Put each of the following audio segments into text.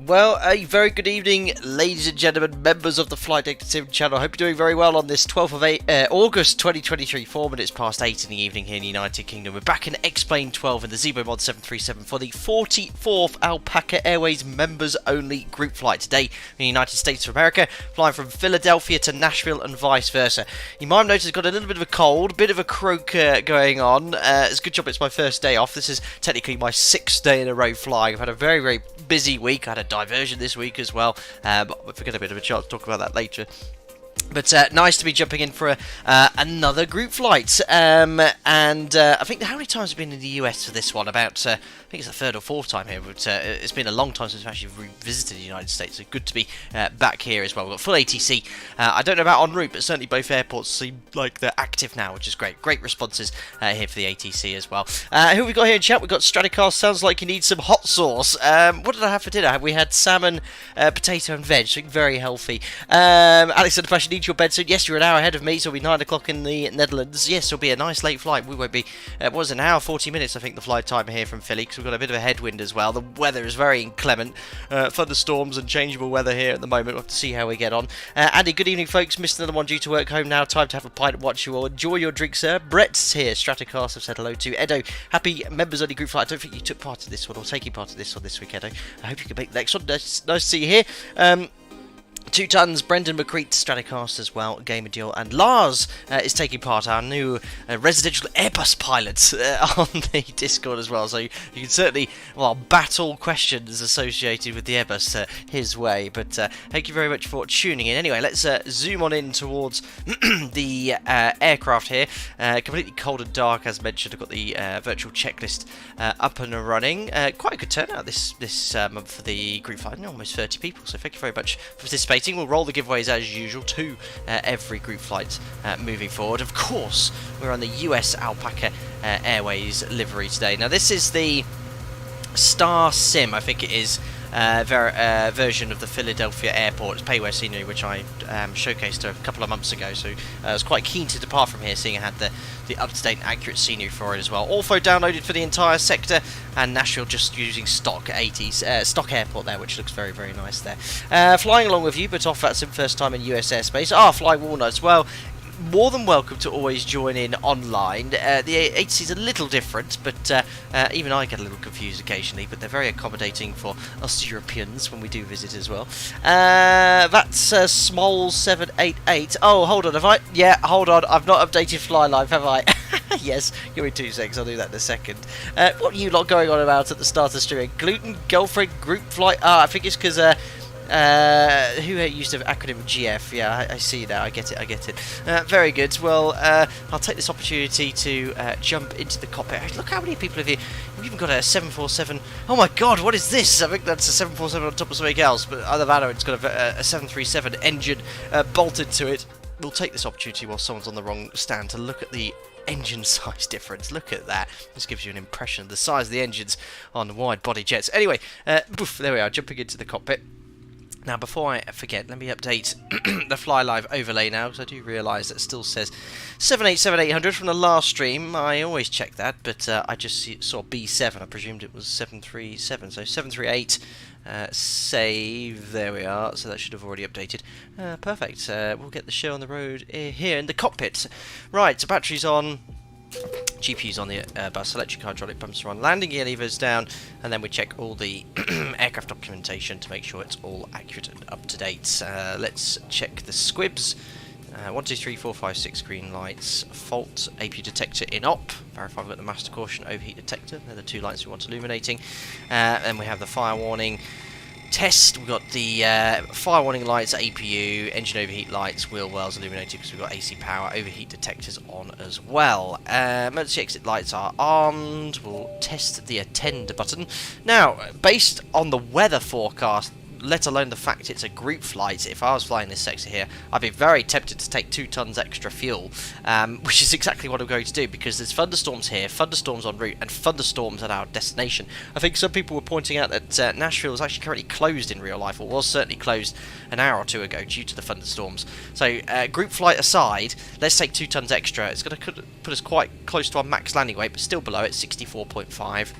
Well, a very good evening, ladies and gentlemen, members of the Flight Deck Sim channel. I hope you're doing very well on this 12th of August 2023, 4 minutes past 8 in the evening here in the United Kingdom. We're back in X-Plane 12 in the Zebo Mod 737 for the 44th Alpaca Airways members-only group flight today in the United States of America, flying from Philadelphia to Nashville and vice versa. You might have noticed I've got a little bit of a cold, a bit of a croak going on. It's a good job it's my first day off. This is technically my 6th day in a row flying. I've had a very, very busy week. I had a diversion this week as well, but we'll get a bit of a chance to talk about that later. But nice to be jumping in for another group flight. And I think how many times have been in the US for this one? About, I think it's the third or fourth time here. But it's been a long time since we've actually revisited the United States. So good to be back here as well. We've got full ATC. I don't know about en route, but certainly both airports seem like they're active now, which is great. Great responses here for the ATC as well. Who have we got here in chat? We've got Stratocar. Sounds like you need some hot sauce. What did I have for dinner? We had salmon, potato and veg. So very healthy. Alexander Passion, need your bed soon. Yes, you're an hour ahead of me, so it'll be 9 o'clock in the Netherlands. Yes, it'll be a nice late flight. We won't be, it was an hour 40 minutes, I think, the flight time here from Philly, because we've got a bit of a headwind as well. The weather is very inclement. Thunderstorms and changeable weather here at the moment. We'll have to see how we get on. Andy, good evening, folks. Missed another one due to work home now. Time to have a pint and watch you all. Enjoy your drink, sir. Brett's here. Stratocast, I've said hello to. Edo, happy members only group flight. I don't think you took part in this one or taking part in this one this week, Edo. I hope you can make the next one. Nice to see you here. 2 tons, Brendan McCreet, Stratocast as well, Gamer Deal, and Lars is taking part, our new residential Airbus pilot on the Discord as well, so you can certainly, well, battle questions associated with the Airbus his way, but thank you very much for tuning in. Anyway, let's zoom on in towards the aircraft here, completely cold and dark as mentioned. I've got the virtual checklist up and running. Quite a good turnout this month for the group flight, almost 30 people, so thank you very much for participating. We'll roll the giveaways as usual to every group flight moving forward. Of course, we're on the US Alpaca Airways livery today. Now, this is the Star Sim, I think it is, version of the Philadelphia airport. It's Payware scenery, which I showcased a couple of months ago, so I was quite keen to depart from here, seeing I had the up-to-date and accurate scenery for it as well. Also downloaded for the entire sector, and Nashville just using stock 80s, stock airport there, which looks very, very nice there. Flying along with you, but off that some first time in US airspace. Flying Walnuts. Well, more than welcome to always join in online. The ATC is a little different, but even I get a little confused occasionally, but they're very accommodating for us Europeans when we do visit as well. That's Small 788. Oh, hold on, yeah, hold on, I've not updated Fly Live, have I? Yes, give me 2 seconds, I'll do that in a second. What are you lot going on about at the start of the stream? Gluten, girlfriend, group flight? I think it's because who used to have acronym GF? Yeah, I see that. I get it. Very good. Well, I'll take this opportunity to jump into the cockpit. Look how many people have here. We've even got a 747. Oh my God, what is this? I think that's a 747 on top of something else. But either that or it's got a 737 engine bolted to it. We'll take this opportunity while someone's on the wrong stand to look at the engine size difference. Look at that. This gives you an impression of the size of the engines on wide body jets. Anyway, there we are, jumping into the cockpit. Now, before I forget, let me update the Fly Live overlay now, because I do realise that it still says 787-800 from the last stream. I always check that, but I just saw B7. I presumed it was 737. So 738, save. There we are. So that should have already updated. Perfect. We'll get the show on the road here in the cockpit. Right, so batteries on. GPU's on the bus, electric hydraulic pumps are on, landing gear levers down, and then we check all the aircraft documentation to make sure it's all accurate and up to date. Let's check the squibs. 1, 2, 3, 4, 5, 6 green lights. Fault APU detector in op. Verify we've got the master caution overheat detector. They're the 2 lights we want illuminating. And we have the fire warning. Test, we've got the fire warning lights, APU, engine overheat lights, wheel wells illuminated because we've got AC power, overheat detectors on as well. Emergency exit lights are armed. We'll test the attend button. Now, based on the weather forecast, let alone the fact it's a group flight, if I was flying this sector here, I'd be very tempted to take 2 tons extra fuel, which is exactly what I'm going to do, because there's thunderstorms here, thunderstorms en route, and thunderstorms at our destination. I think some people were pointing out that Nashville is actually currently closed in real life, or was certainly closed an hour or 2 ago due to the thunderstorms. So, group flight aside, let's take 2 tons extra. It's going to put us quite close to our max landing weight, but still below it, 64.5.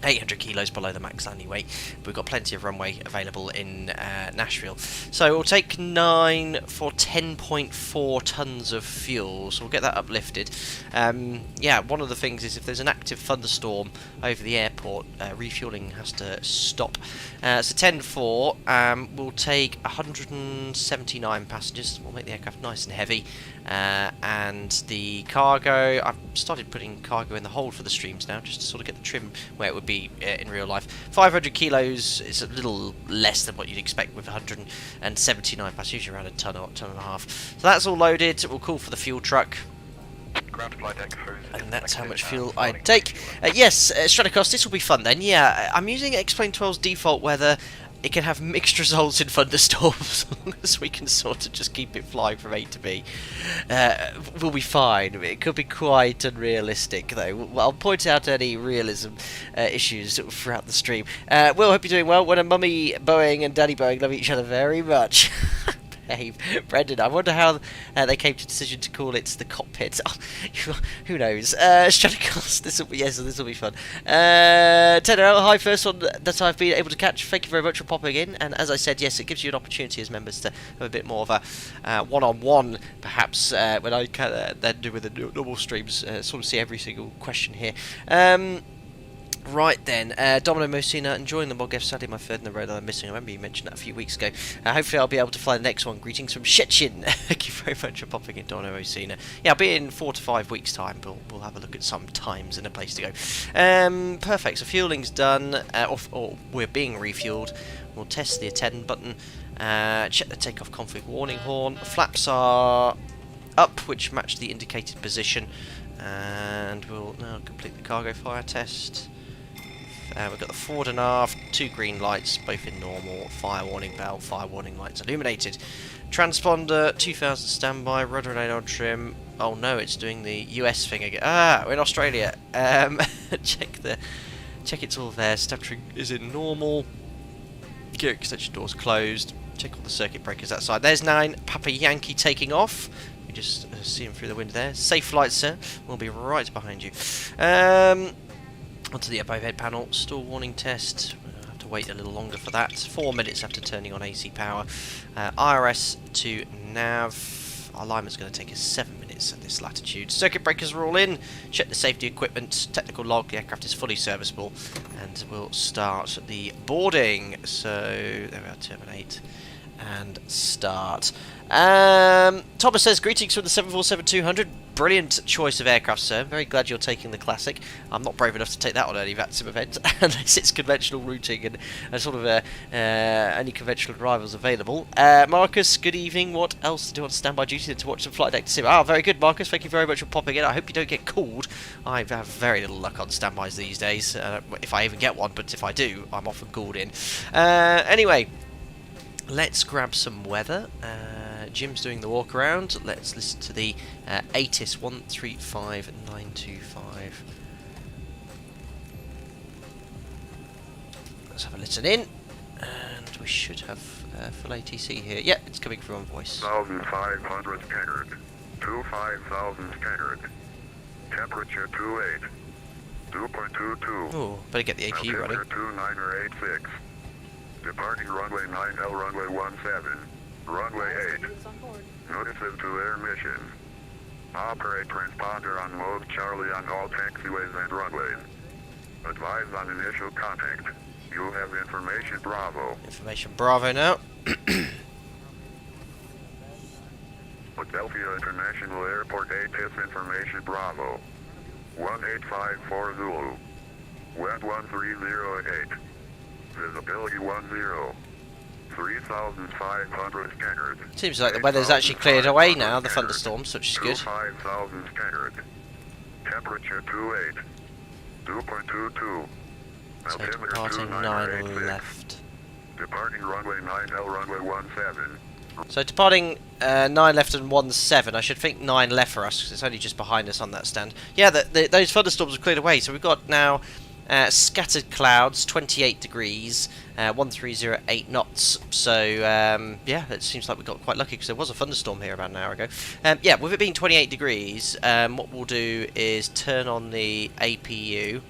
800 kilos below the max landing weight. We've got plenty of runway available in Nashville. So we'll take 9 for 10.4 tons of fuel, so we'll get that uplifted. Yeah, one of the things is if there's an active thunderstorm over the airport, refueling has to stop. So 10-4, we'll take 179 passengers. We'll make the aircraft nice and heavy. And the cargo, I've started putting cargo in the hold for the streams now, just to sort of get the trim where it would be in real life. 500 kilos is a little less than what you'd expect with 179 passengers, around a ton or ton and a half. So that's all loaded. We'll call for the fuel truck. And that's how much fuel I take. Yes, Straticos, this will be fun then. Yeah, I'm using X-Plane 12's default weather. It can have mixed results in thunderstorms, as long as we can sort of just keep it flying from A to B. We'll be fine. It could be quite unrealistic, though. I'll point out any realism issues throughout the stream. Will, hope you're doing well. When a mummy Boeing and daddy Boeing love each other very much. Hey, Brendan, I wonder how they came to the decision to call it the Cockpit. Oh, who knows? Straticos, this will be fun. Tenor, hi, first one that I've been able to catch. Thank you very much for popping in. And as I said, yes, it gives you an opportunity as members to have a bit more of a one-on-one, perhaps, when I can then do with the normal streams, sort of see every single question here. Right then, Domino Mosina, enjoying the MOGF, sadly my third in the row that I'm missing. I remember you mentioned that a few weeks ago. Hopefully I'll be able to fly the next one. Greetings from Szczecin. Thank you very much for popping in, Domino Mosina. Yeah, I'll be in 4 to 5 weeks' time, but we'll have a look at some times and a place to go. Perfect, so fueling's done, or we're being refueled. We'll test the attend button, check the takeoff config warning horn. Flaps are up, which match the indicated position, and we'll now complete the cargo fire test. We've got the forward and aft, 2 green lights, both in normal, fire warning bell, fire warning lights illuminated. Transponder, 2000 standby, rudder and on trim. Oh no, it's doing the US thing again. Ah, we're in Australia. Check it's all there. Step trim is in normal. Gear extension doors closed. Check all the circuit breakers outside. There's 9, Papa Yankee taking off. You just see him through the window there. Safe flight, sir. We'll be right behind you. Onto the overhead panel, stall warning test. We'll have to wait a little longer for that. 4 minutes after turning on AC power. IRS to nav. Our alignment's going to take us 7 minutes at this latitude. Circuit breakers are all in. Check the safety equipment. Technical log. The aircraft is fully serviceable. And we'll start the boarding. So, there we are, terminate. And start. Thomas says, greetings from the 747-200. Brilliant choice of aircraft, sir. I'm very glad you're taking the Classic. I'm not brave enough to take that on any VATSIM event, unless it's conventional routing and sort of any conventional arrivals available. Marcus, good evening. What else to do on standby duty than to watch some flight deck sim? Ah, very good, Marcus. Thank you very much for popping in. I hope you don't get called. I have very little luck on standbys these days, if I even get one, but if I do, I'm often called in. Anyway, let's grab some weather. Jim's doing the walk around. Let's listen to the ATIS 135925. Let's have a listen in, and we should have full ATC here. Yeah, it's coming through on voice. 1,500 standard. 25,000 standard. Temperature 28. 2.22. Oh, better get the APU running. 2986. Departing runway 9L, runway 17. Runway 8. Notices to air mission. Operate transponder on mode Charlie on all taxiways and runways. Advise on initial contact. You have information Bravo. Information Bravo now. Philadelphia International Airport ATIS information Bravo. 1854 Zulu. Wind 1308. Visibility 10. 3,500 standard. Seems like the weather's actually cleared away now, the thunderstorms, which is good. 5,000 standard. Temperature 28. 2.22. So departing 9 left. Departing runway 9L, runway 17. So departing 9 left and 17. I should think 9 left for us, because it's only just behind us on that stand. Yeah, those thunderstorms have cleared away, so we've got now scattered clouds, 28 degrees, 1308 knots. So yeah, it seems like we got quite lucky because there was a thunderstorm here about an hour ago. Yeah, with it being 28 degrees, what we'll do is turn on the APU.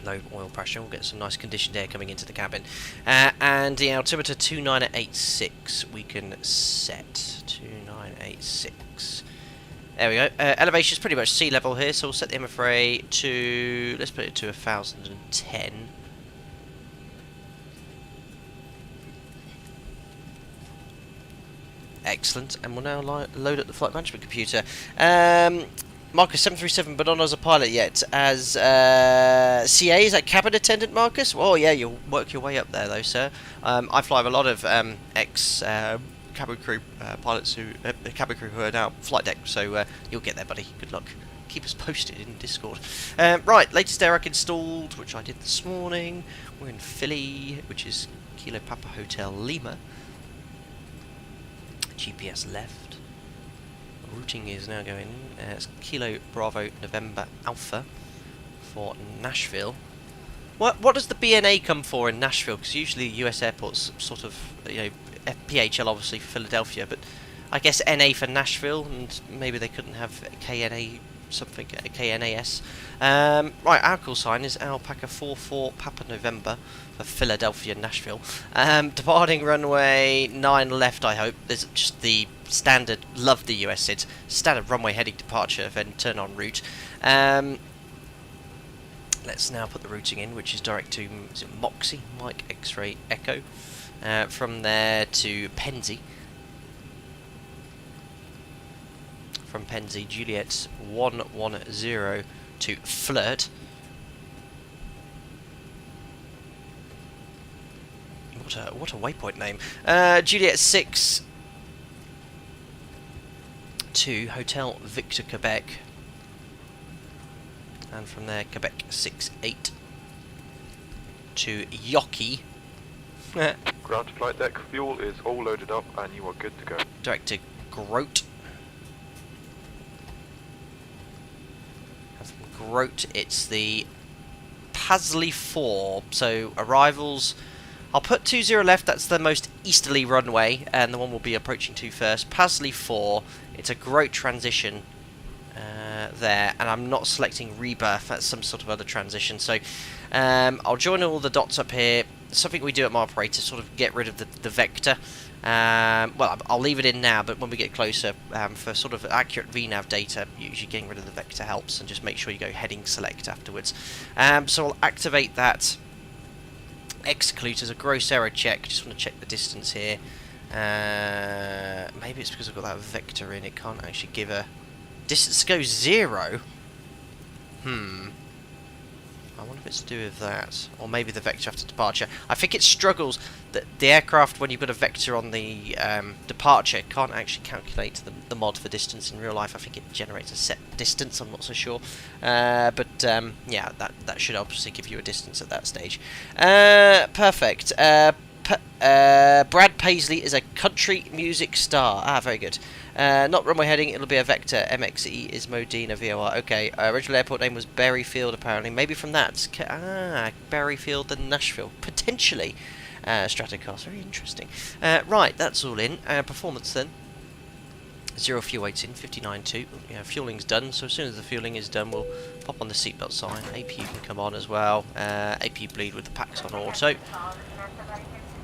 low oil pressure. We'll get some nice conditioned air coming into the cabin. And the altimeter 2986 we can set. 2986. There we go. Elevation is pretty much sea level here, so we'll set the MFRA to, let's put it to 1010. Excellent, and we'll now load up the flight management computer. Marcus, 737, but not as a pilot yet. As CA, is that cabin attendant, Marcus? Well, yeah, you'll work your way up there, though, sir. I fly with a lot of ex cabin crew pilots cabin crew who are now flight deck, so you'll get there, buddy. Good luck. Keep us posted in Discord. Right, latest air rack installed, which I did this morning. We're in Philly, which is Kilo Papa Hotel Lima. GPS left. Routing is now going. It's Kilo Bravo November Alpha for Nashville. What does the BNA come for in Nashville? Because usually US airports sort of, PHL obviously for Philadelphia, but I guess NA for Nashville, and maybe they couldn't have KNA something, KNAS. Right, our call sign is Alpaca 44 Papa November for Philadelphia, Nashville. Departing runway 9 left, I hope. There's just the standard, love the US SIDS, standard runway heading departure, then turn on route. Let's now put the routing in, which is direct to, is it Moxie, Mike X-Ray Echo. From there to Penzi. From Penzi, Juliet 110 to Flirt. What a waypoint name. Juliet 6 to Hotel Victor Quebec. And from there, Quebec 68 to Yoki. Ground to flight deck, fuel is all loaded up and you are good to go. Direct to Grote. And from Grote, it's the Pasley 4. So arrivals, I'll put 20 left, that's the most easterly runway, and the one we'll be approaching to first. Pasley 4, it's a Grote transition there, and I'm not selecting rebirth, that's some sort of other transition. So I'll join all the dots up here. Something we do at my operator, sort of get rid of the vector. Well, I'll leave it in now, but when we get closer, for sort of accurate VNAV data, usually getting rid of the vector helps, and just make sure you go heading select afterwards. So I'll activate that. Exclude as a gross error check. Just want to check the distance here. Maybe it's because I've got that vector in, it can't actually give a distance to go 0. I wonder if it's to do with that, or maybe the vector after departure. I think it struggles that the aircraft, when you've got a vector on the departure, can't actually calculate the mod for distance in real life. I think it generates a set distance. I'm not so sure, yeah, that should obviously give you a distance at that stage. Perfect. Brad Paisley is a country music star. Ah, very good. Not runway heading, it'll be a vector. MXE is Modena VOR. Okay, original airport name was Berryfield, apparently. Maybe from that. Berryfield and Nashville. Potentially. Stratocast, very interesting. Right, that's all in. Performance then. 0 fuel weights in, 59.2. Yeah, fueling's done, so as soon as the fueling is done, we'll pop on the seatbelt sign. APU can come on as well. APU bleed with the packs on auto.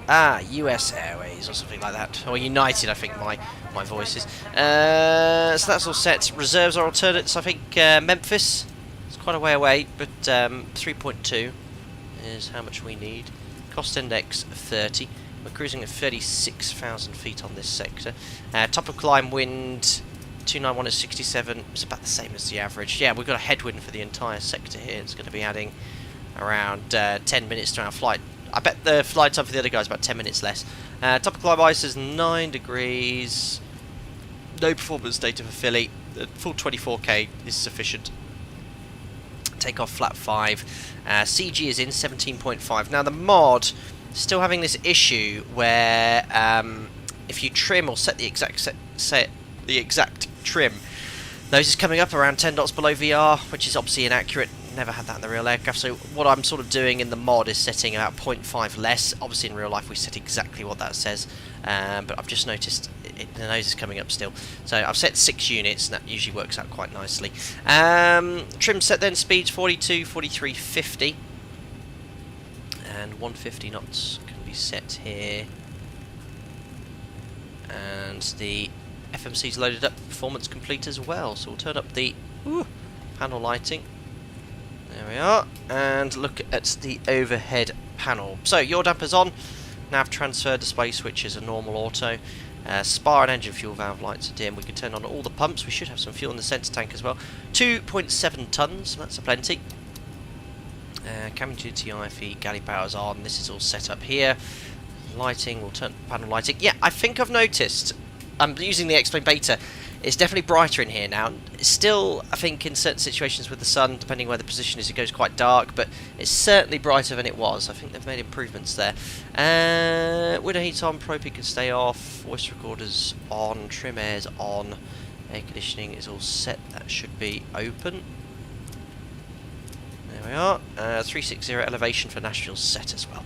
US Airways or something like that. Or United, I think my voice is. So that's all set. Reserves are alternates, I think Memphis. It's quite a way away, but 3.2 is how much we need. Cost index 30. We're cruising at 36,000 feet on this sector. Top of climb wind 291 at 67. It's about the same as the average. Yeah, we've got a headwind for the entire sector here. It's going to be adding around 10 minutes to our flight. I bet the flight time for the other guys is about 10 minutes less. Top of climb ice is 9 degrees. No performance data for Philly. The full 24k is sufficient. Takeoff flat 5. CG is in 17.5. Now the mod still having this issue where if you trim or set the exact trim, nose is coming up around 10 dots below VR, which is obviously inaccurate. Never had that in the real aircraft, so what I'm sort of doing in the mod is setting about 0.5 less. Obviously in real life we set exactly what that says, but I've just noticed the nose is coming up still. So I've set 6 units, and that usually works out quite nicely. Trim set then, speeds 42, 43, 50. and 150 knots can be set here. And the FMC's loaded up, performance complete as well. So we'll turn up the panel lighting. There we are, and look at the overhead panel. So yaw dampers on, nav transfer display switches are normal auto. Spar and engine fuel valve lights are dim. We can turn on all the pumps. We should have some fuel in the centre tank as well. 2.7 tonnes, that's a plenty. Cabin duty IFE, galley power's on. This is all set up here. Lighting, we'll turn panel lighting. Yeah, I think I've noticed, I'm using the X-Plane Beta, it's definitely brighter in here now. It's still, I think, in certain situations with the sun, depending where the position is, it goes quite dark, but it's certainly brighter than it was. I think they've made improvements there. Window heat's on, Pro Peak can stay off, voice recorders on, trim air's on, air conditioning is all set, that should be open. There we are. 360 elevation for Nashville set as well.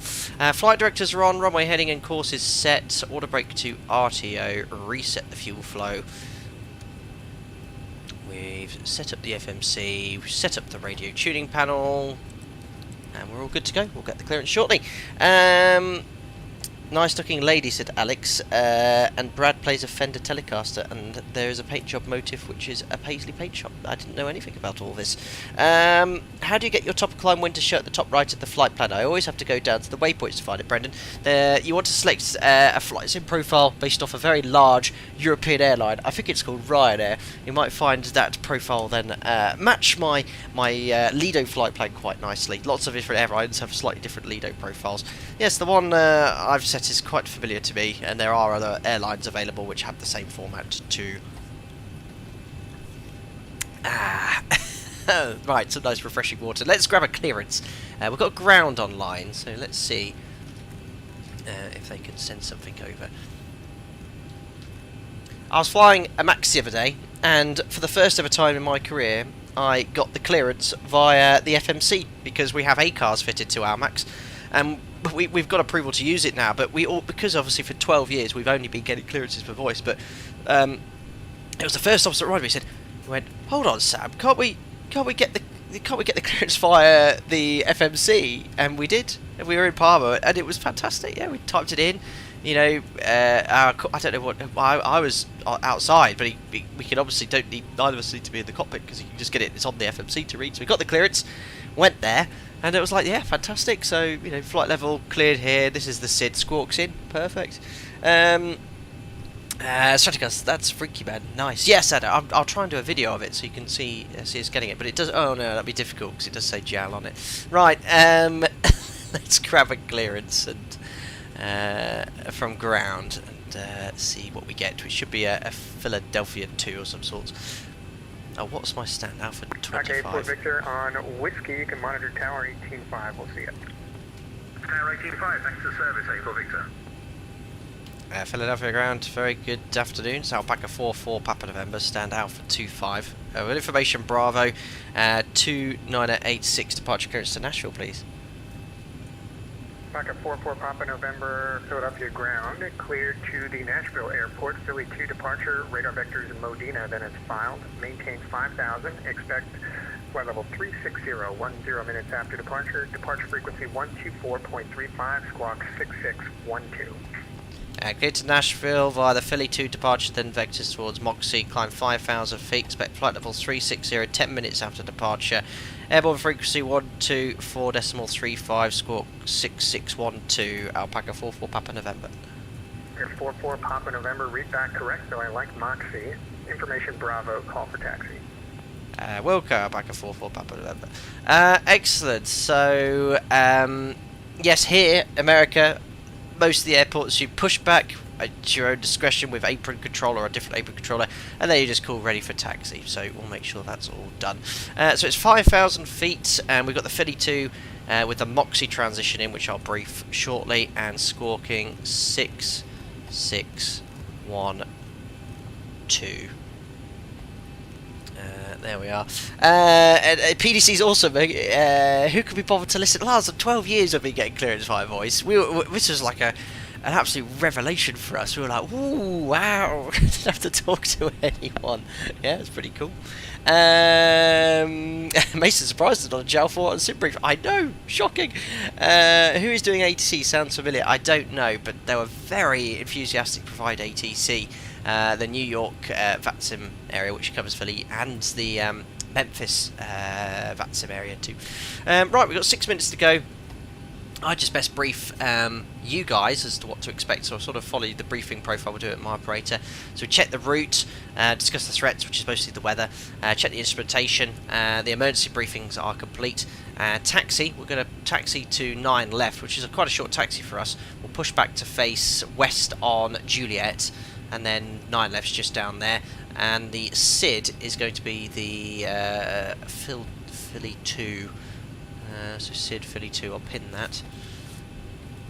Flight directors are on, runway heading and course is set, order brake to RTO, reset the fuel flow. We've set up the FMC, we've set up the radio tuning panel, and we're all good to go. We'll get the clearance shortly. Nice looking lady, said Alex, and Brad plays a Fender Telecaster, and there is a paint job motif which is a Paisley paint shop. I didn't know anything about all this. How do you get your top climb winter shirt at the top right of the flight plan? I always have to go down to the waypoints to find it, Brendan. You want to select a flight sim profile based off a very large European airline. I think it's called Ryanair. You might find that profile then match my Lido flight plan quite nicely. Lots of different airlines have slightly different Lido profiles. Yes, the one I've set is quite familiar to me, and there are other airlines available which have the same format too. Right, some nice refreshing water. Let's grab a clearance. We've got ground online, so let's see if they can send something over. I was flying a Max the other day, and for the first ever time in my career, I got the clearance via the FMC, because we have ACARs fitted to our Max, and we've got approval to use it now, but because obviously for 12 years we've only been getting clearances for voice, but it was the first officer that arrived. He went, hold on Sam, can't we get the clearance via the FMC? And we did, and we were in Palmer, and it was fantastic. Yeah, we typed it in, you know. I don't know what, I was outside, but we can obviously don't need, neither of us need to be in the cockpit, because you can just get it, it's on the FMC to read. So we got the clearance, went there, and it was like, yeah, fantastic. So, you know, flight level cleared here. This is the SID, squawks in, perfect. Straticus, that's freaky, man. Nice. Yes, Adam, I'll try and do a video of it so you can see us getting it. But it does. Oh no, that'd be difficult because it does say JAL on it. Right. Let's grab a clearance and from ground and see what we get. Which should be a Philadelphia 2 or some sorts. Oh, what's my stand? Alpha 25. Okay, Fort Victor on Whiskey. You can monitor Tower 18.5. We'll see it. Tower 18.5, thanks for service, Fort Victor. Philadelphia ground, very good afternoon. So Alpaca 44 Papa November, stand Alpha 25. With information Bravo, 2986 departure clearance to Nashville, please. Alpaca 44 Papa November, Philadelphia ground, cleared to the Nashville airport. Philly 2 departure, radar vectors in Modena, then it's filed. Maintain 5,000, expect flight level 360, 10 minutes after departure. Departure frequency 124.35, squawk 6612. Clear to Nashville via the Philly 2 departure, then vectors towards Moxie, climb 5,000 feet, expect flight level 360, 10 minutes after departure. Airborne frequency 124.35, squawk 6612, Alpaca 44 Papa November. 44 Papa November, read back correct, so I like Moxie. Information Bravo, call for taxi. Wilco, Alpaca 44 Papa November. Excellent, so, yes, here, America, most of the airports you push back at your own discretion with apron control or a different apron controller, and then you just call ready for taxi. So we'll make sure that's all done. So it's 5,000 feet, and we've got the Philly 2 with the Moxie transition in, which I'll brief shortly, and squawking 6612. There we are. PDC's awesome. Who could be bothered to listen? Last 12 years I've been getting clearance via voice. This was like a an absolute revelation for us. We were like, ooh, wow, didn't have to talk to anyone. Yeah, it's pretty cool. Mason surprised us on a JAL4 and SimBrief. I know, shocking. Who is doing ATC? Sounds familiar. I don't know, but they were very enthusiastic to provide ATC. The New York VATSIM area, which covers Philly, and the Memphis VATSIM area too. Right, we've got 6 minutes to go. I just best brief you guys as to what to expect, so I'll sort of follow the briefing profile we'll do at my operator. So we check the route, discuss the threats, which is mostly the weather, check the instrumentation, the emergency briefings are complete. Taxi, we're going to taxi to 9 left, which is quite a short taxi for us. We'll push back to face west on Juliet, and then 9 left's just down there. And the SID is going to be the Philly 2. So SID Philly 2, I'll pin that.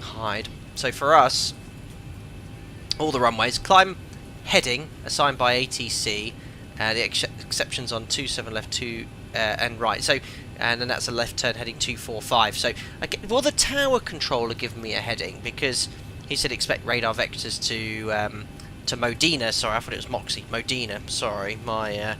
Hide. So for us, all the runways, climb heading assigned by ATC, the exceptions on 27 left, 2 and right. So, and then that's a left turn heading 245. So, well, the tower controller given me a heading because he said expect radar vectors to Modena. Sorry, I thought it was Moxie. Modena. Sorry, my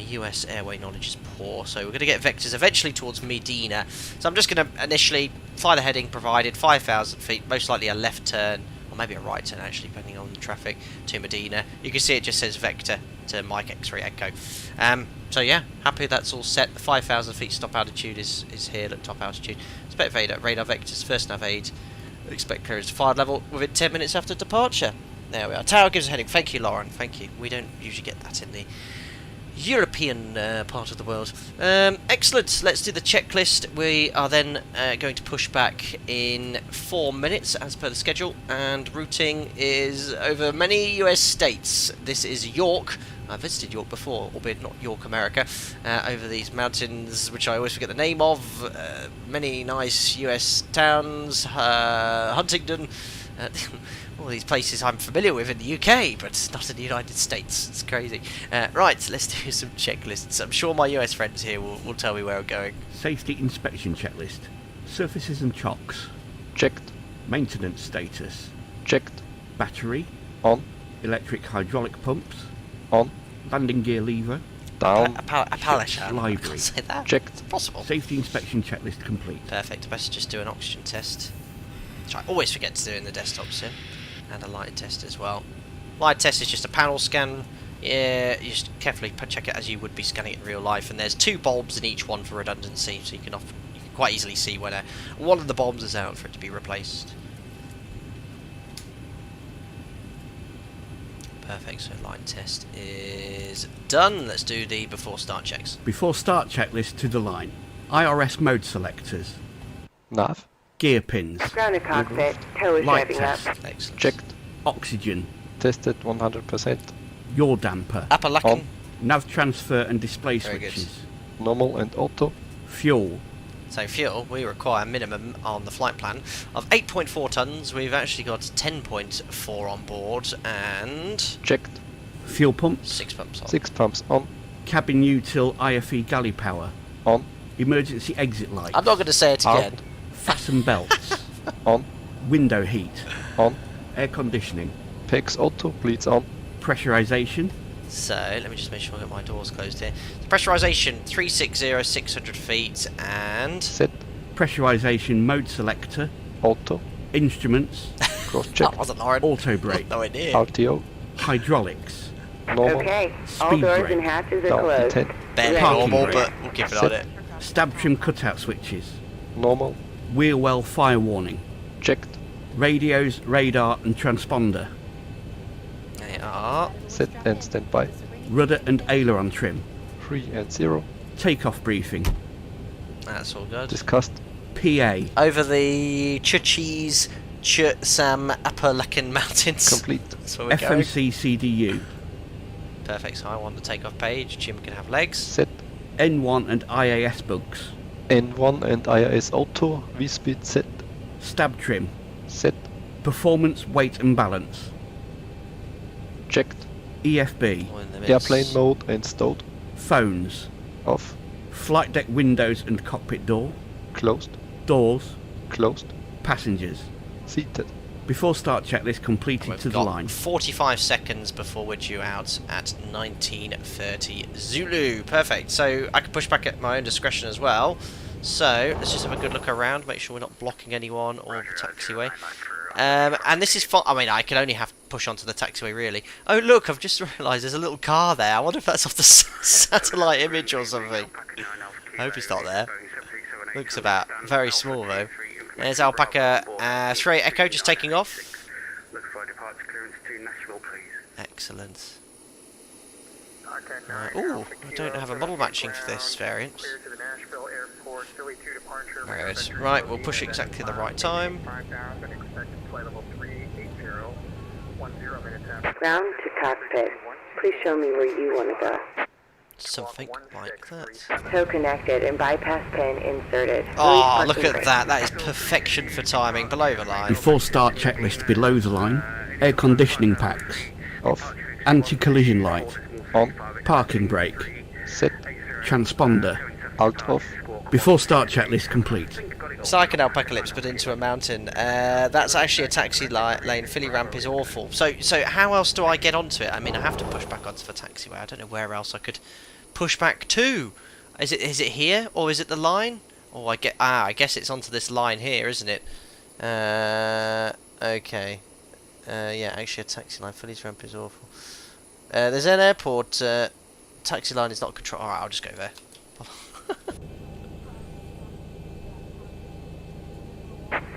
US airway knowledge is poor, so we're going to get vectors eventually towards Medina. So I'm just going to initially fly the heading provided, 5,000 feet, most likely a left turn, or maybe a right turn actually, depending on the traffic, to Medina. You can see it just says vector to Mike X-ray Echo. So yeah, happy that's all set. The 5,000 feet stop altitude is here at top altitude. Expect radar vectors, first nav aid, expect clearance to fire level within 10 minutes after departure. There we are. Tower gives a heading. Thank you, Lauren. Thank you. We don't usually get that in the European part of the world. Excellent. Let's do the checklist. We are then going to push back in 4 minutes as per the schedule, and routing is over many US states. This is York. I visited York before, albeit not York, America, over these mountains which I always forget the name of. Many nice US towns, Huntington, all these places I'm familiar with in the UK, but not in the United States. It's crazy. Right, let's do some checklists. I'm sure my US friends here will tell me where I'm going. Safety inspection checklist. Surfaces and chocks. Checked. Maintenance status. Checked. Battery. On. Electric hydraulic pumps. On. Landing gear lever. Down. A pallet. Library. I can't say that. Checked. It's possible. Safety inspection checklist complete. Perfect. Best just do an oxygen test, which I always forget to do in the desktop sim, and a light test as well. Light test is just a panel scan. Yeah, you just carefully check it as you would be scanning it in real life, and there's 2 bulbs in each one for redundancy, so you can quite easily see when one of the bulbs is out for it to be replaced. Perfect, so light test is done. Let's do the before start checks. Before start checklist to the line. IRS mode selectors. Nav. Gear pins. Grounded cockpit. Tow is Light driving up. test. Excellent. Checked. Oxygen. Tested 100%. Yaw damper. Appalachian. On. Nav transfer and display Very good. switches. Normal and auto. Fuel. So fuel, we require a minimum on the flight plan of 8.4 tons. We've actually got 10.4 on board and Checked. Fuel pumps. 6 pumps on. 6 pumps on. Cabin util IFE galley power. On. Emergency exit lights. I'm not going to say it again. Out. Fasten belts. On. Window heat. On. Air conditioning. PEX auto. Bleeds on. Pressurization. So let me just make sure I get my doors closed here. The pressurization 360, 600 feet, and Set. Pressurization mode selector. Auto. Instruments. Cross that check. wasn't Lauren. Auto brake. No idea. RTO. Hydraulics. Normal. Okay, all Speed doors brake. and hatches are Down to closed. 10. Barely Parking normal, brake. but we'll keep it on it. Stab trim cutout switches. Normal. Wheel well fire warning. Checked. Radios, radar and transponder. They are. Set and standby. Rudder and aileron trim. 3 and 0. Takeoff briefing. That's all good. Discussed. PA. Over the Chuchis, Sam Appalachian Mountains. Complete. That's where we're going. FMC CDU. Perfect. So I want the takeoff page. Jim can have legs. Set. N1 and IAS bugs. N1 and IRS auto. V-speed set. Stab trim. Set. Performance, weight and balance. Checked. EFB. All in the mix. Airplane mode and stowed. Phones. Off. Flight deck windows and cockpit door. Closed. Doors. Closed. Passengers. Seated. Before start checklist completed We've to the got line. 45 seconds before we're due out at 19:30 Zulu. Perfect. So I can push back at my own discretion as well. So let's just have a good look around, make sure we're not blocking anyone or the taxiway. And this is fun. I mean, I can only have push onto the taxiway really. Oh look, I've just realised there's a little car there. I wonder if that's off the satellite image or something. I hope it's not there. Looks about very small though. There's Alpaca 3 Echo just taking off. Look for departure clearance to Nashville, please. Excellent. Oh, I don't have a model matching for this variant. There it is. Right, we'll push exactly the right time. Ground to cockpit. Please show me where you want to go. Something like that. Tow connected and bypass pin inserted. Oh, look at that. That is perfection for timing. Below the line. Before start checklist below the line. Air conditioning packs. Off. Anti-collision light. On. Parking brake. Set. Transponder. Alt off. Before start checklist complete. It's like an apocalypse, but into a mountain. That's actually a taxi lane. Philly ramp is awful. So how else do I get onto it? I mean, I have to push back onto the taxiway. I don't know where else I could push back to. Is it here or is it the line? Oh, I guess it's onto this line here, isn't it? Okay. Yeah, actually a taxi line. Philly's ramp is awful. There's an airport. Taxi line is not control. Alright, I'll just go there.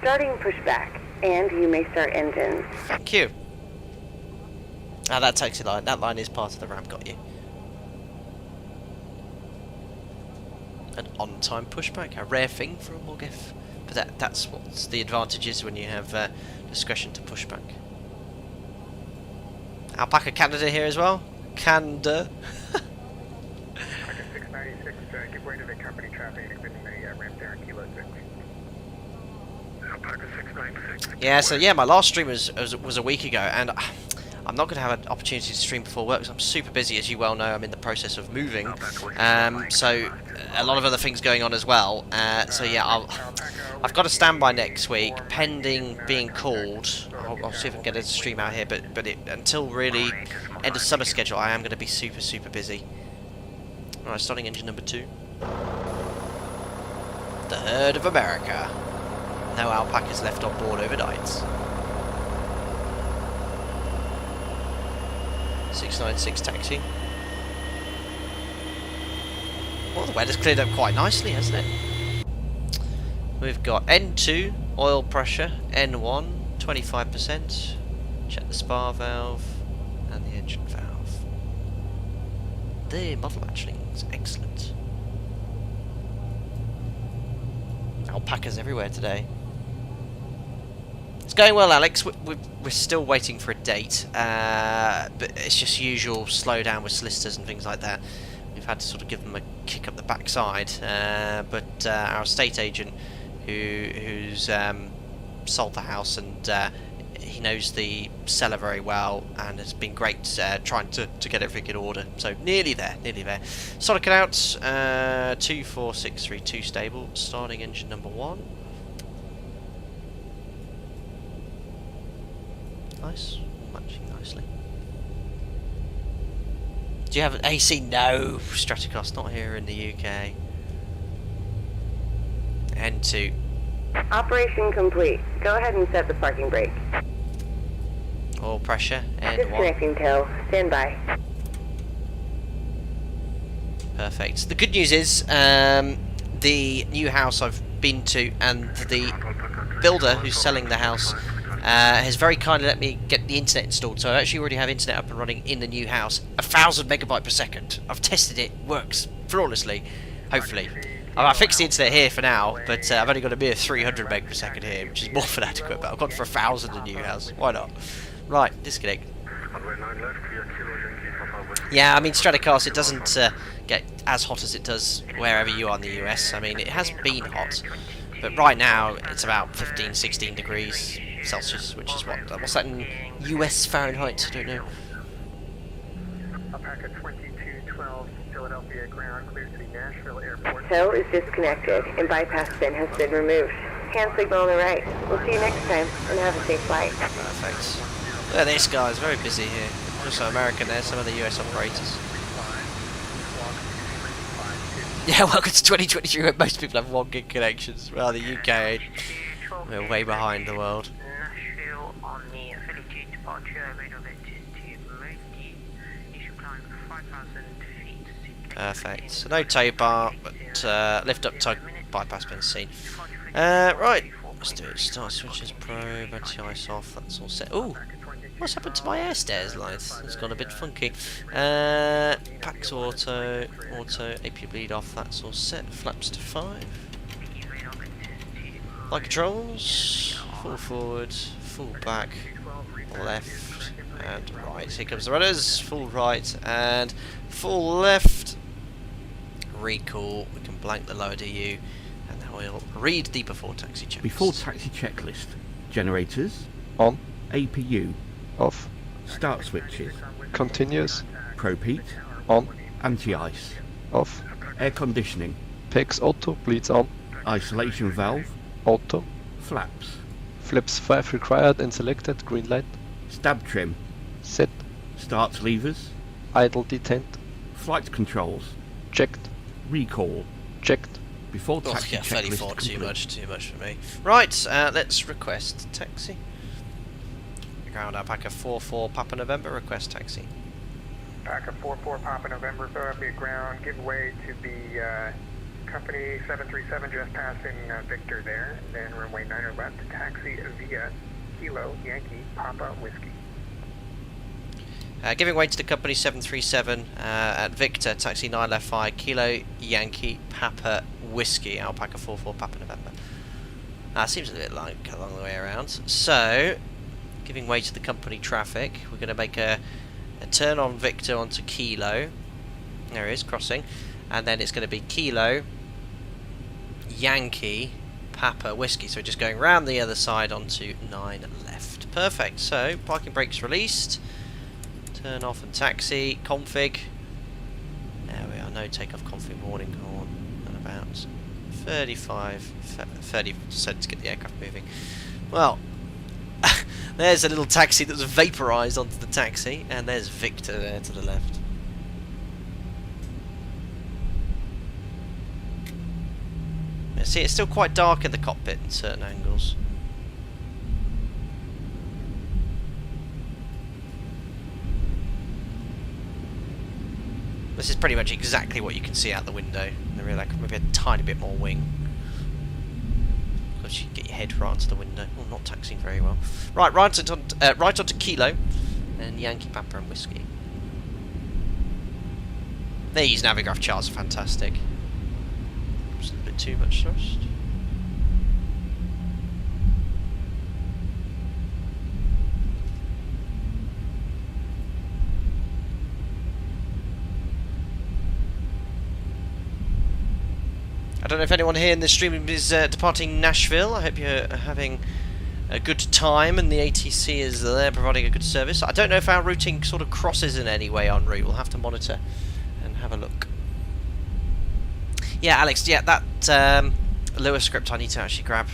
Starting pushback, and you may start engines. Thank you. Ah, that taxi line. That line is part of the ramp. Got you. An on-time pushback, a rare thing for a MOGF. But that's what's the advantages when you have discretion to push back. Alpaca Canada here as well. Canada. 696, give way to the company traffic exiting the ramp there in Kilo 6. Alpaca 696. Yeah, so yeah, my last stream was a week ago, and I'm not going to have an opportunity to stream before work because I'm super busy, as you well know. I'm in the process of moving, so a lot of other things going on as well. So yeah, I've got a standby next week, pending being called. I'll see if I can get a stream out here, but until really end of summer schedule, I am going to be super busy. Alright, starting engine number 2. The Herd of America. No alpacas left on board overnight. 696 taxi. Well, the weather's cleared up quite nicely, hasn't it? We've got N2, oil pressure, N1, 25%. Check the spar valve and the engine valve. The model matching is excellent. Alpacas everywhere today. It's going well, Alex. We're still waiting for a date, but it's just usual slowdown with solicitors and things like that. We've had to sort of give them a kick up the backside, but our estate agent, who's sold the house and he knows the seller very well and has been great trying to get everything in order. So nearly there. Sonic it out. 24632 stable. Starting engine number 1. Nice, matching nicely. Do you have an AC? No, Stratocost not here in the UK. N2. Operation complete. Go ahead and set the parking brake. Oil pressure, N1. Disconnecting tow. Stand by. Perfect. The good news is the new house I've been to and the builder who's selling the house has very kindly let me get the internet installed, so I actually already have internet up and running in the new house. 1000 megabyte per second. I've tested it, works flawlessly, hopefully. I fixed the internet here for now, but I've only got a mere 300 meg per second here, which is more than adequate, but I've gone for 1000 in the new house. Why not? Right, disconnect. Yeah, I mean, Stratocast, it doesn't get as hot as it does wherever you are in the US. I mean, it has been hot, but right now it's about 15, 16 degrees Celsius, which is what's that in US Fahrenheit? I don't know. Alpaca 2212, Philadelphia ground, clear to the Nashville airport. Tow is disconnected and bypass pin has been removed. hand signal on the right. We'll see you next time, and have a safe flight. Perfect. Look at this, guys. Very busy here. Also American there, some of the US operators. Yeah, welcome to 2023 where most people have 1 gig connections. Well, the UK, we're way behind the world. Nashville on the Philly 2 departure, radar vectors to Moody. You should climb 5,000 feet. Perfect. So no tow bar, but lift up tug bypass been seen. Right, let's do it. Start switches, probe, anti-ice off. That's all set. Ooh, what's happened to my air stairs lights? It's gone a bit funky. Packs auto, AP bleed off. That's all set. Flaps to 5. Light controls. Full forward, full back, left, and right. Here comes the runners. Full right and full left. Recall. We can blank the lower DU, and now we'll read the before taxi checklist. Before taxi checklist. Generators. On. APU. Off. Start switches. Continuous. Probe heat. On. Anti-ice. Off. Air conditioning. PEX auto. Bleeds on. Isolation valve. Auto. Flaps. Flips 5 required and selected. Green light. Stab trim. Set. Start levers. Idle detent. Flight controls. Checked. Recall. Checked. Before Oh, taxi yeah, checklist 34, too complete. much for me. Right, let's request taxi. Ground Alpaca 44 Papa November, request taxi. Alpaca 44 Papa November, Philadelphia ground, give way to the company 737 just passing Victor there, then runway 9 left, taxi via Kilo Yankee Papa Whiskey. Giving way to the company 737 at Victor, taxi 9 left 5, Kilo Yankee Papa Whiskey, Alpaca 44 Papa November. Seems a bit like along the way around. So, giving way to the company traffic, we're going to make a turn on Victor onto Kilo. There he is, crossing. And then it's going to be Kilo Yankee Papa Whiskey. So we're just going round the other side onto 9 left. Perfect. So, parking brakes released. Turn off and taxi. Config. There we are. No takeoff config warning on. And about 30% to get the aircraft moving. Well, there's a little taxi that was vaporised onto the taxi. And there's Victor there to the left. See, it's still quite dark in the cockpit in certain angles. This is pretty much exactly what you can see out the window in the rear, like maybe a tiny bit more wing. Because you can get your head right onto the window. Oh, not taxiing very well. Right, right onto Kilo and Yankee Papa and Whiskey. These Navigraph charts are fantastic. Just a bit too much thrust. I don't know if anyone here in the stream is departing Nashville. I hope you're having a good time and the ATC is there providing a good service. I don't know if our routing sort of crosses in any way en route. We'll have to monitor and have a look. Yeah, Alex, yeah, that Lewis script I need to actually grab.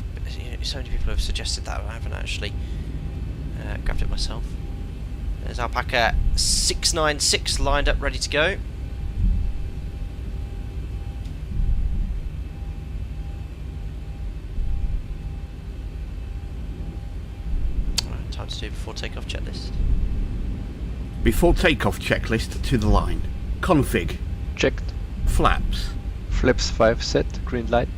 So many people have suggested that, but I haven't actually grabbed it myself. There's Alpaca 696 lined up, ready to go. Right, time to do before takeoff checklist. Before takeoff checklist to the line. Config. Checked. Flaps. Flips 5 set. Green light.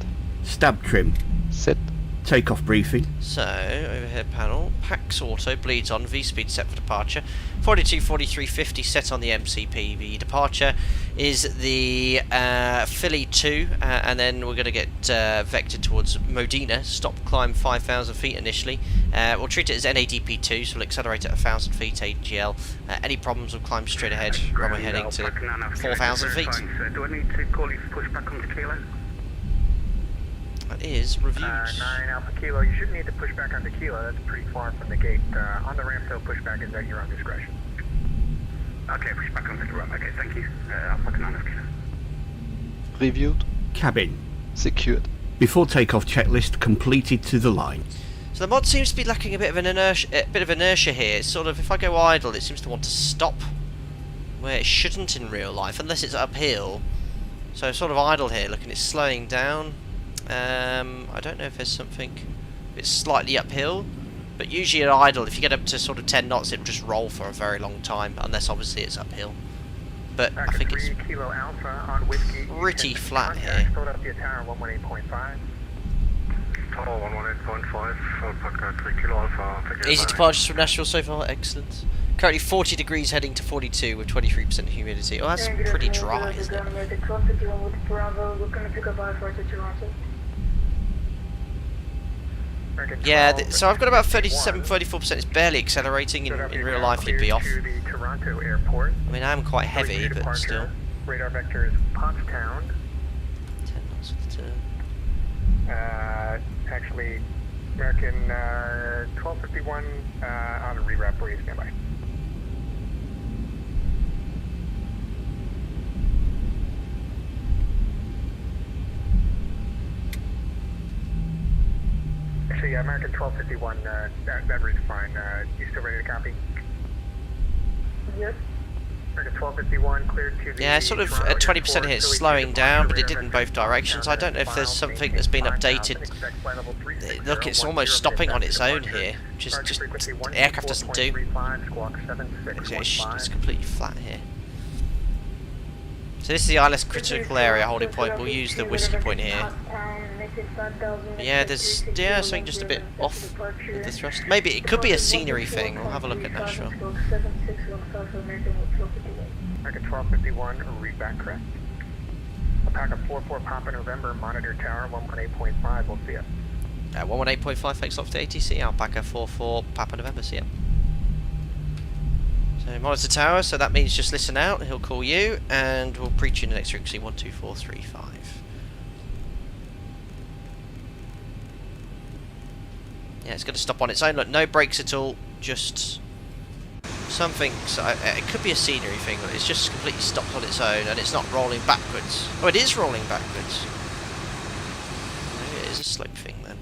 Stab trim. Set. Takeoff briefing. So, overhead panel, PAX auto, bleeds on, V-speed set for departure, 42, 43, 50 set on the MCP. The departure is the Philly 2, and then we're going to get vectored towards Modena, stop climb 5,000 feet initially. We'll treat it as NADP 2, so we'll accelerate at 1,000 feet AGL. Any problems, we'll climb straight ahead when we're heading to 4,000 feet. Do I need to call you for pushback on the Kilo? That is reviews. 9 Alpha Kilo, you shouldn't need to push back on the Kilo, that's pretty far from the gate. On the ramp though, pushback is at your own discretion. Okay, pushback on the ramp, okay, thank you. Alpha Kilo. Reviewed. Cabin. Secured. Before takeoff checklist completed to the line. So the mod seems to be lacking a bit of inertia here. It's sort of, if I go idle, it seems to want to stop where it shouldn't in real life, unless it's uphill. So sort of idle here, looking, it's slowing down. I don't know if there's something. It's slightly uphill, but usually at idle, if you get up to sort of 10 knots, it'll just roll for a very long time, unless obviously it's uphill. But I think it's Kilo Alpha on whiskey, pretty flat here. Philadelphia Tower 118.5. Tower 118.5, Alpaca 3 Kilo Alpha. Easy departures from Nashville so far, excellent. Currently 40 degrees heading to 42 with 23% humidity. Oh, that's pretty dry, isn't it? Yeah, so I've got about 37-34%. It's barely accelerating. In real life, you'd be off. I mean, I am quite heavy, but still. Radar vector is Pottstown. 10 knots for the turn. Actually, American 1251 on a rewrap. Please stand by. Actually, American 1251, that reads fine. You still ready to copy? Yes. American 1251, cleared to the... Yeah, sort of at 20% here, it's slowing down, but it did in both directions. I don't know if there's something that's been updated. Look, it's almost stopping on its own here. Just the aircraft doesn't do. It's completely flat here. So this is the ILS critical area holding point. We'll use the whiskey point here. Yeah, there's something just a bit off with the thrust. Maybe it could be a scenery thing. We'll have a look at Nashville. American 1251, read back correct. Alpaca 44 Papa November, monitor tower 118.5. We'll see you. 118.5 takes off to ATC. Alpaca 44 Papa November. See ya. So monitor tower, so that means just listen out, he'll call you, and we'll preach you in the next frequency 12435. Yeah, it's going to stop on its own. Look, no brakes at all, just something. So it could be a scenery thing, but it's just completely stopped on its own, and it's not rolling backwards. Oh, it is rolling backwards. Maybe it is a slope thing then.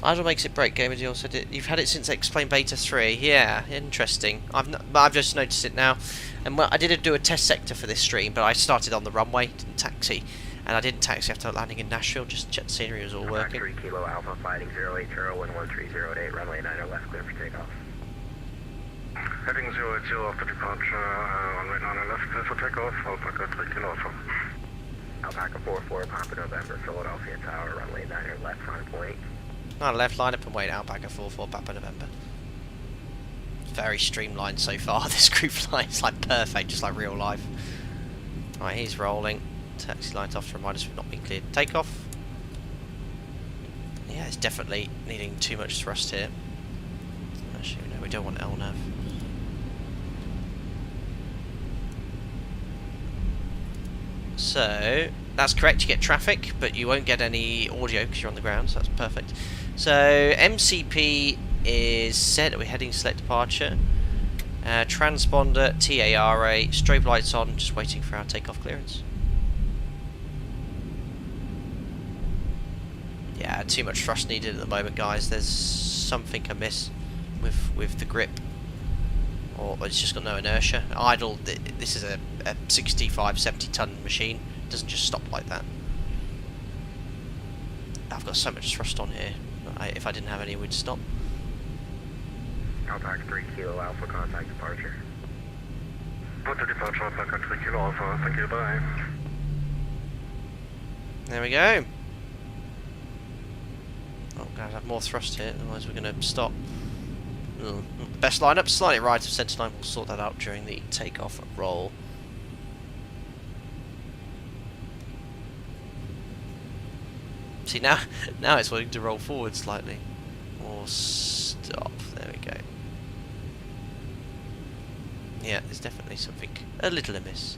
Idle makes it break. Gamer Deal said it. You've had it since Explain Beta 3. Yeah, interesting. I've just noticed it now. And I did do a test sector for this stream, but I started on the runway, didn't taxi, and I didn't taxi after landing in Nashville. Just check the scenery was all working. 3 Kilo Alpha fighting 08 11308 runway 90 left clear for takeoff. Heading 080 after departure, runway 90 left clear for takeoff, Alpaca 3 Kilo Alpha. Alpaca 44 Papa November, Philadelphia Tower, runway 90 left front point. On left, line up and wait. Alpaca 44 Papa November. It's very streamlined so far. This group flight is like perfect, just like real life. Right, he's rolling. Taxi light off to remind us we've not been cleared. Takeoff. Yeah, it's definitely needing too much thrust here. Actually, no, we don't want LNAV. So that's correct, you get traffic, but you won't get any audio because you're on the ground, so that's perfect. So MCP is set, we're heading select departure. Transponder, TARA, strobe lights on, just waiting for our takeoff clearance. Yeah, too much thrust needed at the moment, guys. There's something amiss with the grip. Or it's just got no inertia. Idle, this is a 65, 70 ton machine. It doesn't just stop like that. I've got so much thrust on here. If I didn't have any, it would stop. Alpaca 3 Kilo Alpha, contact departure. Put the departure, Alpaca 3 Kilo Alpha. Thank you, bye. There we go. Oh, gotta have more thrust here, otherwise we're going to stop. Best lineup, slightly right of centre line. We'll sort that out during the takeoff roll. See, now it's wanting to roll forward slightly. Or stop. There we go. Yeah, there's definitely something a little amiss.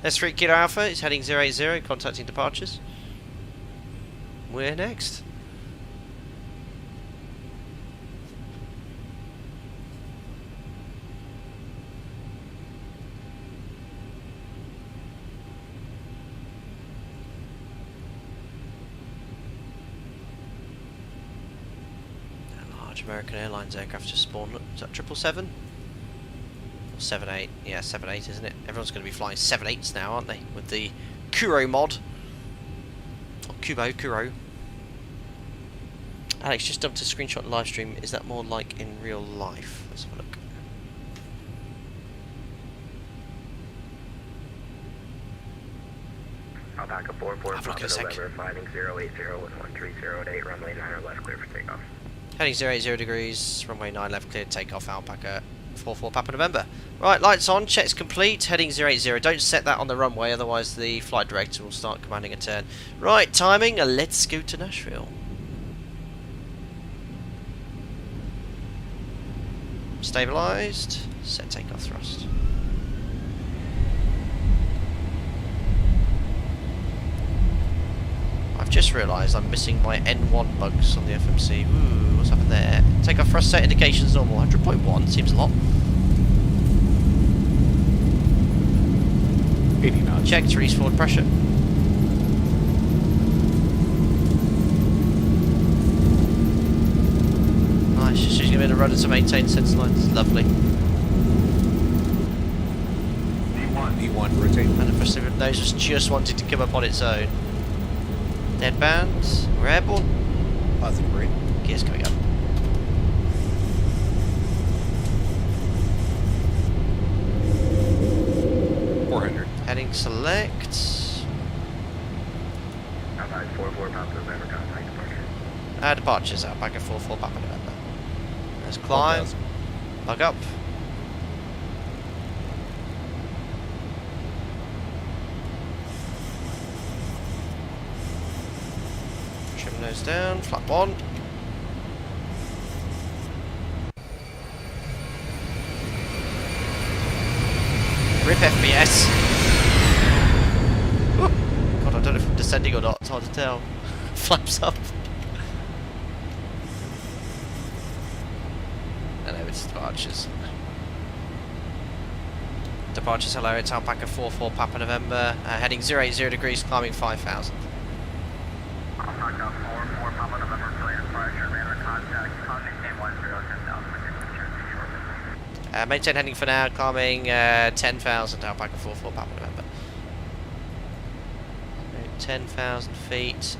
There's 3 Kilo Alpha. It's heading 080, contacting departures. We're next. Large American Airlines aircraft just spawned. Look, is that 777? Or 78? Yeah, 78, isn't it? Everyone's going to be flying 78s now, aren't they? With the Kuro mod. Or Kuro. Alex, just dumped a screenshot live stream. Is that more like in real life? Let's have a look. Alpaca 44, Have a look in Papa a sec. November, flying 080 with 1308, runway 9 left, clear for takeoff. Heading 080 degrees, runway 9 left, cleared, takeoff, Alpaca 44 Papa November. Right, lights on, checks complete, heading 080. Don't set that on the runway, otherwise the flight director will start commanding a turn. Right, timing, let's go to Nashville. Stabilised, set takeoff thrust. I've just realised I'm missing my N1 bugs on the FMC. Ooh, what's happened there? Takeoff thrust set indications normal. 100.1 seems a lot. 80 knots. Check to release forward pressure. Nice, she's using a bit of rudder to maintain sense lines. Lovely. E1 rotate. Manifesting nose was just wanting to come up on its own. Deadband, we're airborne. Positive rate. Gears coming up. Heading select. Alpaca 44, Papa November, contact departure. Departures out back at 44 Papa November. Let's climb. Bug up. Trim nose down, flap on. Rip FPS. Whew. God, I don't know if I'm descending or not, it's hard to tell. Flaps up. And over to departures. Departures, hello, it's Alpaca 44 Papa November, heading 080 degrees, climbing 5,000. Alpaca 44 Papa November, clear departure, radar contact, maintain 10,000. Maintain heading for now, climbing 10,000, Alpaca 44 Papa November. 10,000 feet.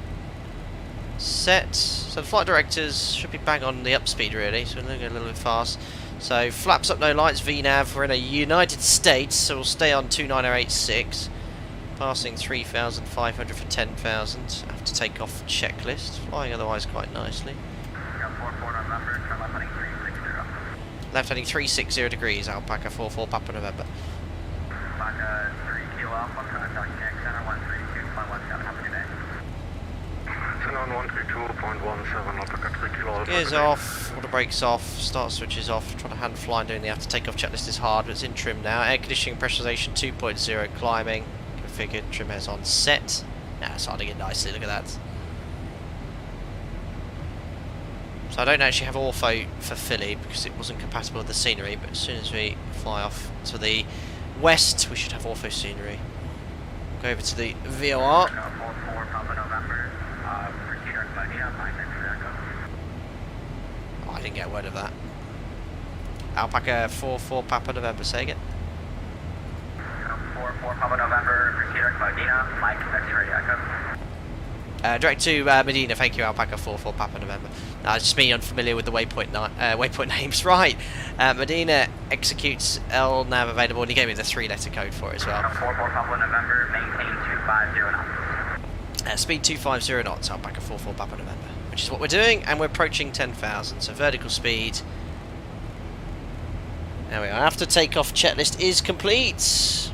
Set. So the flight directors should be bang on the upspeed really, so we're going to go a little bit fast. So flaps up, no lights, VNAV, we're in a United States, so we'll stay on 29086. Passing 3,500 for 10,000 after takeoff checklist. Flying otherwise quite nicely. Left heading 360 degrees, Alpaca 44 Papa November. Alpaca 3 Kilo Alpha, contact check center 132.17, have a good day. Center 132.17, Alpaca 3 Kilo Alpha. Gears off, water brakes off, start switches off, trying to hand fly and doing the after takeoff checklist is hard, but it's in trim now. Air conditioning pressurization 2.0, climbing, configured, trim airs on set. Now it's starting it nicely, look at that. So I don't actually have ortho for Philly because it wasn't compatible with the scenery, but as soon as we fly off to the west we should have ortho scenery. Go over to the VOR. Oh, I didn't get a word of that. Alpaca 44 Papa November, say again. 44 Papa November, proceed to Medina, Mike, X-ray echo. Direct to Medina, thank you, Alpaca 44 Papa November. It's just me unfamiliar with the waypoint names. Right, Medina executes LNAV available, and he gave me the 3-letter code for it as well. 44 Papa November, maintain 250 knots. Speed 250 knots, Alpaca 44 Papa November, which is what we're doing, and we're approaching 10,000, so vertical speed. There we are, after takeoff checklist is complete.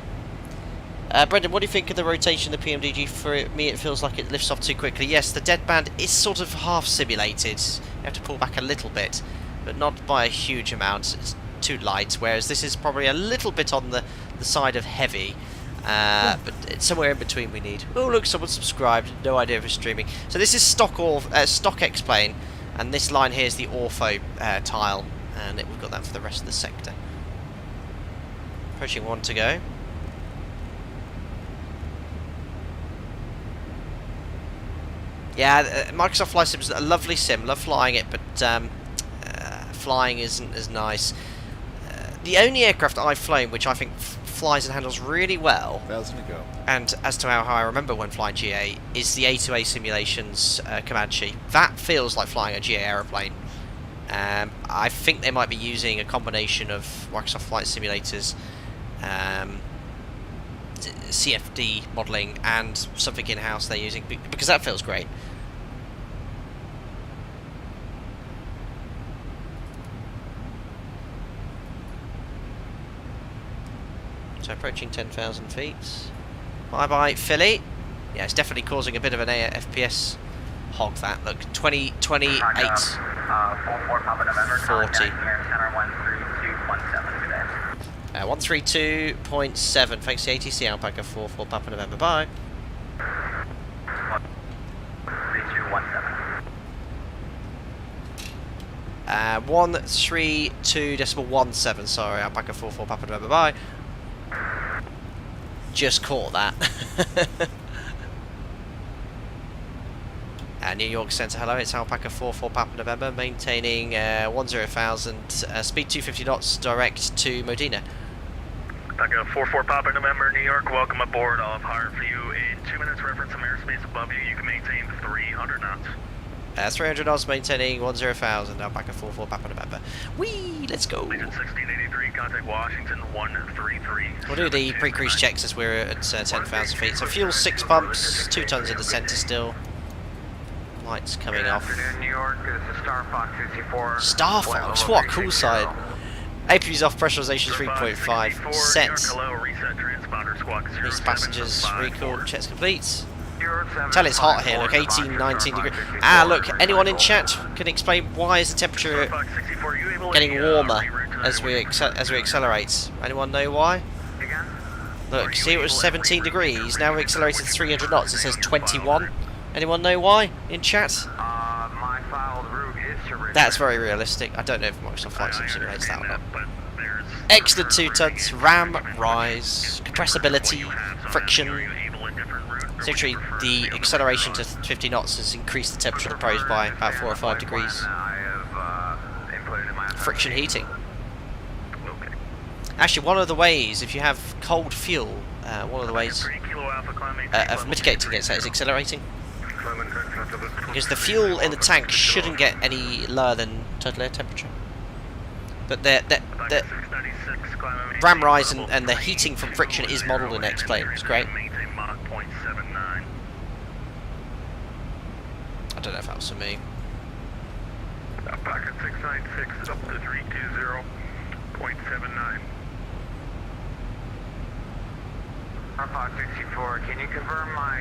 Brendan, what do you think of the rotation of the PMDG? For me, it feels like it lifts off too quickly. Yes, the deadband is sort of half simulated. You have to pull back a little bit, but not by a huge amount. It's too light, whereas this is probably a little bit on the side of heavy. But it's somewhere in between we need. Oh, look, someone subscribed. No idea if it's streaming. So this is stock X-plane, and this line here is the ortho tile, and we've got that for the rest of the sector. Approaching 1 to go. Yeah, Microsoft Flight Sim is a lovely sim, love flying it, but flying isn't as nice. The only aircraft I've flown which I think flies and handles really well, and as to how I remember when flying GA, is the A2A Simulations Comanche. That feels like flying a GA aeroplane. I think they might be using a combination of Microsoft Flight Simulators, CFD modelling, and something in-house they're using, because that feels great. So approaching 10,000 feet. Bye-bye, Philly. Yeah, it's definitely causing a bit of an FPS hog, that. Look, 20, 28, 40. 132.7, thanks to ATC Alpaca 44 Papa November, bye. 132.17, sorry, Alpaca 44 Papa November, bye. Just caught that. New York Centre, hello, it's Alpaca 44 Papa November, maintaining 10,000, speed 250 knots, direct to Modena. Alpaca 44 Papa November, New York, welcome aboard. I'll have hired for you in 2 minutes, reference some airspace above you. You can maintain 300 knots. 300 knots, maintaining 10,000, Alpaca 44 Papa November. Whee, let's go. Legion 1683, contact Washington 133. We'll do the pre-cruise checks as we're at 10,000 feet. So fuel 6 pumps, 2 tons in the centre still. Lights coming off. Good afternoon, New York. This is Star Fox 64. Star Fox, what a cool side. APU's off, pressurization 3.5, set. These passengers, recall, checks complete. Tell it's hot here, look, 18, 19 degrees. Ah, look, anyone in chat can explain why is the temperature getting warmer as we accelerate? Anyone know why? Look, see it was 17 degrees, now we've accelerated 300 knots, it says 21. Anyone know why in chat? That's very realistic. I don't know if Microsoft Flight Sim simulates that or not. Excellent 2 tons, RAM, rise, compressibility, friction. So actually, the acceleration to 50 knots has increased the temperature of the pros by about 4 or 5 degrees. Friction heating. Actually, one of the ways, if you have cold fuel, one of the ways of mitigating against that is accelerating. Because the fuel in the tank shouldn't get any lower than total air temperature. But the RAM rise and the heating from friction is modelled in X-Plane. It's great. I don't know if that was for me. Pocket 696 up to 320.79. Pocket 64, can you confirm my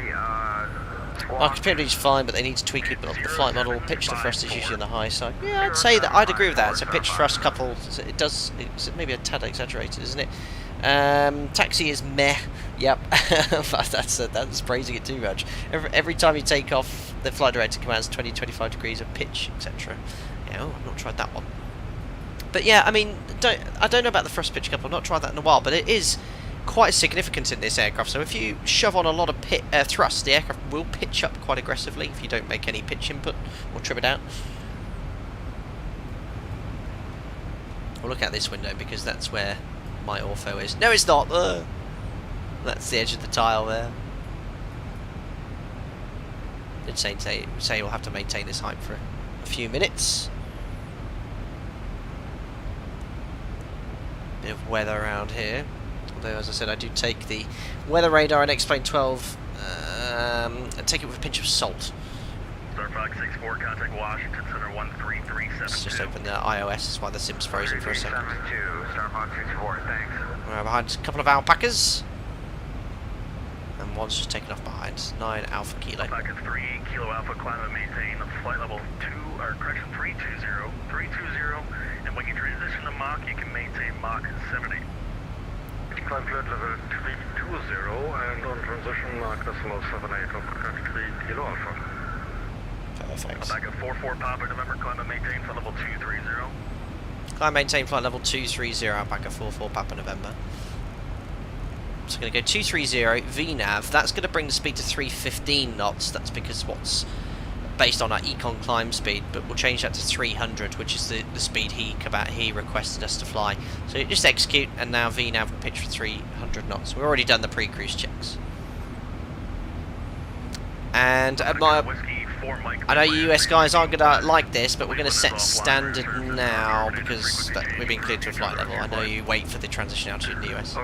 Computer is fine, but they need to tweak it. But the flight model, pitch to thrust is usually on the high side. Yeah, I'd say that. I'd agree with that. So pitch thrust coupled, it does. It's maybe a tad exaggerated, isn't it? Taxi is meh. Yep, that's praising it too much. Every time you take off, the flight director commands 20-25 degrees of pitch, etc. Yeah, I've not tried that one. But yeah, I mean, I don't know about the thrust pitch couple. I've not tried that in a while, but it is quite significant in this aircraft. So if you shove on a lot of thrust, the aircraft will pitch up quite aggressively if you don't make any pitch input or trim it out. We'll look out this window because that's where my ortho is. No, it's not. That's the edge of the tile there. Did say we'll have to maintain this height for a few minutes. Bit of weather around here. Although, as I said, I do take the weather radar and X-Plane 12 and take it with a pinch of salt. Star Fox 64, contact Washington Center 13372. Let's just open the iOS, that's why the sim's frozen for a second. Star Fox 64, thanks. We're behind a couple of alpacas. And one's just taken off behind. 9 Alpha Kilo. Alpaca 3 Kilo Alpha, climb and maintain flight level 320, and when you transition to Mach, you can maintain Mach 70. Climb flight level 320 and on transition Mach decimal 78 Alpaca 3 Kilo Alpha. Perfect. Alpaca 44 Papa November, climb and maintain flight level 230. Climb maintain flight level 230, Alpaca 44 Papa November. So I'm going to go 230 VNAV. That's going to bring the speed to 315 knots. That's because what's based on our econ climb speed, but we'll change that to 300, which is the speed he requested us to fly. So just execute, and now VNav will pitch for 300 knots. We've already done the pre-cruise checks. And I know you US guys aren't going to like this, but we're going to set standard now because we've been cleared to a flight level. I know you wait for the transition altitude in the US.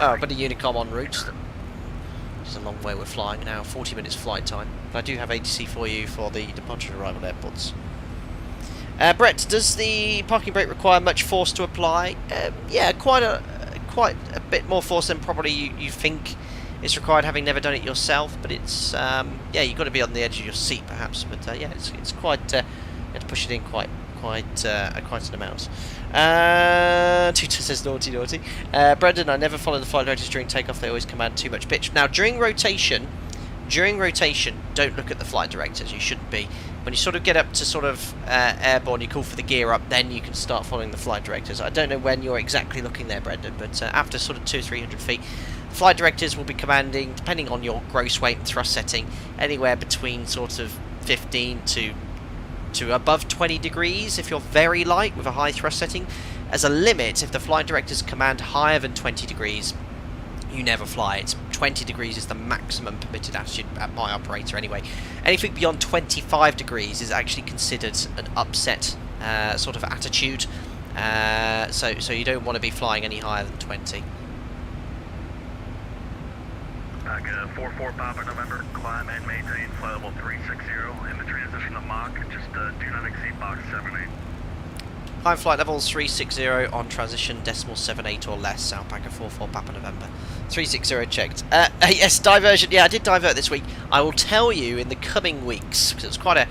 Oh, but a Unicom en route. It's a long way we're flying now, 40 minutes flight time. But I do have ATC for you for the departure and arrival airports. Brett, does the parking brake require much force to apply? Yeah, quite a bit more force than probably you think is required, having never done it yourself. But it's yeah, you've got to be on the edge of your seat perhaps. But yeah, it's quite you have to push it in quite an amount. Tutor says naughty. Brendan, I never follow the flight directors during takeoff. They always command too much pitch. Now during rotation, don't look at the flight directors. You shouldn't be. When you sort of get up to sort of airborne, you call for the gear up, then you can start following the flight directors. I don't know when you're exactly looking there, Brendan, but after sort of 200-300 feet, flight directors will be commanding, depending on your gross weight and thrust setting, anywhere between sort of 15 to above 20 degrees if you're very light with a high thrust setting. As a limit, if the flight directors command higher than 20 degrees, you never fly. It's 20 degrees is the maximum permitted attitude at my operator anyway. Anything beyond 25 degrees is actually considered an upset sort of attitude, so you don't want to be flying any higher than 20. 44 Papa November, climb and maintain flight level 360 in the transition to Mach, just do not exceed Mach 78. Climb flight levels 360 on transition, decimal 78 or less, Alpaca 44 Papa November. 360 checked. Yes, diversion, yeah, I did divert this week. I will tell you in the coming weeks, because it was quite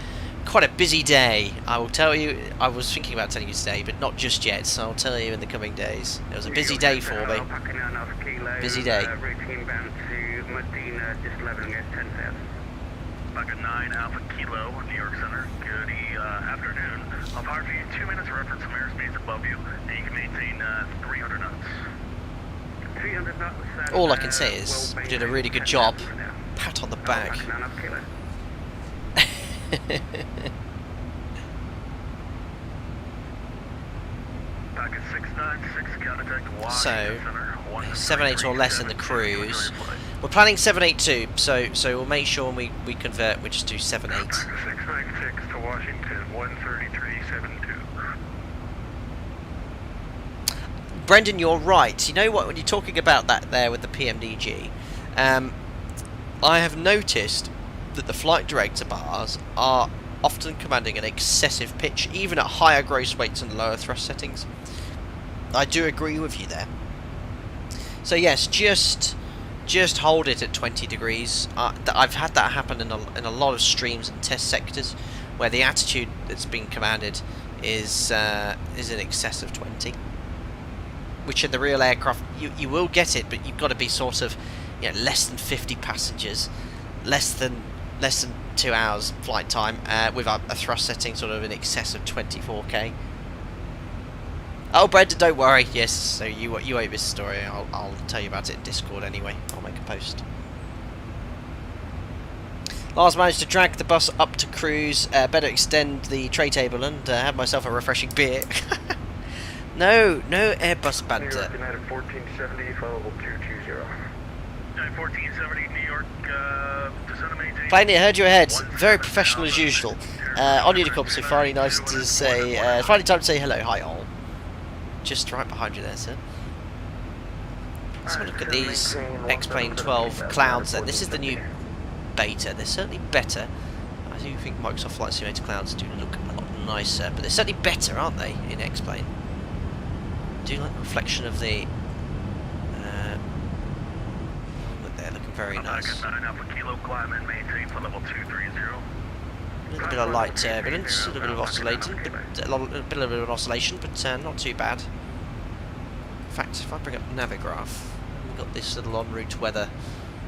a busy day. I will tell you, I was thinking about telling you today, but not just yet, so I'll tell you in the coming days. It was a busy day for me. Busy day. Medina, just leveling at 10,000. Bucket 9 Alpha Kilo, New York Center. Good afternoon. I'll power for you 2 minutes reference some airspeeds above you, and you can maintain 300 knots. 300 knots. All I can say is you did a really good job. Pat on the back. Bucket 696, contact So 78 or less in the cruise. We're planning 782, so we'll make sure when we convert, we just do 78. 696 to Washington, 133.72. Brendan, you're right. You know what? When you're talking about that there with the PMDG, I have noticed that the flight director bars are often commanding an excessive pitch, even at higher gross weights and lower thrust settings. I do agree with you there. So yes, just hold it at 20 degrees. I've had that happen in a lot of streams and test sectors where the attitude that's being commanded is in excess of 20, which in the real aircraft you will get it, but you've got to be sort of, you know, less than 50 passengers, less than 2 hours flight time, with a thrust setting sort of in excess of 24k. Oh, Brendan, don't worry. Yes, so you won't miss the story. I'll tell you about it in Discord anyway. I'll make a post. Lars managed to drag the bus up to cruise. Better extend the tray table and have myself a refreshing beer. No Airbus banter. United 1470, flight level 220. 1470 New York, descend and maintain. Plainly, I heard you ahead. Very professional as usual. On Unicom, so finally nice to say. Finally time to say hello. Hi all. Just right behind you there, sir. Let's have a look at these X-Plane 12 clouds then. This is the new beta. They're certainly better. I do think Microsoft Flight Simulator clouds do look a lot nicer, but they're certainly better, aren't they, in X-Plane? I do like the reflection of the... look, they're looking very nice. A little bit of light turbulence, a little bit of oscillating, a bit of an oscillation, but not too bad. In fact, if I bring up Navigraph, we've got this little en route weather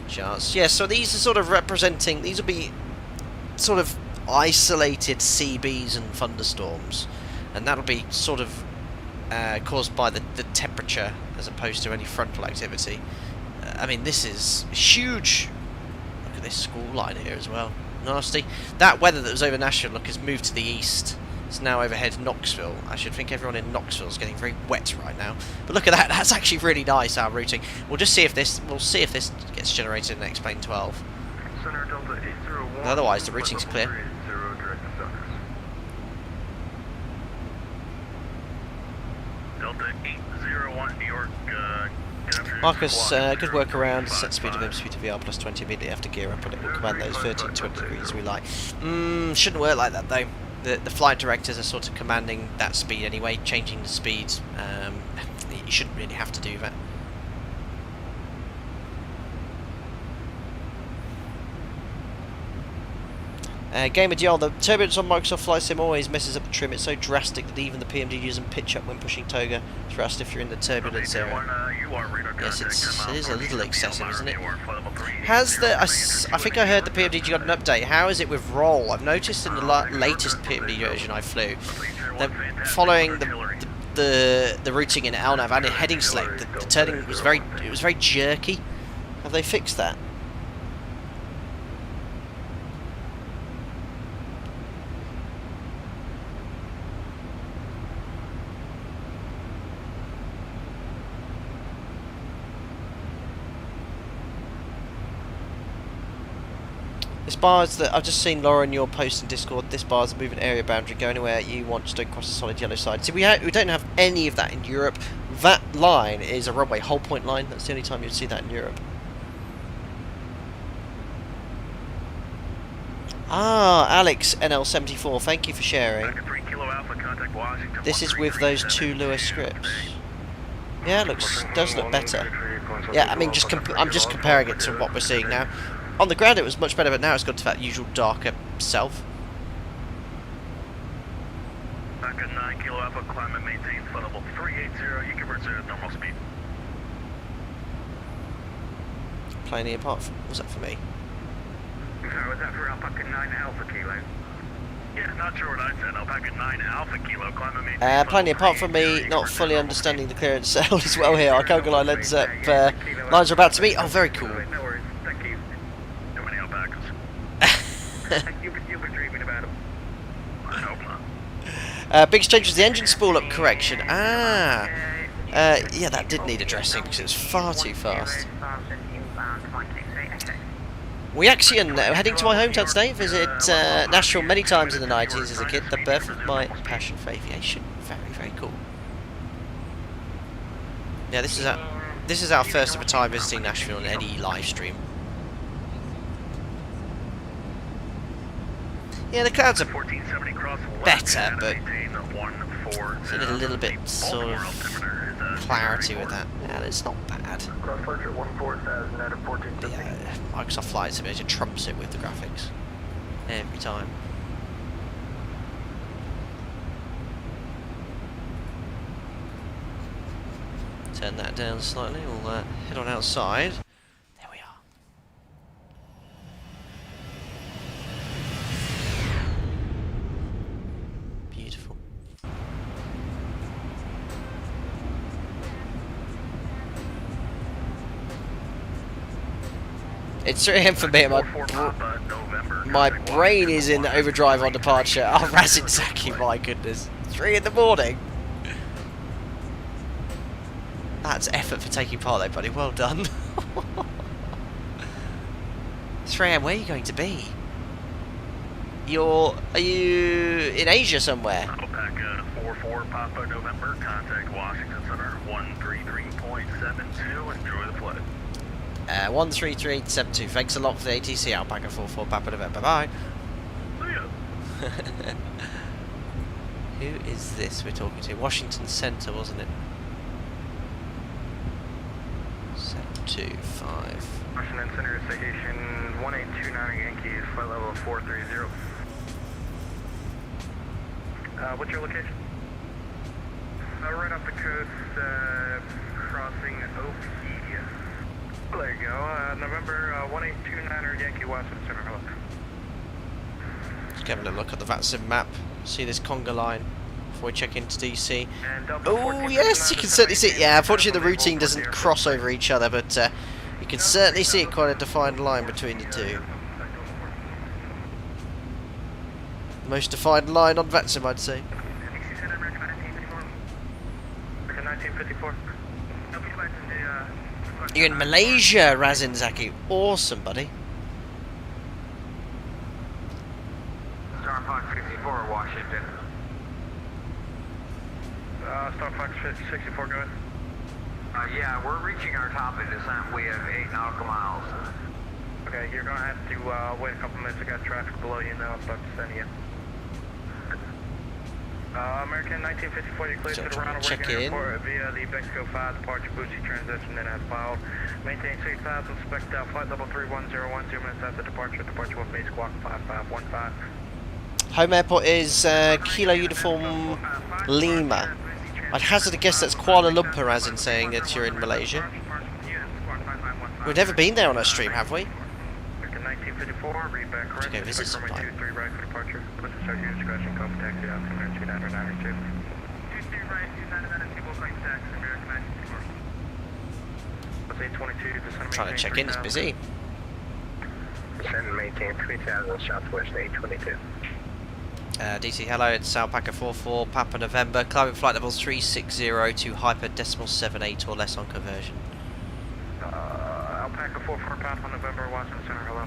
charts. Yeah, so these are sort of representing, these will be sort of isolated CBs and thunderstorms, and that'll be sort of caused by the temperature as opposed to any frontal activity. I mean, this is huge. Look at this school line here as well. Nasty. That weather that was over Nashville, look, has moved to the east. It's now overhead Knoxville. I should think everyone in Knoxville is getting very wet right now. But look at that. That's actually really nice, our routing. We'll just see if this. We'll see if this gets generated in X-Plane 12. Center Delta 801. Otherwise, the routing's clear. 380 direct to Suckers. Delta 801 New York, good afternoon. Marcus, good work around. Set speed of speed to VR plus 20 immediately after gear up, and it will command those 13, 20 degrees we like. Shouldn't work like that though. The flight directors are sort of commanding that speed anyway, changing the speed. You shouldn't really have to do that. Gamer DL, the turbulence on Microsoft Flight Sim always messes up the trim. It's so drastic that even the PMD doesn't pitch up when pushing toga thrust if you're in the turbulence area. Yes, it is a little excessive, isn't it? Has the I think I heard the PMD got an update. How is it with roll? I've noticed in the latest PMD version I flew, that following the routing in LNAV and in heading select, the turning was very jerky. Have they fixed that? This bar's that I've just seen Laura in your post in Discord. This bar's a moving area boundary. Go anywhere you want, just don't cross the solid yellow side. See, we don't have any of that in Europe. That line is a runway whole point line. That's the only time you'd see that in Europe. Ah, Alex NL74, thank you for sharing. This is with those 2 Lewis scripts. Yeah, does look better. Yeah, I mean, I'm just comparing it to what we're seeing now. On the ground it was much better, but now it's got to that usual darker self. Back at 9 Kilo Alpha, climate maintains flight level 380, you can return to normal speed. Plenty apart from, was that for me? Was that for Alpaca 9 Alpha Kilo? Yeah, not sure what I said. Alpaca 9 Alpha Kilo, climate maintains plenty apart from me, not fully understanding the clearance cell as well here. Our cargo line lines up, lines are about to meet. Oh, very cool. No worries, thank you. Too many alpacas. You've been dreaming about them. I hope not. Biggest change was the engine spool up correction. Yeah, that did need addressing because it was far too fast. We actually are heading to my hometown today. Visited Nashville many times in the 90s as a kid. The birth of my passion for aviation. Very, very cool. Yeah, this is our first ever time visiting Nashville on any live stream. Yeah, the clouds are better, but it's a little bit sort of clarity with that. Yeah, it's not bad. Microsoft Flight Simulator trumps it with the graphics every time. Turn that down slightly. We'll head on outside. There we are. Beautiful. It's 3 AM for me. My brain is in overdrive on departure. Oh, Razin-Zaki, my goodness. 3 in the morning. That's effort for taking part though, buddy. Well done. 3 AM, where are you going to be? Are you in Asia somewhere? Alpaca 44 Papa November, contact Washington Center 133.72, enjoy the flight. 133.72. Thanks a lot for the ATC, Alpaca 44 Papa November. Bye. See ya. Who is this we're talking to? Washington Center, wasn't it? 725. Washington Center, citation 1829 Yankees, flight level 430. What's your location? Right off the coast, crossing OP. There you go. November 1829 Yankee, Washington Center. Hello. Just having a look at the VATSIM map. See this conga line before we check into DC. Oh yes, you can certainly see. Yeah, unfortunately the routine doesn't cross over each other, but you can certainly see quite a defined line between the two. Most defined line on VATSIM, I'd say. You're in Malaysia, Razin Zaki. Awesome, buddy. Star Fox 64, Washington. Star Fox 64, go ahead. Yeah, we're reaching our top of descent. We have 8 nautical miles. Okay, you're going to have to wait a couple minutes. I got traffic below you now. I'm about to send you. American 1954, you cleared to the Ronald Reagan Airport via the Mexico 5 departure Bootsy transition and as filed. Maintain 6000, spec out flight level 3101, 2 minutes after departure. Departure with base squawk 5515. Home airport is Kilo Uniform Lima. I'd hazard a guess that's Kuala Lumpur, as in saying that you're in Malaysia. We've never been there on our stream, have we? To go visit sometime. Trying to check in, it's busy. Descend and maintain 3000 southwest 822. DC, hello, it's Alpaca 44, Papa November, climbing flight levels 360 to hyper decimal 78 or less on conversion. Alpaca 44, Papa November, Washington Center, hello.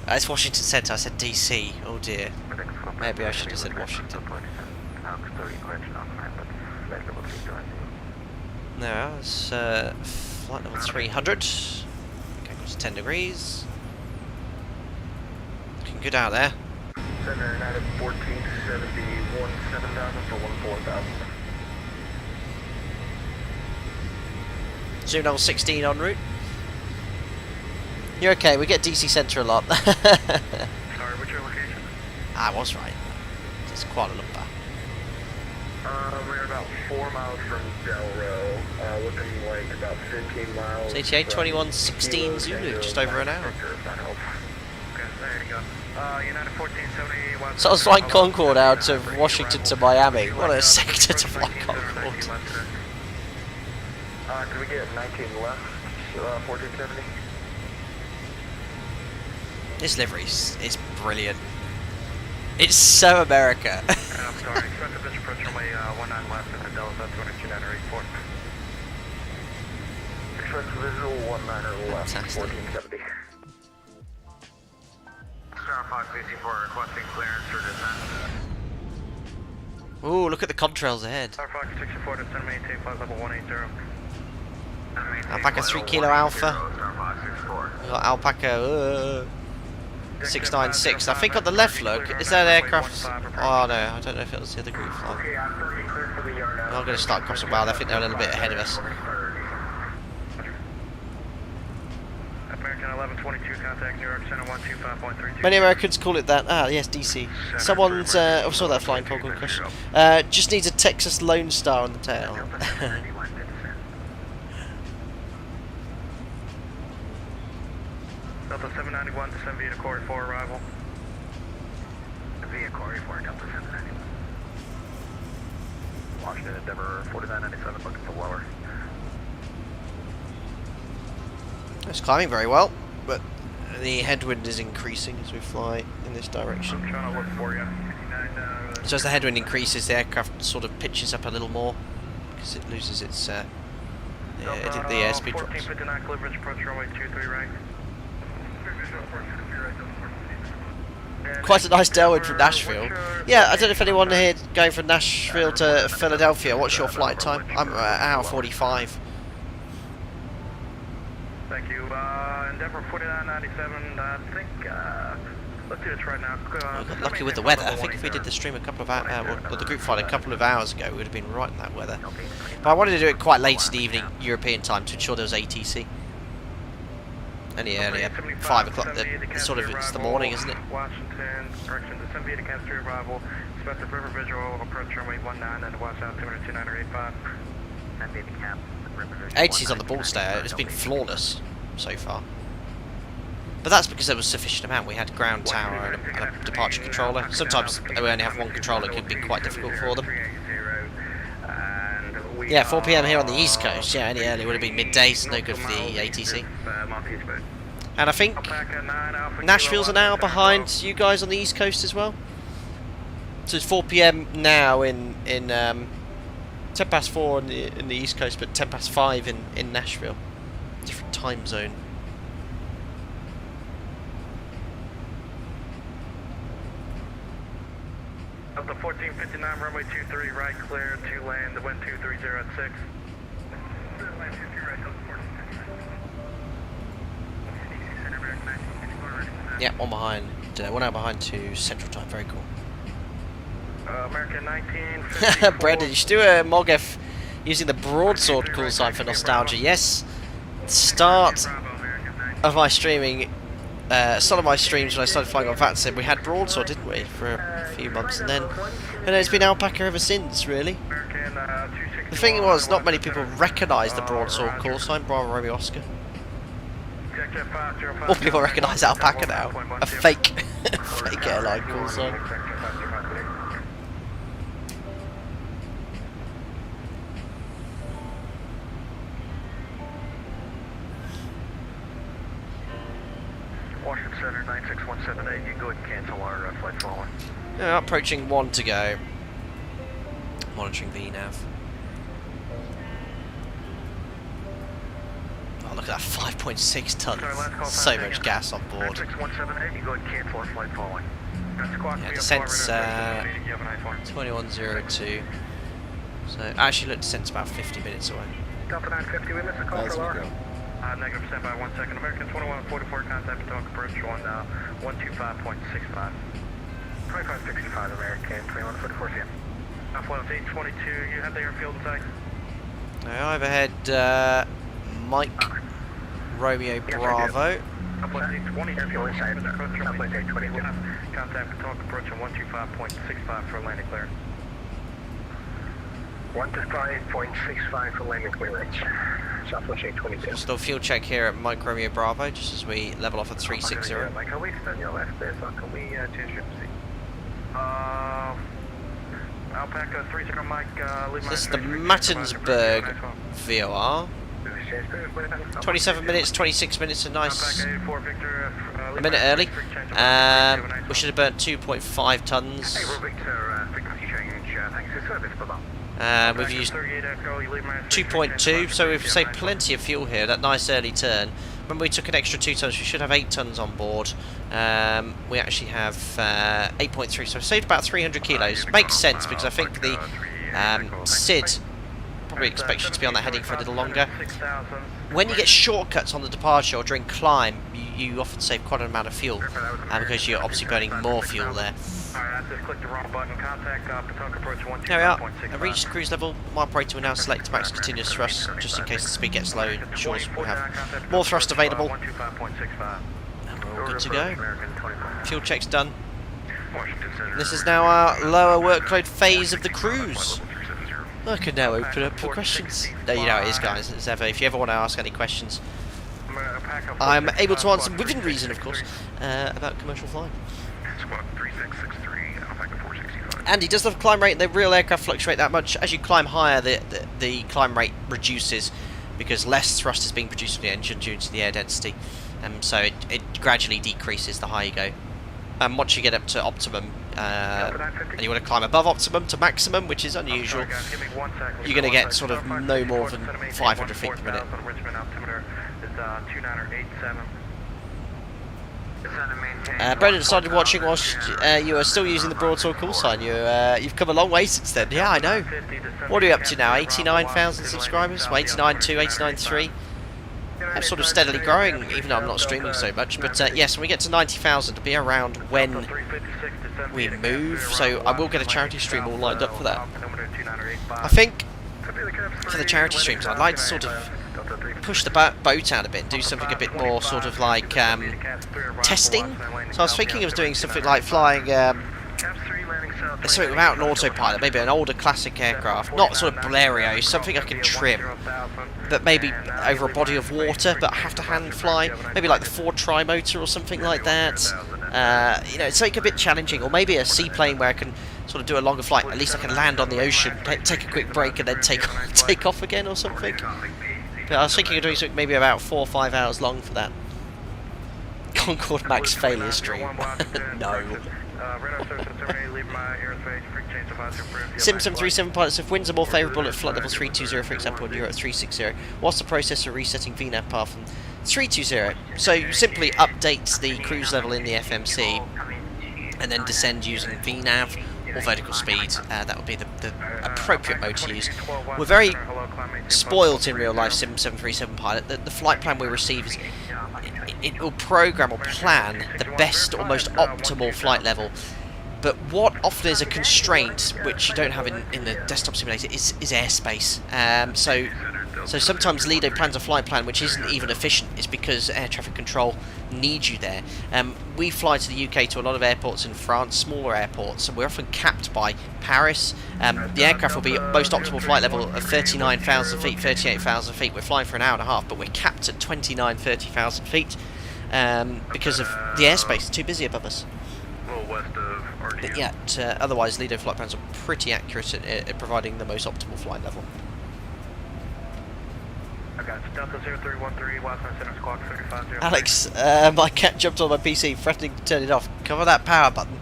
It's Washington Centre, I said DC, oh dear. Maybe I should have said Washington. No, it's flight level 300, okay, goes to 10 degrees. Looking good out there. Center United 1471 7000 for 14000. Zoom level 16 en route. You're okay, we get DC Centre a lot. Sorry, what's your location? I was right. It's Kuala Lumpur. We're about 4 miles from Delro, looking like about 15 miles. It's 88 21 16 Zulu, just over an hour. United 1470. So I was flying Concorde out of Washington to Miami. What a sector to fly Concorde. Can we get 19 left? 1470. This livery is brilliant. It's so America. I'm sorry, expect a visual approach runway 19 left at the Delta 294. Expect visual 19 left, Fantastic. 1470. Star Fox 64 requesting clearance for descent. Ooh, look at the contrails ahead. Star Fox 64 descend maintain flight level 180. Alpaca 3 Kilo Alpha. Star Fox 64. We've got Alpaca 696. I think on the left look, is that aircraft? Oh no, I don't know if it was the other group flying. I'm going to start crossing wild. I think they're a little bit ahead of us. American 1122 contact New York Center 125.32. Many Americans call it that. Ah, yes, DC. Someone's. I saw that flying Concorde crash. Just needs a Texas Lone Star on the tail. Delta 791 descend via Corey 4 arrival. Via Corey 4, Delta 791. Washington Endeavor 4997 looking for lower. It's climbing very well, but the headwind is increasing as we fly in this direction. I'm trying to look for you. So as the headwind increases, the aircraft sort of pitches up a little more because it loses its the airspeed drops. 1459 clearance approach runway 23 right. Quite a nice tailwind from Nashville. Yeah, I don't know if anyone here going from Nashville to Philadelphia. What's your flight time? I'm at hour 45. Thank you. Endeavor 4997. I think let's do this right now. We got lucky with the weather. I think if we did the stream a couple of hours, or the group flight a couple of hours ago, we would have been right in that weather. But I wanted to do it quite late in the evening, European time, to ensure there was ATC. Any earlier, 5 o'clock. It's the morning, isn't it? Washington, correction, descend via the Castro arrival. Expected river visual approach runway 19 and watch out 229.85. And baby cap. ATC's on the ball stair. It's been flawless so far. But that's because there was sufficient amount. We had ground tower and a departure controller. Sometimes we only have one controller. It can be quite difficult for them. And we Yeah, 4 PM here on the East Coast. Yeah, any early would have been midday, so no good for the ATC. And I think Nashville's an hour behind you guys on the East Coast as well. So it's 4 PM now in 10 past 4 in the East Coast, but 10 past 5 in Nashville. Different time zone. Up to 1459, runway 23, right clear to land, the wind 230 at 6. Yeah, one behind, 1 hour behind to Central Time. Very cool. American 19. Brendan, you should do a MOGF using the broadsword call sign for nostalgia. Yes, start of my streaming, some of my streams when I started flying on VATSIM, we had broadsword, didn't we, for a few months, and then it's been Alpaca ever since, really. The thing was, not many people recognise the broadsword call sign, Bravo Romeo Oscar. More people recognise Alpaca now, a fake, fake airline call sign. Washington Center 96178, you can go ahead and cancel our flight following. Yeah, approaching 1 to go. Monitoring VNAV. Oh, look at that, 5.6 tons. So much gas on board. 96178, you can go ahead and cancel our flight following. Yeah, descent's 2102. So actually, look, descent's about 50 minutes away. Delta 950, we missed a call for Laura. Negative percent by 1 second. American 2144, contact Potomac approach on 125.65. 2565 American 2144, CM. Flight 822, you have the airfield in sight. Now I've had Mike Romeo Bravo. Flight 820, airfield in sight. Flight 822. Contact Potomac approach on 125.65 for landing clearance. 125.65 for landing clearance. Southwest 822. Still fuel check here at Mike Romeo Bravo, just as we level off at 360. Mike, can we extend your left there, so can we change your seat? Alpaca 30 Mike, leave my This is the Martinsburg VOR. 27 minutes, 26 minutes, a nice a minute early. We should have burnt 2.5 tons. We've used 2.2, so we've saved plenty of fuel here. That nice early turn. When we took an extra 2 tons, we should have 8 tons on board. We actually have 8.3, so we've saved about 300 kilos. Makes sense because I think the SID probably expects you to be on that heading for a little longer. When you get shortcuts on the departure or during climb, you often save quite an amount of fuel because you're obviously burning more fuel there. There we are. I've reached cruise level. My operator will now select max continuous thrust just in case the speed gets low. Ensures we have more thrust available. And we're all good to go. Fuel check's done. This is now our lower workload phase of the cruise. I can now open up for questions. There you know it is, guys. As ever, if you ever want to ask any questions, I'm able to answer within reason, of course, about commercial flying. And he does have a climb rate. The real aircraft fluctuate that much. As you climb higher, the climb rate reduces because less thrust is being produced from the engine due to the air density. So it gradually decreases the higher you go. And once you get up to optimum, and you want to climb above optimum to maximum, which is unusual, you're going to get sort of no more than 500 feet per minute. Brendan started watching whilst you were still using the broadsword call sign. You've come a long way since then. Yeah, I know. What are you up to now? 89,000 subscribers? Well, 89.2, 89.3. I'm sort of steadily growing, even though I'm not streaming so much. But yes, when we get to 90,000, it'll be around when we move. So I will get a charity stream all lined up for that. I think for the charity streams, I'd like to sort of push the boat out a bit and do something a bit more sort of like testing. So I was thinking of doing something like flying something without an autopilot, maybe an older classic aircraft, not sort of Blériot, something I can trim, but maybe over a body of water, but I have to hand fly, maybe like the Ford Tri-Motor or something like that. You know, it's like a bit challenging, or maybe a seaplane where I can sort of do a longer flight, at least I can land on the ocean, take a quick break, and then take off again or something. But I was thinking of doing something maybe about 4 or 5 hours long for that. Concorde Max failure stream. No. Sim 737 pilots, if winds are more favourable at flight level 320, for example, and you're at 360, what's the process for resetting VNAV path from 320? So you simply update the cruise level in the FMC and then descend using VNAV or vertical speed. That would be the appropriate mode to use. We're very spoilt in real life, Sim 737 pilot. The flight plan we receive is it will program or plan the best or most optimal flight level. But what often is a constraint, which you don't have in the desktop simulator, is airspace. So sometimes Lido plans a flight plan which isn't even efficient. It's because air traffic control needs you there. We fly to the UK to a lot of airports in France, smaller airports, and we're often capped by Paris. The aircraft will be most optimal flight level of 39,000 feet, 38,000 feet. We're flying for an hour and a half, but we're capped at 29, 30,000 feet because of the airspace. It's too busy above us. But yet, otherwise, Lido flight plans are pretty accurate at providing the most optimal flight level. Alex, my cat jumped on my PC, threatening to turn it off. Cover that power button.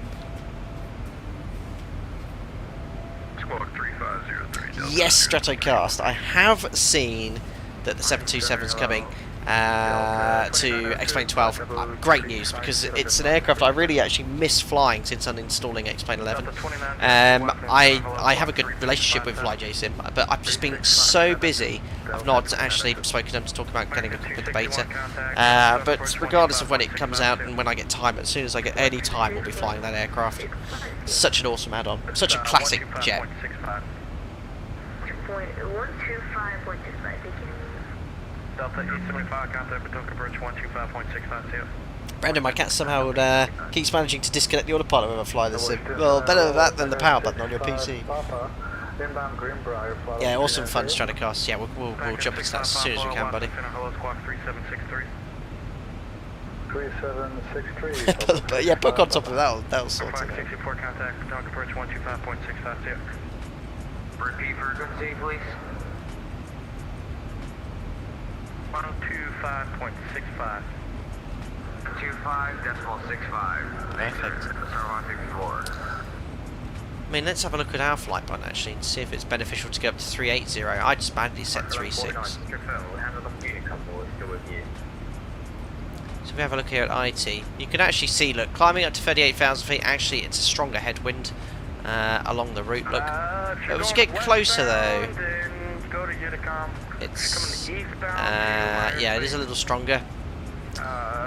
Yes, Stratocast. I have seen that the 727's coming to X-Plane 12. Great news, because it's an aircraft I really actually miss flying since uninstalling X-Plane 11. I have a good relationship with FlyJSim, but I've just been so busy I've not actually spoken to them to talk about getting a copy of the beta. But regardless of when it comes out and when I get time, as soon as I get any time, we'll be flying that aircraft. Such an awesome add-on, such a classic jet. 125, which is my beginning. Delta 875, contact Potoka Bridge 125.652. Brandon, my cat somehow keeps managing to disconnect the autopilot when I fly this sim. Well, better than that than the power button on your PC. Yeah, awesome fun, Stratocast. Yeah, we'll jump into that as soon as we can, buddy. 3763. But yeah, book on top of that. That'll sort it out. 64, contact Potoka Bridge 125.652. Repeat frequency, please. 125.65. 25.65. Perfect. Star 154. I mean, let's have a look at our flight plan actually and see if it's beneficial to go up to 380. I just manually set 36. So if we have a look here at IT, you can actually see, look, climbing up to 38,000 feet, actually it's a stronger headwind along the route, look. As you get closer though, it's, yeah, it is a little stronger.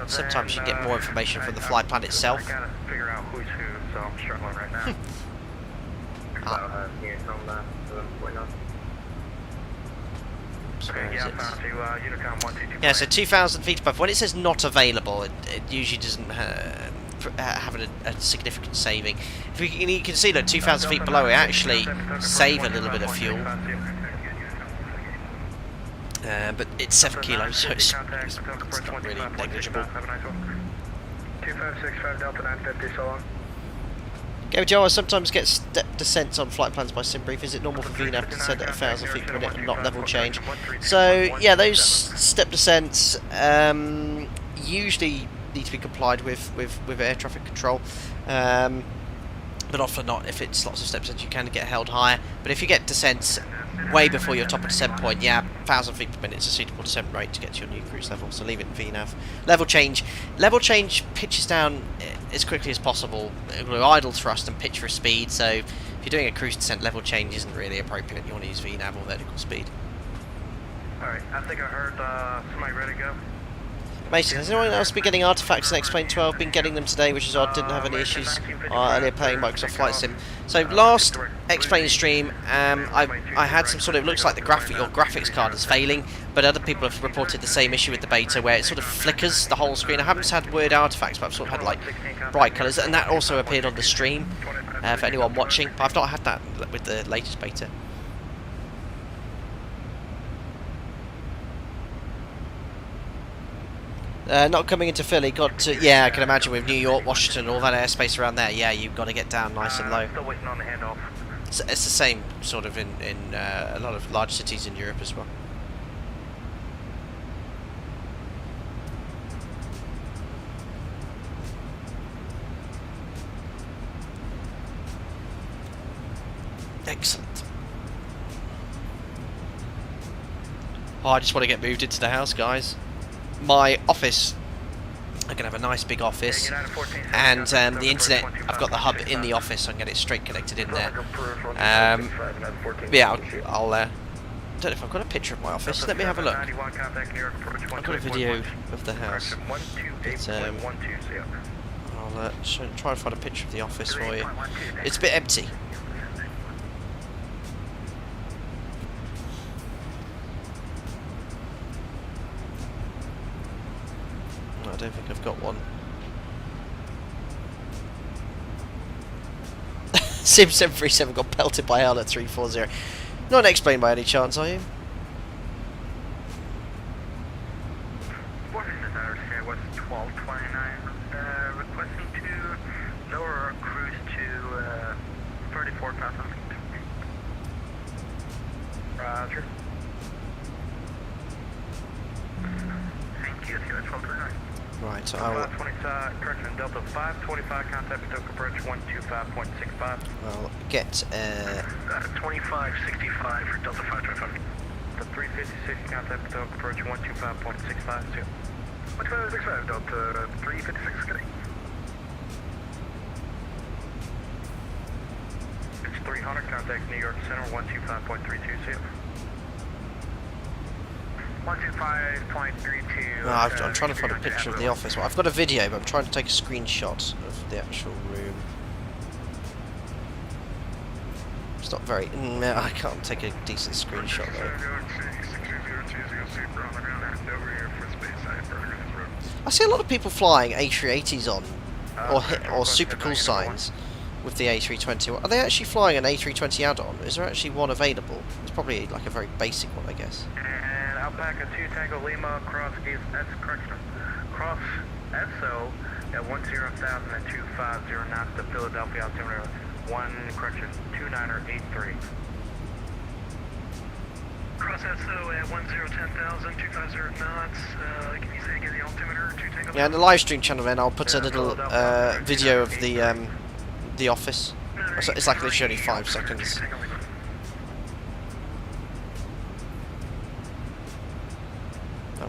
Sometimes you get more information from the flight plan itself. I gotta figure out who's who, so I'm struggling right now. Yeah, so 2,000 feet above. When it says not available, it usually doesn't have a significant saving. If you can see that 2,000 feet below, it actually save a little bit of fuel. But it's 7 kilos, so it's not really negligible. 2565 Delta 950, so long. Okay, Joe, I sometimes get step descents on flight plans by SimBrief. Is it normal for VNAV to descend at 1,000 feet per minute and not level change? So, yeah, those step descents usually need to be complied with air traffic control. But often not. If it's lots of step descents, you can get held higher. But if you get descents way before your top of descent point, yeah, 1,000 feet per minute is a suitable descent rate to get to your new cruise level, so leave it in VNAV. Level change pitches down as quickly as possible. It will idle thrust and pitch for speed, so if you're doing a cruise descent, level change isn't really appropriate. You want to use VNAV or vertical speed. Alright, I think I heard somebody ready to go. Mason, has anyone else been getting artifacts in X-Plane 12? Been getting them today, which is odd. Didn't have any issues earlier playing Microsoft Flight Sim. So last X-Plane stream, I had some sort of, looks like the graphics card is failing, but other people have reported the same issue with the beta where it sort of flickers the whole screen. I haven't had word artifacts, but I've sort of had like bright colours, and that also appeared on the stream for anyone watching. But I've not had that with the latest beta. Not coming into Philly. Got to, yeah, I can imagine with New York, Washington, all that airspace around there. Yeah, you've got to get down nice and low. Still waiting on the handoff. It's the same sort of in a lot of large cities in Europe as well. Excellent. Oh, I just want to get moved into the house, guys. My office, I'm going to have a nice big office, and the internet, I've got the hub in the office, so I can get it straight connected in there. Yeah, I'll I don't know if I've got a picture of my office. Let me have a look. I've got a video of the house. I'll try and find a picture of the office for you. It's a bit empty. I don't think I've got one. Sim 737 got pelted by L at 340. Not explained by any chance, are you? What is the Sky West 1229? Requesting to lower our cruise to 34,000 feet. Roger. Thank you, Sky West 1229. Right, so I'll correction, Delta 525, contact Patoka Bridge 125.65. I'll get 2565 for Delta 525. The 356, contact Patoka Bridge 125.65. 125.65, Delta 356, good. It's 300, contact New York Center 125.32. 125.32. No, I'm trying to find a picture of the office. Well, I've got a video, but I'm trying to take a screenshot of the actual room. It's not very... No, I can't take a decent screenshot though. I see a lot of people flying A380s on, or super cool signs with the A320. Are they actually flying an A320 add-on? Is there actually one available? It's probably like a very basic one, I guess. Alpaca 2 Tango Lima cross cross SO at 10,000 at 250 knots to Philadelphia altimeter 2983. Cross SO at 10,000 250 knots. Can you say again the altimeter 2 Tango? Yeah, in the live stream channel then I'll put a little video of the office. It's like literally only 5 seconds.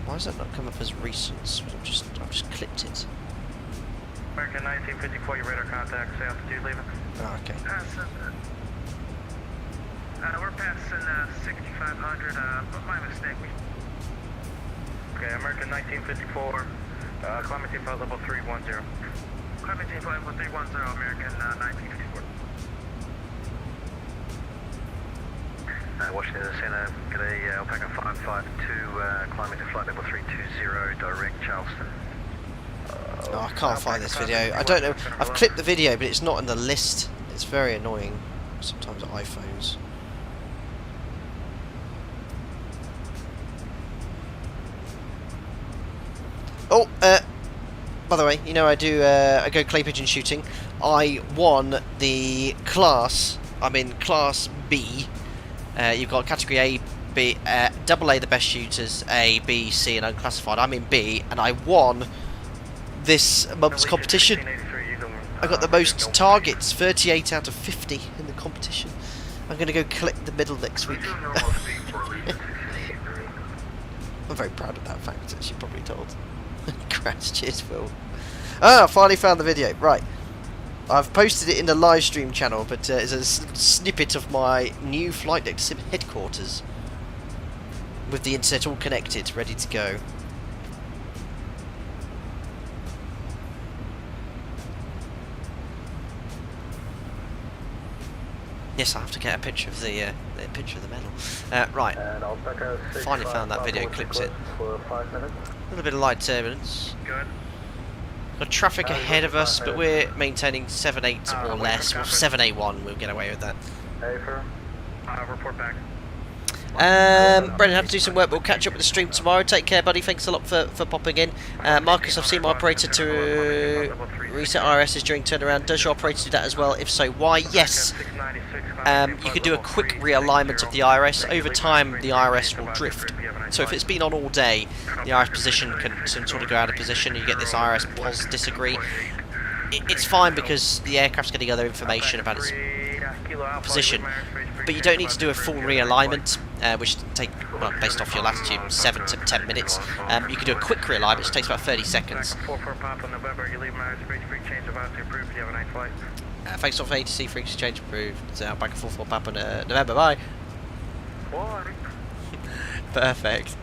Why does that not come up as recent? I've just clipped it. American 1954, your radar contact, say altitude leaving. Oh, okay. We're passing 6,500, my mistake. Okay, American 1954, climate team flight level 310. Climate team flight level 310, American 1954. Washington Center, get a Alpaca 552, climbing to flight level 320, direct Charleston. Oh, I can't find this video. I don't know. I've clipped the video, but it's not in the list. It's very annoying. Sometimes iPhones. Oh, by the way, you know I go clay pigeon shooting. I won the class. I'm in Class B. You've got category A, B, double A, the best shooters, A, B, C, and unclassified. I'm in B, and I won this month's competition. I got the most targets, 38 out of 50 in the competition. I'm going to go collect the medal next week. I'm very proud of that fact, as you're probably told. Crash, cheers, Phil. Ah, I finally found the video. Right. I've posted it in the live stream channel, but it's a snippet of my new flight deck sim headquarters with the internet all connected, ready to go. Yes, I have to get a picture of the medal. Right, finally found that video, clipped it. A little bit of light turbulence. Good. Got traffic ahead of us, but we're maintaining 7.8 or less. Well, 7.81, we'll get away with that. Report back. Brendan had to do some work. We'll catch up with the stream tomorrow. Take care, buddy. Thanks a lot for popping in. Marcus, I've seen my operator to reset IRSs during turnaround. Does your operator do that as well? If so, why? Yes. You could do a quick realignment of the IRS. Over time, the IRS will drift. So if it's been on all day, the IRS position can sort of go out of position. You get this IRS pause disagree. It's fine because the aircraft's getting other information about its position, but you don't need to do a full realignment, which take, well, based off your latitude, 7 to 10 minutes. You can do a quick realignment, which takes about 30 seconds. Thanks for ATC frequency change approved. Back and 44 Papa November. Bye. Perfect.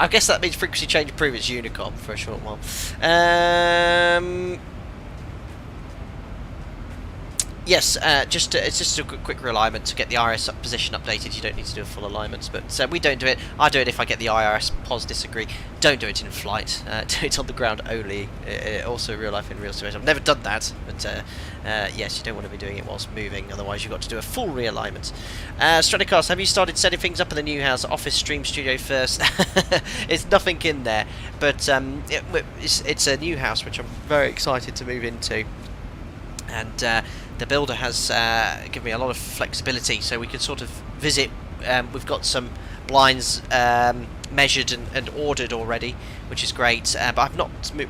I guess that means frequency change approved. It's Unicom for a short while. Yes, it's just a quick realignment to get the IRS position updated. You don't need to do a full alignment, but we don't do it. I do it if I get the IRS pos disagree. Don't do it in flight. Do it on the ground only. Also, real life in real situation. I've never done that, but yes, you don't want to be doing it whilst moving. Otherwise, you've got to do a full realignment. Stratocast, have you started setting things up in the new house? Office stream studio first. It's nothing in there, but it's a new house which I'm very excited to move into, and the builder has given me a lot of flexibility, so we can sort of visit. We've got some blinds measured and ordered already, which is great. But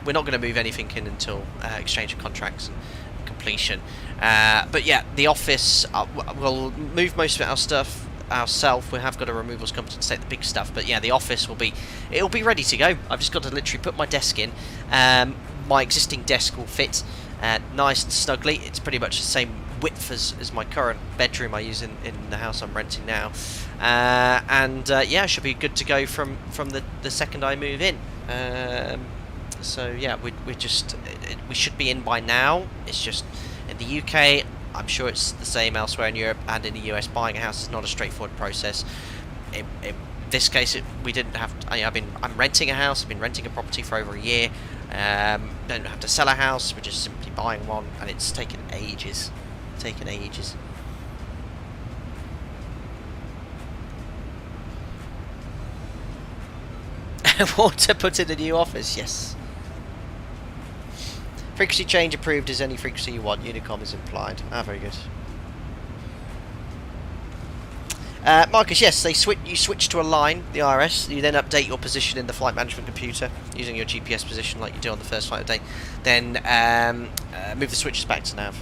we're not going to move anything in until exchange of contracts and completion. But yeah, the office, we'll move most of our stuff ourselves. We have got a removals company to take the big stuff, but yeah, the office it'll be ready to go. I've just got to literally put my desk in. My existing desk will fit nice and snugly. It's pretty much the same width as my current bedroom I use in the house I'm renting now, and yeah, should be good to go from the second I move in. So yeah, we should be in by now. It's just in the UK, I'm sure it's the same elsewhere in Europe and in the US. Buying a house is not a straightforward process. In this case, we didn't have. I'm renting a house. I've been renting a property for over a year. Don't have to sell a house. We're just simply buying one, and it's taken ages. Want to put in a new office? Yes. Frequency change approved is any frequency you want. Unicom is implied. Very good. Marcus, yes, you switch to a line, the IRS, you then update your position in the flight management computer using your GPS position like you do on the first flight update, then move the switches back to nav.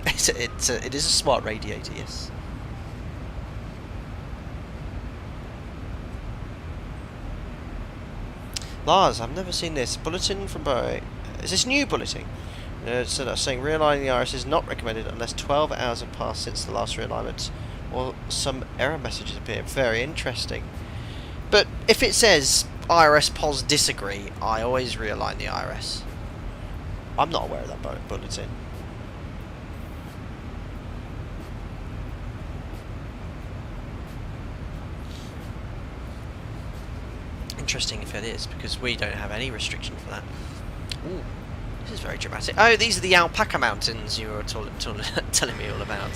It is a smart radiator, yes. Lars, I've never seen this. Bulletin from Boeing. Is this new bulletin? So that's saying realigning the IRS is not recommended unless 12 hours have passed since the last realignment or some error messages appear. Very interesting. But if it says IRS pos disagree, I always realign the IRS. I'm not aware of that bulletin. Interesting if it is, because we don't have any restriction for that. Ooh. This is very dramatic. Oh, these are the Alpaca Mountains you were telling me all about.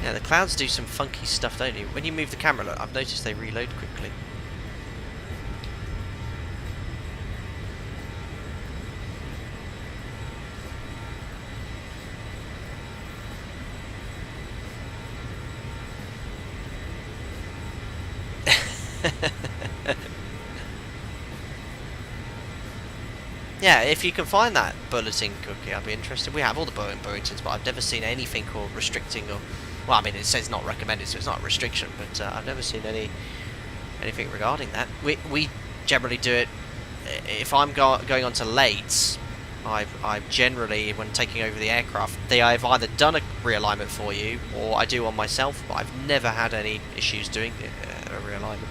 Yeah, the clouds do some funky stuff, don't you? When you move the camera, look, I've noticed they reload quickly. Yeah, if you can find that bulletin cookie, I'd be interested. We have all the Boeing bulletins, but I've never seen anything called restricting or... Well, I mean, it says not recommended, so it's not a restriction, but I've never seen anything regarding that. We generally do it... If I'm going on to lates, I've generally, when taking over the aircraft, I've either done a realignment for you, or I do one myself, but I've never had any issues doing a realignment.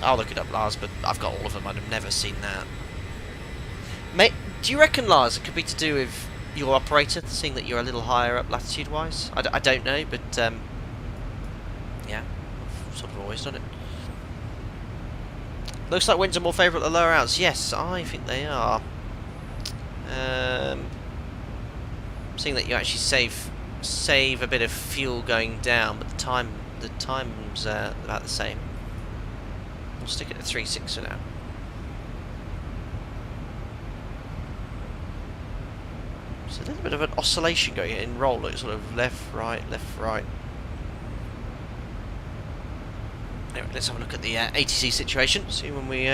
I'll look it up, Lars, but I've got all of them. I've never seen that. Mate, do you reckon, Lars, it could be to do with your operator, seeing that you're a little higher up latitude-wise? I don't know, but yeah, I've sort of always done it. Looks like winds are more favourable at the lower outs. Yes, I think they are. Seeing that you actually save a bit of fuel going down, but the time's about the same. We'll stick it at 3.6 for now. There's a little bit of an oscillation going in roll, like sort of left, right, left, right. Anyway, let's have a look at the ATC situation, see when we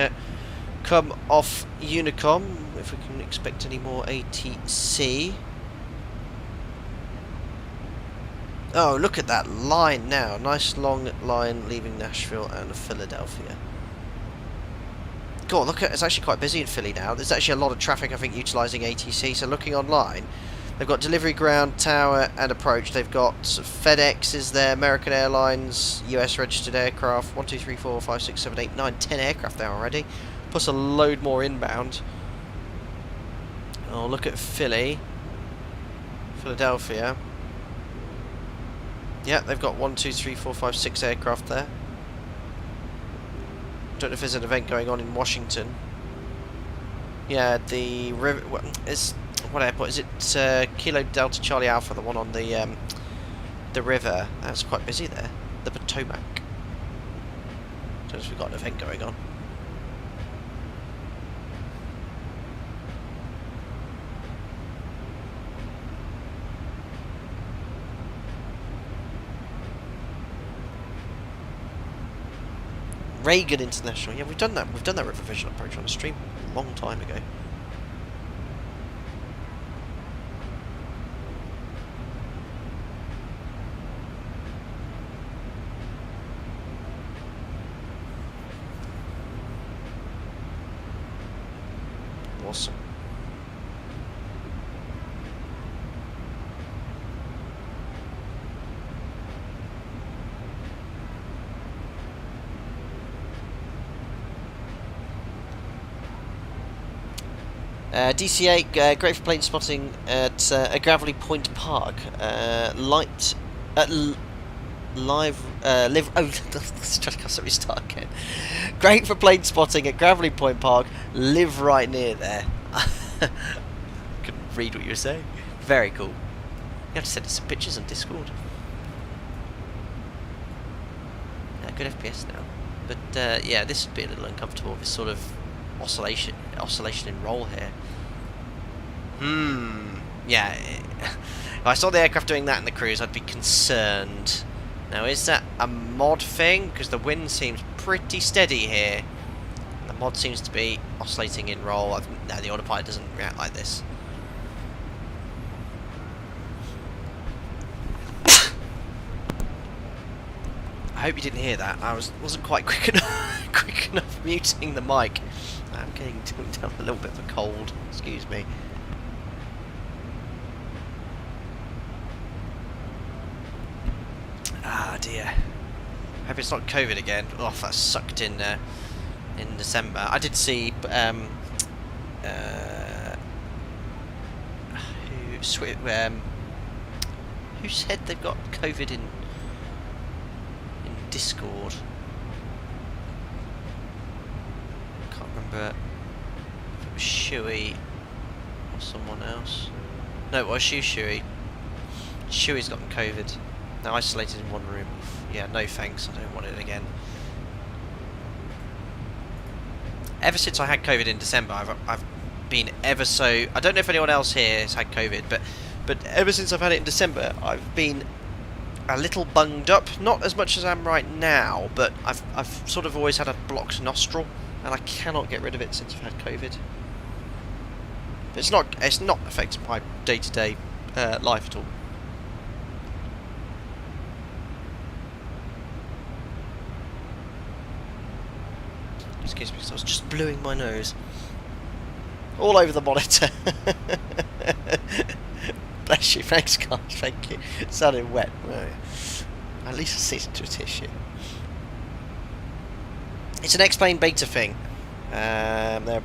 come off Unicom, if we can expect any more ATC. Oh, look at that line now. Nice long line leaving Nashville and Philadelphia. God, look at it's actually quite busy in Philly now. There's actually a lot of traffic, I think, utilising ATC. So looking online, they've got delivery ground, tower and approach. They've got FedEx is there, American Airlines, US registered aircraft, 1, 2, 3, 4, 5, 6, 7, 8, 9, 10 aircraft there already. Plus a load more inbound. Oh, look at Philly. Philadelphia. Yeah, they've got 1, 2, 3, 4, 5, 6 aircraft there. Don't know if there's an event going on in Washington. Yeah, the river. What airport is it? Kilo Delta Charlie Alpha, the one on the river. That's quite busy there. The Potomac. Don't know if we've got an event going on. Reagan International. Yeah, we've done that. We've done that river vision approach on a stream a long time ago. Awesome. DC8, great for plane spotting at a Gravelly Point Park. Live. Oh, let's try to restart again. Great for plane spotting at Gravelly Point Park. Live right near there. Couldn't read what you were saying. Very cool. You have to send us some pictures on Discord. Good FPS now, but yeah, this would be a little uncomfortable. This sort of oscillation in roll here. Yeah. If I saw the aircraft doing that in the cruise, I'd be concerned. Now, is that a mod thing? Because the wind seems pretty steady here. The mod seems to be oscillating in roll. No, the autopilot doesn't react like this. I hope you didn't hear that. I wasn't quite quick enough muting the mic. I'm getting down a little bit of a cold. Excuse me. Ah dear. Hope it's not COVID again. Oh, that sucked in December. I did see who said they've got COVID in Discord. Can't remember if it was Shuey or someone else. No, it was Shuey. Shuey's gotten COVID. Now isolated in one room. Yeah, no thanks. I don't want it again. Ever since I had COVID in December, I've been ever so. I don't know if anyone else here has had COVID, but ever since I've had it in December, I've been a little bunged up. Not as much as I am right now, but I've sort of always had a blocked nostril, and I cannot get rid of it since I've had COVID. But it's not affected my day-to-day life at all. Excuse me, because I was just blowing my nose all over the monitor. Bless you, thanks guys, thank you. It sounded wet. Well, at least I see it into a tissue. It's an X-Plane beta thing. There are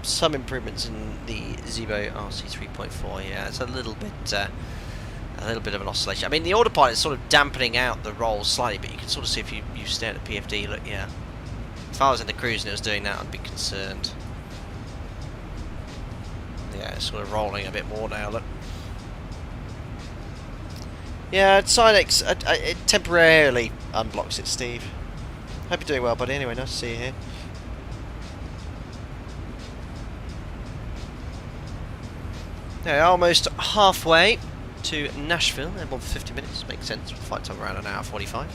some improvements in the Zibo RC 3.4. Yeah, it's a little bit of an oscillation. I mean, the autopilot is sort of dampening out the roll slightly, but you can sort of see if you stare at the PFD. Look, yeah. If I was in the cruise and it was doing that, I'd be concerned. Yeah, it's sort of rolling a bit more now, look. Yeah, Sinex, it temporarily unblocks it, Steve. Hope you're doing well, buddy. Anyway, nice to see you here. Yeah, almost halfway to Nashville. And 1 for 50 minutes. Makes sense. Flight time around an hour 45.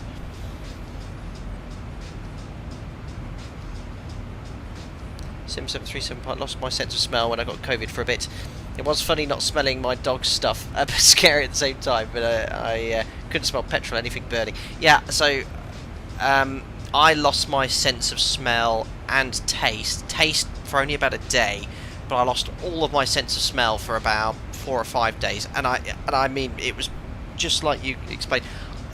Sim 737 pilot, lost my sense of smell when I got COVID for a bit. It was funny not smelling my dog's stuff, but scary at the same time. But I couldn't smell petrol, anything burning. Yeah, so I lost my sense of smell and taste. Taste for only about a day, but I lost all of my sense of smell for about 4 or 5 days. And I mean, it was just like you explained,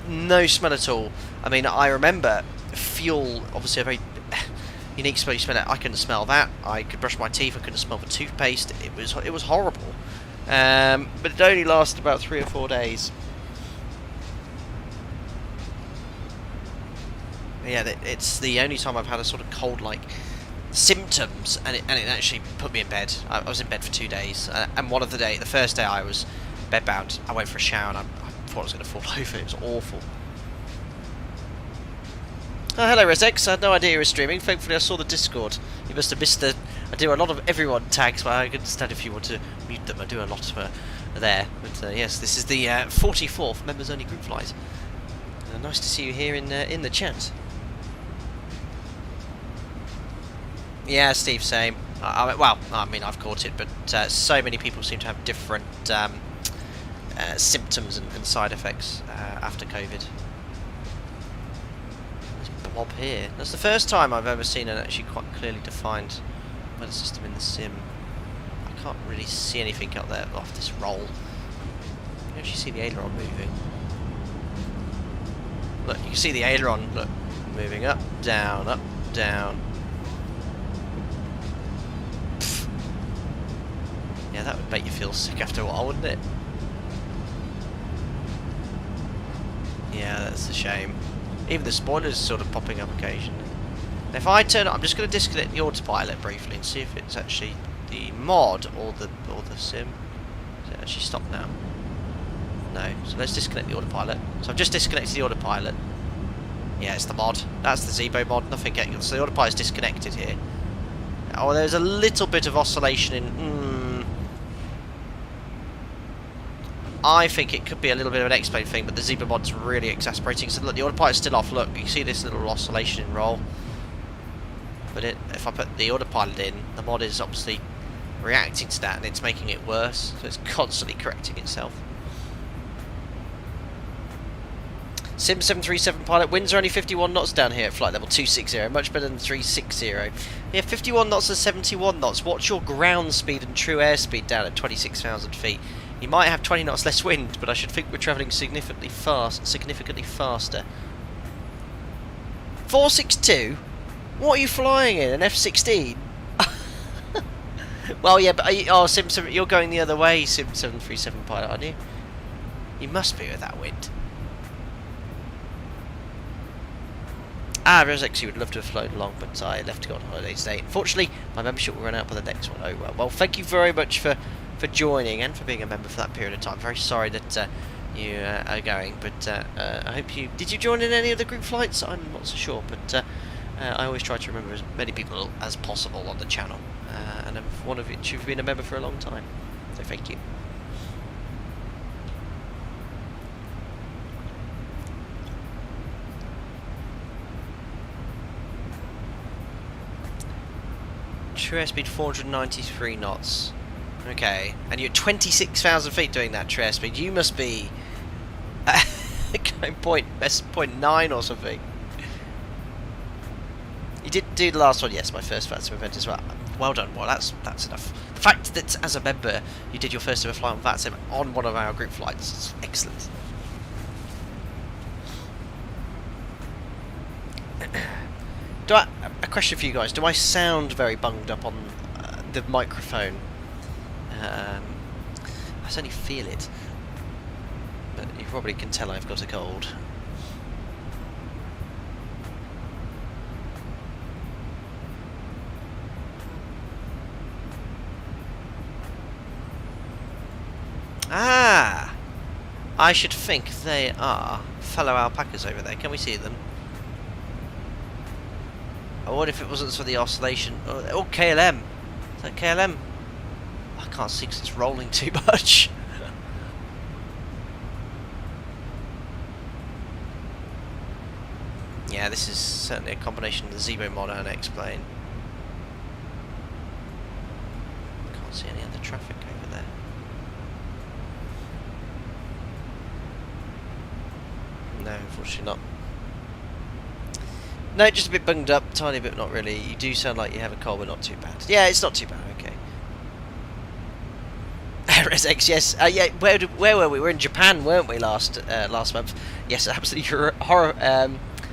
no smell at all. I mean, I remember fuel, obviously a very unique smell. You smell it. I couldn't smell that. I could brush my teeth. I couldn't smell the toothpaste. It was horrible. But it only lasted about 3 or 4 days. Yeah, it's the only time I've had a sort of cold-like symptoms, and it actually put me in bed. I was in bed for 2 days, and the first day I was bedbound. I went for a shower and I thought I was going to fall over. It was awful. Oh, hello, Rezex. I had no idea you were streaming. Thankfully, I saw the Discord. You must have missed the... I do a lot of everyone tags, but I can understand if you want to mute them. I do a lot there. But yes, this is the 44th members-only group flight. Nice to see you here in the chat. Yeah, Steve, same. Well, I mean, I've caught it, but so many people seem to have different symptoms and side effects after COVID. Blob here. That's the first time I've ever seen an actually quite clearly defined weather system in the sim. I can't really see anything up there off this roll. You can actually see the aileron moving. Look, you can see the aileron, look, moving up, down, down. Pfft. Yeah, that would make you feel sick after a while, wouldn't it? Yeah, that's a shame. Even the spoilers sort of popping up occasionally. Now if I turn, I'm just going to disconnect the autopilot briefly and see if it's actually the mod or the sim. Is it actually stopped now? No. So let's disconnect the autopilot. So I've just disconnected the autopilot. Yeah, it's the mod. That's the Zebo mod. Nothing getting. So the autopilot's disconnected here. Oh, there's a little bit of oscillation in. I think it could be a little bit of an X-Plane thing, but the Zebra mod's really exasperating. So look, the autopilot's still off. Look, you see this little oscillation in roll. But if I put the autopilot in, the mod is obviously reacting to that, and it's making it worse. So it's constantly correcting itself. Sim 737 pilot, winds are only 51 knots down here at flight level 260, much better than 360. Yeah, 51 knots and 71 knots. What's your ground speed and true airspeed down at 26,000 feet? You might have 20 knots less wind, but I should think we're travelling significantly faster. 462? What are you flying in? An F-16? Well, yeah, but Sim 7, you're going the other way, Sim 737 pilot, aren't you? You must be with that wind. Rezex, you would love to have flown along, but I left to go on holiday today. Unfortunately, my membership will run out by the next one. Oh well. Well, thank you very much for joining and for being a member for that period of time. Very sorry that you are going, but I hope you... Did you join in any of the group flights? I'm not so sure, but I always try to remember as many people as possible on the channel. And one of which you've been a member for a long time. So thank you. True airspeed 493 knots. Okay, and you're 26,000 feet doing that true airspeed. You must be going point 9 or something. You did do the last one, yes, my first VATSIM event as well. Well done. Well, that's enough. The fact that as a member you did your first ever flight on VATSIM on one of our group flights is excellent. A question for you guys. Do I sound very bunged up on the microphone? I certainly feel it. But you probably can tell I've got a cold. Ah! I should think they are fellow alpacas over there. Can we see them? I wonder if it wasn't for the oscillation. Oh, KLM. Is that KLM? I can't see because it's rolling too much. Yeah, this is certainly a combination of the Zebo mod and X-plane. Can't see any other traffic over there. No, unfortunately not. No, just a bit bunged up, tiny bit, not really. You do sound like you have a cold, but not too bad. Yeah, it's not too bad, okay. RSX, yes. Yeah, where were we? We were in Japan, weren't we, last month? Yes, absolutely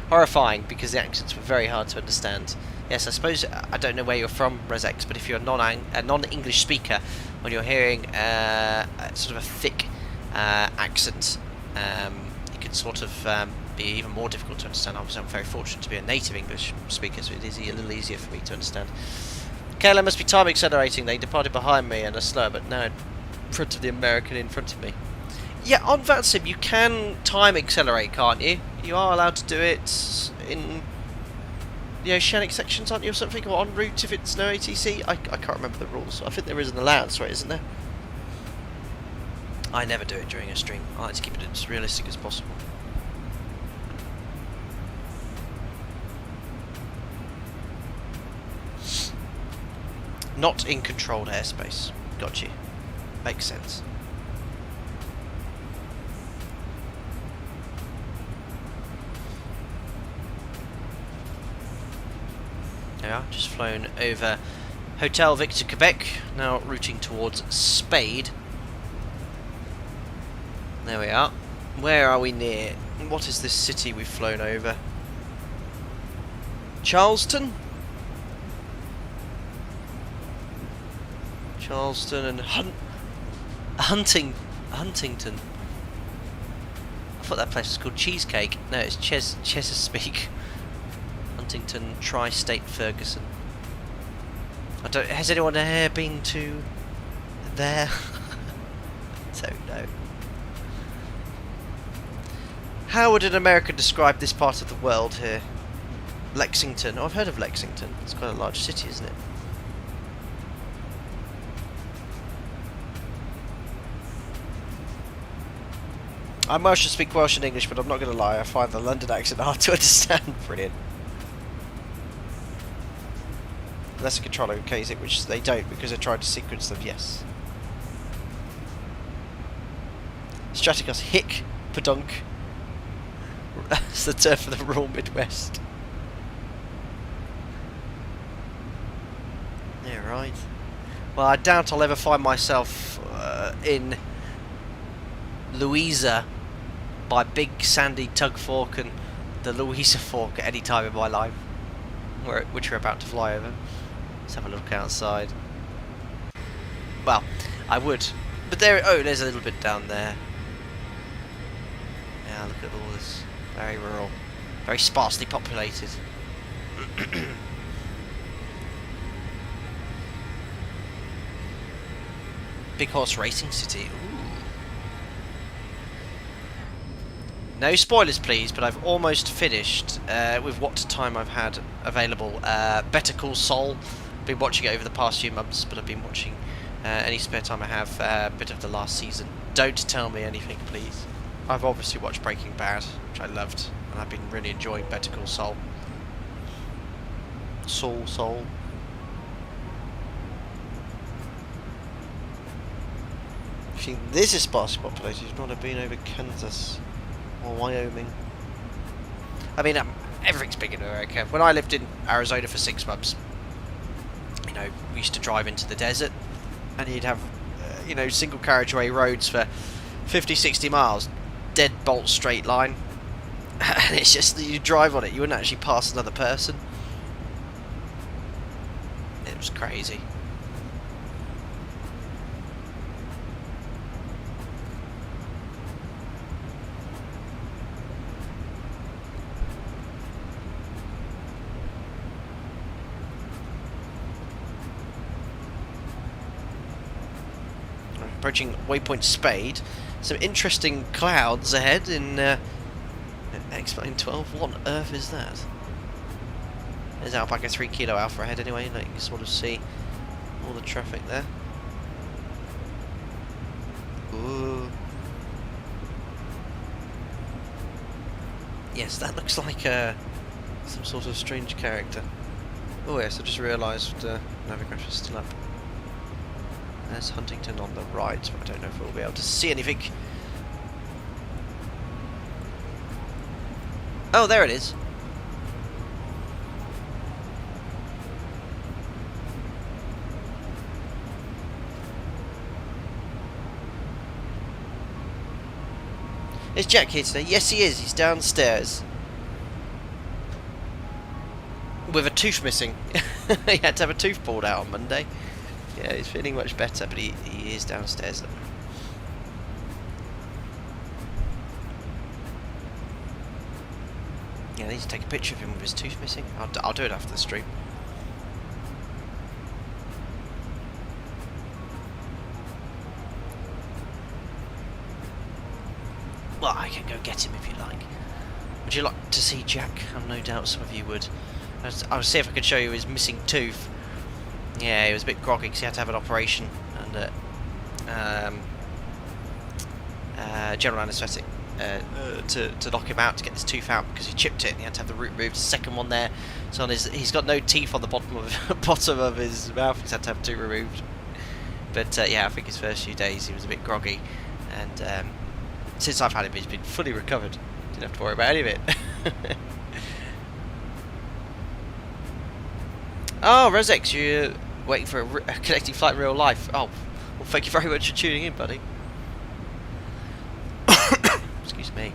horrifying, because the accents were very hard to understand. Yes, I suppose, I don't know where you're from, ResX, but if you're a non-English speaker, when you're hearing sort of a thick accent, it can sort of be even more difficult to understand. Obviously, I'm very fortunate to be a native English speaker, so it is a little easier for me to understand. KLM must be time accelerating. They departed behind me and are slower, but now in front of the American in front of me. Yeah, on VATSIM you can time accelerate, can't you? You are allowed to do it in the oceanic sections, aren't you, or something, or en route if it's no ATC? I can't remember the rules. I think there is an allowance for it, isn't there? I never do it during a stream. I like to keep it as realistic as possible. Not in controlled airspace. Got you. Makes sense. There we are, just flown over Hotel Victor Quebec, now routing towards Spade. There we are. Where are we near? What is this city we've flown over? Charleston? Charleston and Huntington. I thought that place was called Cheesecake. No, it's Chesapeake. Huntington, Tri-State, Ferguson. Has anyone here been to there? Don't know. How would an American describe this part of the world here? Lexington. Oh, I've heard of Lexington. It's quite a large city, isn't it? I'm Welsh, I speak Welsh and English, but I'm not going to lie, I find the London accent hard to understand. Brilliant. Unless a controller okays it, which they don't, because I tried to sequence them, yes. Straticos hick pedunk. That's the term for the rural Midwest. Yeah, right. Well, I doubt I'll ever find myself in Louisa by Big Sandy Tug Fork and the Louisa Fork at any time in my life, which we're about to fly over. Let's have a look outside. Well, I would, but there. Oh, there's a little bit down there. Yeah, look at all this. Very rural, very sparsely populated. Big Horse Racing City. Ooh. No spoilers, please, but I've almost finished with what time I've had available. Better Call Saul. Been watching it over the past few months, but I've been watching any spare time I have a bit of the last season. Don't tell me anything, please. I've obviously watched Breaking Bad, which I loved, and I've been really enjoying Better Call Saul. Saul. I think this is sparsely populated. You've not been over Kansas or Wyoming. I mean, everything's big in America. When I lived in Arizona for 6 months, you know, we used to drive into the desert, and you'd have, you know, single carriageway roads for 50, 60 miles, dead bolt straight line, and it's just that you drive on it, you wouldn't actually pass another person. It was crazy. approaching waypoint Spade. Some interesting clouds ahead in Explain 12. What on earth is that? There's Alpaca 3 Kilo Alpha ahead anyway, like you can sort of see all the traffic there. Ooh. Yes, that looks like some sort of strange character. Oh yes, I just realised Navigator is still up. There's Huntington on the right, but I don't know if we'll be able to see anything. Oh, there it is. Is Jack here today? Yes, he is. He's downstairs. With a tooth missing. He had to have a tooth pulled out on Monday. Yeah, he's feeling much better, but he is downstairs. Yeah, I need to take a picture of him with his tooth missing. I'll do it after the stream. Well, I can go get him if you like. Would you like to see Jack? I've no doubt some of you would. I'll see if I could show you his missing tooth. Yeah, he was a bit groggy because he had to have an operation and general anaesthetic to knock him out, to get his tooth out, because he chipped it and he had to have the root removed. The second one there, so on he's got no teeth on the bottom of his mouth. He's had to have two removed. But yeah, I think his first few days he was a bit groggy, and since I've had him, he's been fully recovered. Didn't have to worry about any of it. Oh, Rezex, you're waiting for a connecting flight in real life. Oh, well, thank you very much for tuning in, buddy. Excuse me.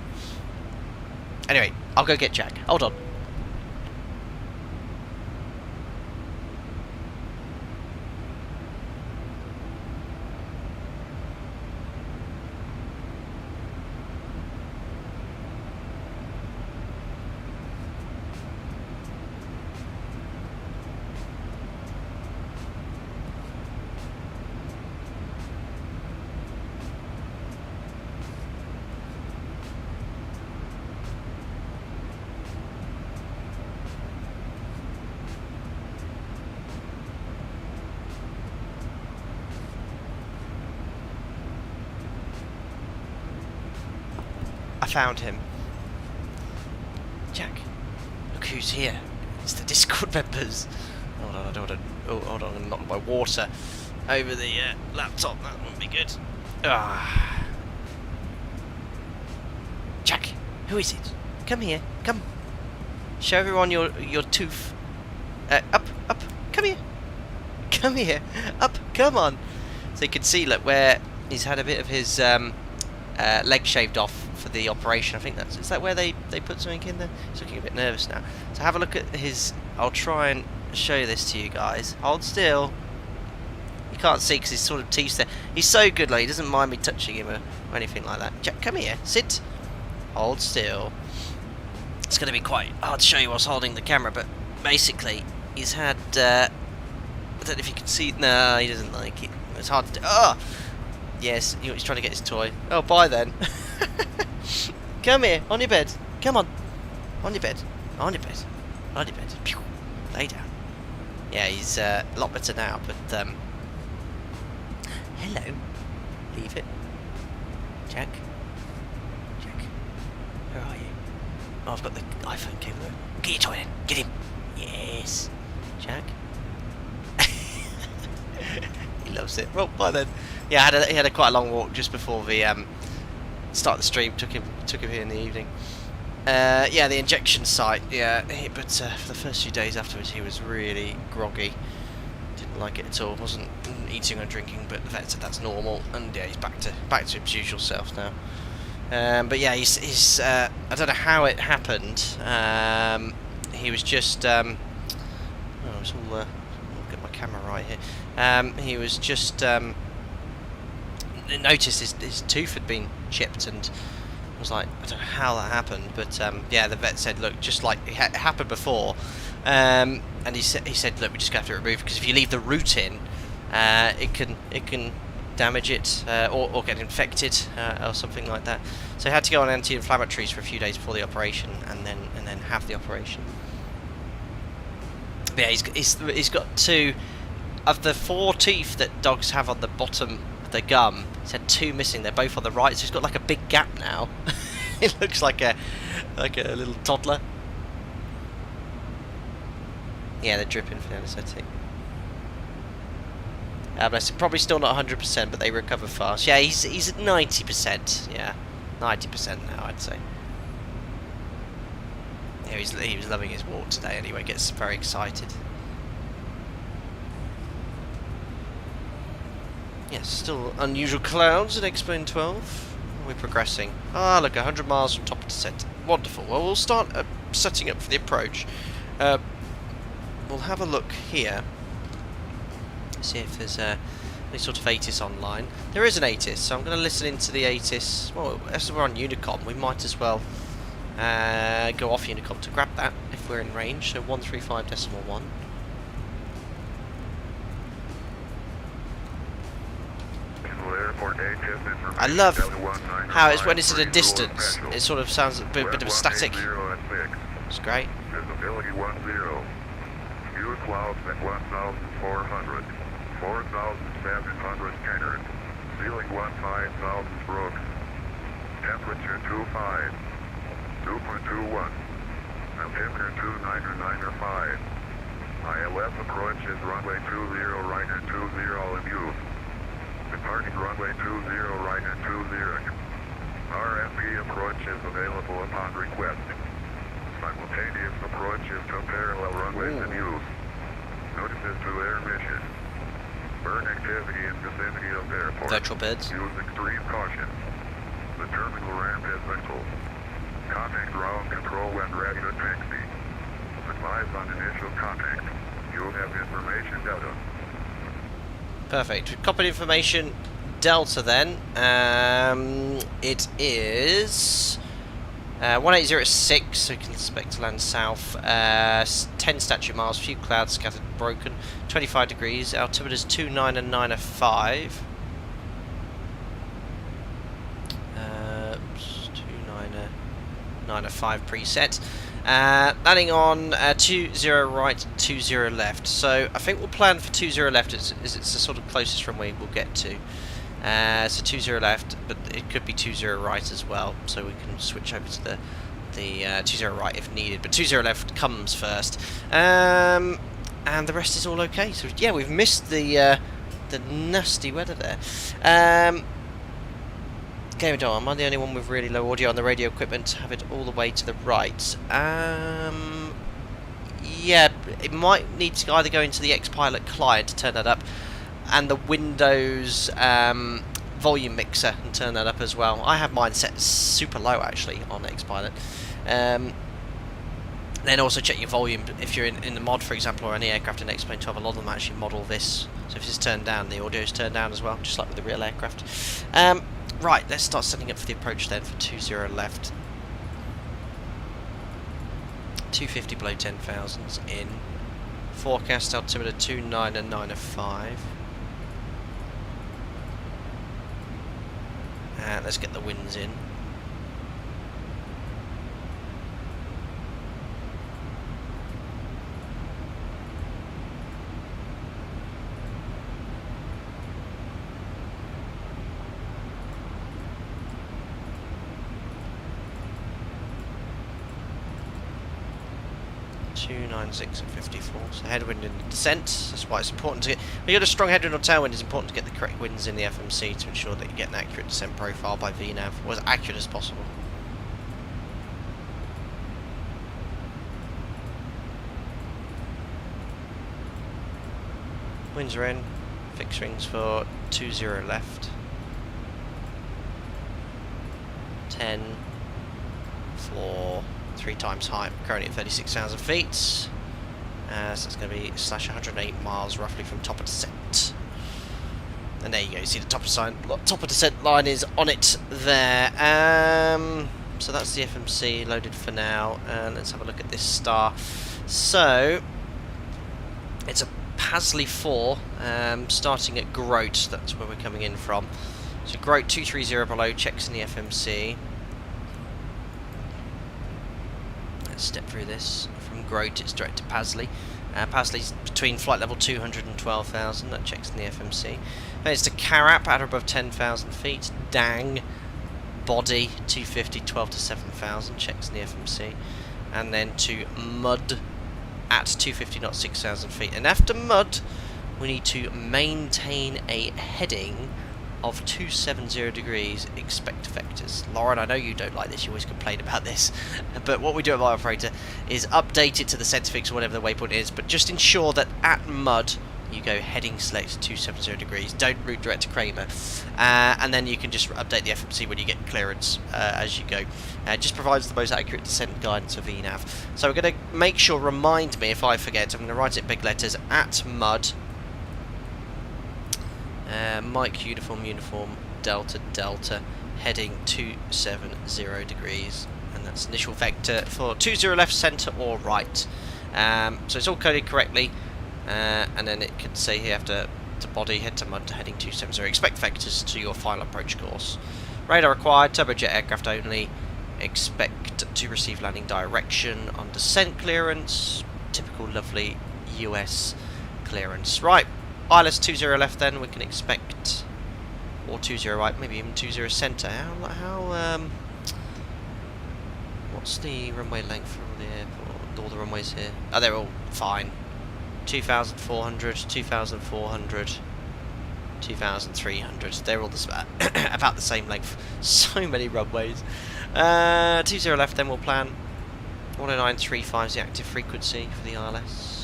Anyway, I'll go get Jack. Hold on. Found him. Jack, look who's here. It's the Discord members. Hold on, I don't want to. Oh, hold on, I'm gonna knock my water over the laptop. That wouldn't be good. Ah. Jack, who is it? Come here. Come. Show everyone your tooth. Up. Come here. Come here. Up. Come on. So you can see, look, where he's had a bit of his leg shaved off for the operation. I think is that where they put something in there? He's looking a bit nervous now. So have a look at his. I'll try and show this to you guys. Hold still. You can't see because his sort of teeth there. He's so good, like he doesn't mind me touching him or anything like that. Jack, come here. Sit. Hold still. It's going to be quite hard to show you whilst holding the camera, but basically he's had. I don't know if you can see. No, he doesn't like it. It's hard to do. Oh! Yes, he's trying to get his toy. Oh, bye then. Come here, on your bed. Come on. On your bed. On your bed. On your bed. Pew. Lay down. Yeah, he's a lot better now, but hello. Leave it. Jack. Jack. Where are you? Oh, I've got the iPhone cable. Get your toy in. Get him. Yes. Jack. He loves it. Well, bye then. Yeah, he had a quite a long walk just before the start of the stream. Took him here in the evening. Yeah, the injection site. Yeah, but for the first few days afterwards, he was really groggy. Didn't like it at all. Wasn't eating or drinking, but the vet said that's normal. And yeah, he's back to his usual self now. But yeah, he's I don't know how it happened. He was just oh, it's all. I'll get my camera right here. He was just. Noticed his tooth had been chipped and was like, I don't know how that happened, but yeah, the vet said, look, just like it happened before, and he said, look, we're just gonna have to remove it because if you leave the root in, it can damage it or get infected or something like that. So he had to go on anti-inflammatories for a few days before the operation, and then have the operation. But yeah, he's got 2 of the 4 teeth that dogs have on the bottom of their gum. He's had 2 missing. They're both on the right, so he's got like a big gap now. It looks like a little toddler. Yeah, they're dripping for the anaesthetic. But probably still not 100%, but they recover fast. Yeah, he's at 90%. Yeah, 90% now, I'd say. Yeah, he was loving his walk today. Anyway, gets very excited. Yes, still unusual clouds at X-Plane 12. We're progressing. Ah, look, 100 miles from top of descent. Wonderful. Well, we'll start setting up for the approach. We'll have a look here. See if there's any sort of ATIS online. There is an ATIS, so I'm going to listen into the ATIS. Well, as we're on Unicom, we might as well go off Unicom to grab that if we're in range. So 135.1. I love how it's when it's at a distance, it sort of sounds a bit of a static. It's great. Visibility 10. View clouds at 1,400. 4,700 Kennard. Ceiling 15,000 Brooks. Temperature 25. 2.21. Altimeter 299.5. ILS approach is runway 20 right and 20 in use. Departing runway 20 right and 20. RFP approach is available upon request. Simultaneous approach is to parallel runways in use. Notices to air mission. Burn activity in vicinity of airport. Virtual birds. Use extreme caution. The terminal ramp is visual. Contact ground control when ready to taxi. Advise on initial contact. You'll have information Delta. Perfect. We've copied information Delta then. It is 1806, so we can expect to land south. 10 statute miles, few clouds scattered and broken. 25 degrees. Altimeter's 29 and 905. 905 preset. Landing on 20 right, 20 left. So I think we'll plan for 20 left as it's the sort of closest runway we'll get to. So 20 left, but it could be 20 right as well. So we can switch over to the 20 right if needed. But 20 left comes first, and the rest is all okay. So yeah, we've missed the nasty weather there. Game on, am I the only one with really low audio on the radio equipment? Have it all the way to the right. Yeah, it might need to either go into the X-Pilot client to turn that up, and the Windows volume mixer and turn that up as well. I have mine set super low actually on X-Pilot. Then also check your volume if you're in the mod, for example, or any aircraft in X-Plane 12. A lot of them actually model this. So if it's turned down, the audio is turned down as well, just like with the real aircraft. Right, let's start setting up for the approach then for 20 left. 250 below 10,000 in. Forecast altimeter 29 and 905. And let's get the winds in. .296 and 54. So headwind in the descent. That's why it's important to get. When you got a strong headwind or tailwind, it's important to get the correct winds in the FMC to ensure that you get an accurate descent profile by VNAV, or as accurate as possible. Winds are in. Fixed wings for 20 left. 10 for 3 times height, currently at 36,000 feet. So it's going to be /108 miles roughly from top of descent. And there you go, you see the top of descent line is on it there. So that's the FMC loaded for now. And let's have a look at this star. So it's a Pasley 4, starting at Grote, that's where we're coming in from. So Grote 230 below, checks in the FMC. Let's step through this. From Grote it's direct to Pasley. Pasley's between flight level 200 and 12,000, that checks in the FMC. Then it's to Karap at or above 10,000 feet. Dang, body 250, 12 to 7,000, checks in the FMC. And then to Mud at 250 knots, 6,000 feet. And after Mud, we need to maintain a heading of 270 degrees, expect vectors. Lauren, I know you don't like this, you always complain about this, but what we do at my operator is update it to the centre fix or whatever the waypoint is, but just ensure that at Mud you go heading select 270 degrees, don't route direct to Kramer, and then you can just update the FMC when you get clearance as you go. It just provides the most accurate descent guidance for VNAV. So we're going to make sure, remind me if I forget, I'm going to write it big letters, at Mud, Mike uniform Delta Delta, heading 270 degrees, and that's initial vector for 20 left, centre or right. So it's all coded correctly, and then it can say here after to body, head to Mud to heading 270. Expect vectors to your final approach course. Radar required, turbojet aircraft only. Expect to receive landing direction on descent clearance. Typical lovely US clearance. Right. ILS 20 left, then we can expect, or 20 right, maybe even 20 centre. What's the runway length from the airport? All the runways here. Oh, they're all fine. 2,400, 2,400, 2,300. They're all about the same length. So many runways. 20 left, then we'll plan. 10935 is the active frequency for the ILS.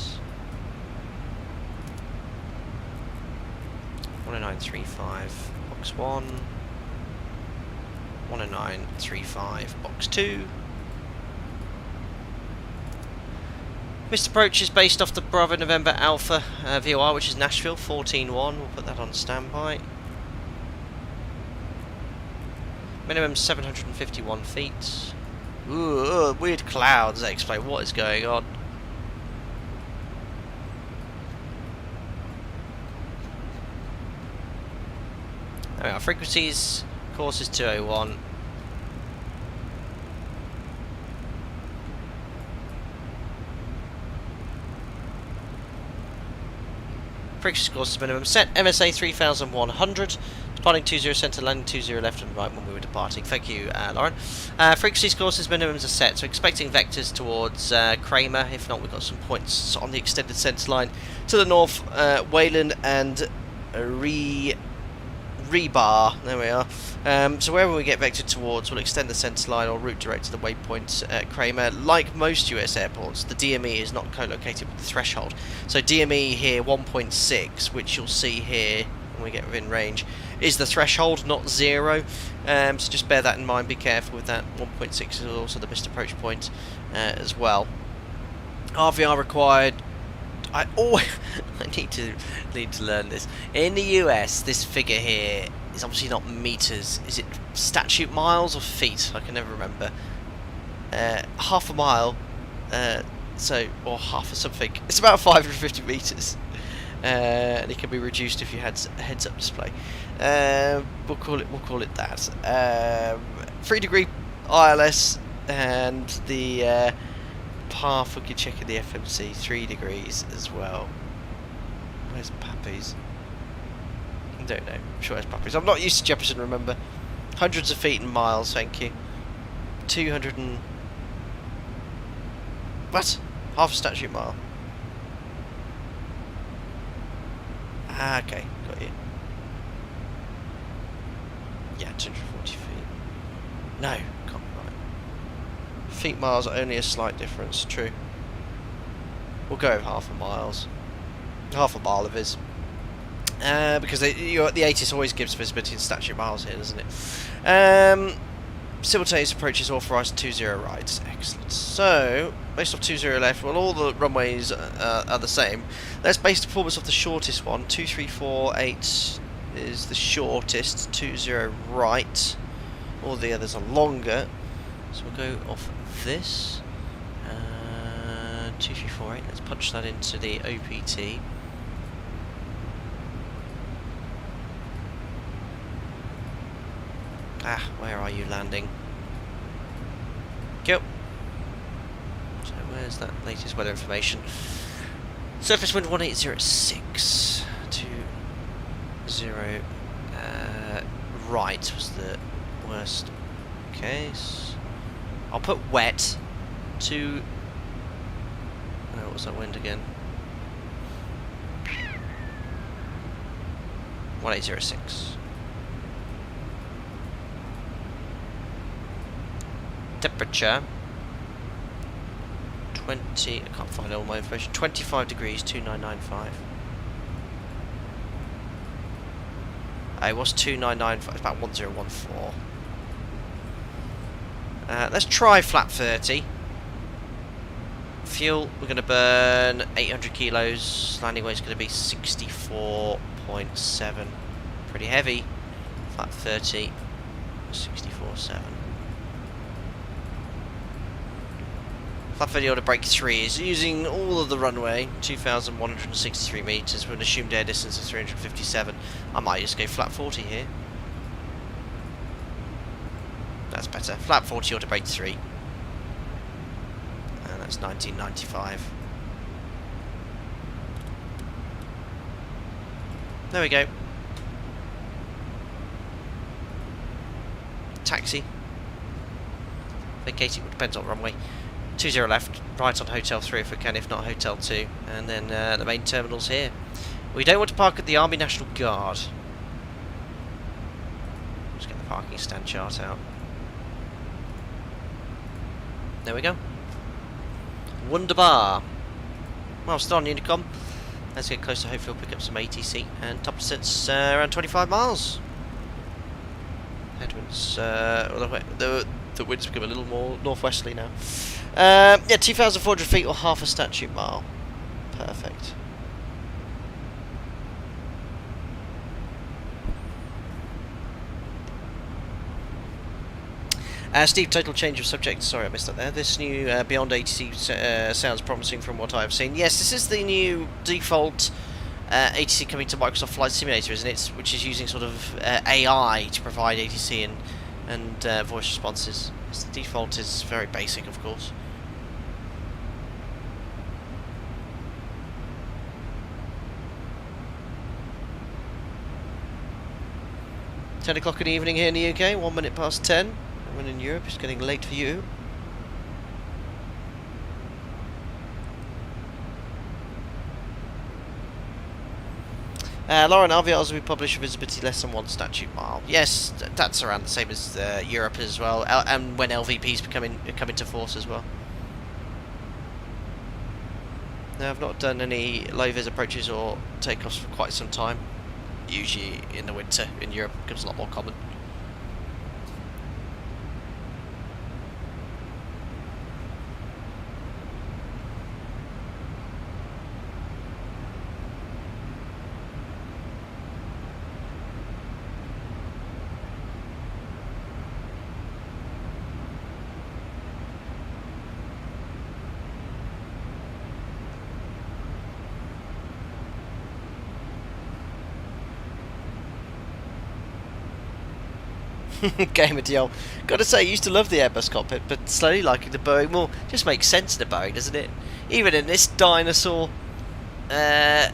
10935 box 1, 10935 box 2. Missed approach is based off the Bravo November Alpha VOR, which is Nashville 14-1. We'll put that on standby. Minimum 751 feet. Ooh, weird clouds that explain what is going on. There we are. Frequencies, course is 201. Frequency course is minimum set. MSA 3100. Departing 20 centre, landing 20 left and right when we were departing. Thank you, Lauren. Frequency courses minimums are set, so expecting vectors towards Kramer. If not, we've got some points on the extended centre line to the north, Wayland and Rebar, there we are. So wherever we get vectored towards, we'll extend the centre line or route direct to the waypoint at Kramer. Like most US airports, the DME is not co-located with the threshold. So DME here 1.6, which you'll see here when we get within range, is the threshold, not 0. So just bear that in mind, be careful with that. 1.6 is also the missed approach point as well. RVR required. I need to learn this. In the US, this figure here is obviously not meters. Is it statute miles or feet? I can never remember. Half a mile, or half of something. It's about 550 meters, and it can be reduced if you had a heads-up display. We'll call it that. 3 degree ILS and the. Path, we could check in the FMC, 3 degrees as well. Where's Pappies? I don't know. I'm sure it's Pappies. I'm not used to Jefferson, remember. Hundreds of feet and miles, thank you. 200 and... What? Half a statute mile. Ah, okay. Got you. Yeah, 240 feet. No, can't be right. Feet miles are only a slight difference, true. We'll go with half a mile of is. Because the ATIS always gives visibility in statute miles here, doesn't it? Simultaneous approaches authorised 20 right. Excellent. So, based off 20 left, well, all the runways are the same. Let's base the performance off the shortest one. 2348 is the shortest. 20 right. All the others are longer. So we'll go off this. 2348. Let's punch that into the OPT. Where are you landing? Go. So where's that latest weather information? Surface wind 1806 to 0. Right was the worst case. I'll put wet to. Oh, what was that wind again? 1806. Temperature 20. I can't find all my information. 25 degrees 2995. It was 2995. It's about 1014. Let's try flat 30. Fuel, we're going to burn 800 kilos. Landing weight is going to be 64.7. Pretty heavy. Flat 30. 64.7. Flat 30 order brake 3 is using all of the runway, 2,163 metres with an assumed air distance of 357. I might just go flat 40 here. That's better. Flat 40 order brake 3. And that's 1995. There we go. Taxi. Vacating, depends on runway. 20 left, right on Hotel 3 if we can, if not Hotel 2. And then the main terminal's here. We don't want to park at the Army National Guard. Just get the parking stand chart out. There we go. Wunderbar. Well, still on Unicom. Let's get closer, hopefully we'll pick up some ATC. And top distance around 25 miles. Headwinds, the winds become a little more northwesterly now. Yeah, 2,400 feet or half a statute mile. Perfect. Steve, total change of subject. Sorry, I missed that there. This new Beyond ATC sounds promising from what I've seen. Yes, this is the new default ATC coming to Microsoft Flight Simulator, isn't it? Which is using sort of AI to provide ATC and voice responses. The default is very basic, of course. $10 o'clock in the evening here in the UK, 1 minute past 10. When in Europe, it's getting late for you. Lauren, RVRs will be published with visibility less than 1 statute mile. Yes, that's around the same as Europe as well, and when LVPs come into force as well. No, I've not done any low-vis approaches or takeoffs for quite some time. Usually in the winter in Europe it becomes a lot more common. Game of deal. Gotta say, I used to love the Airbus cockpit, but slowly liking the Boeing more. Just makes sense in the Boeing, doesn't it? Even in this dinosaur. No,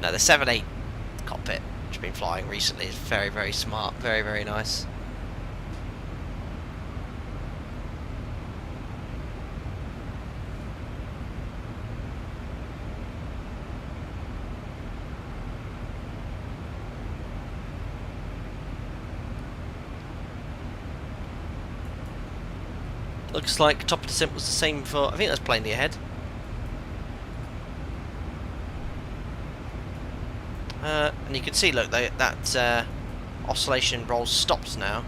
the 7.8 cockpit, which I've been flying recently, is very, very smart. Very, very nice. Looks like top of descent was the same for, I think that's plainly ahead. And you can see, look, that oscillation roll stops now.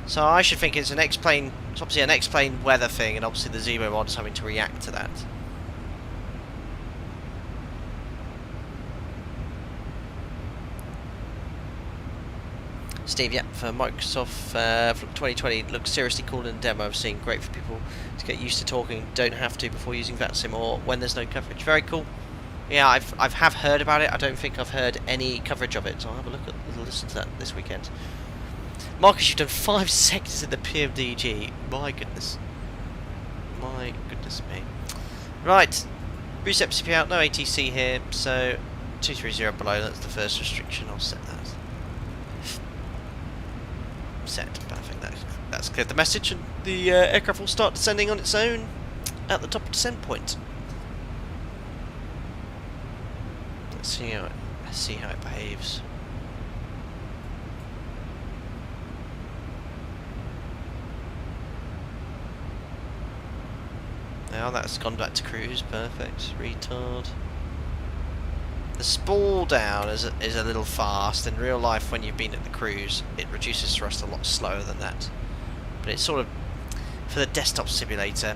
So I should think it's an X-plane, it's obviously an X-plane weather thing, and obviously the Zemo mod is having to react to that. Steve, yeah, for Microsoft from 2020, it looks seriously cool in the demo I've seen. Great for people to get used to talking, don't have to before using VATSIM or when there's no coverage. Very cool. Yeah, I've heard about it. I don't think I've heard any coverage of it, so I'll have a listen to that this weekend. Marcus, you've done 5 seconds in the PMDG. My goodness. My goodness me. Right. Boost FCP out, no ATC here, so 230 below, that's the first restriction. I'll set that. Set, perfect. That's cleared the message, and the aircraft will start descending on its own at the top of descent point. Let's see how it behaves. Now that's gone back to cruise, perfect. Retard. The spool down is a little fast. In real life, when you've been at the cruise, it reduces thrust a lot slower than that. But it's sort of, for the desktop simulator,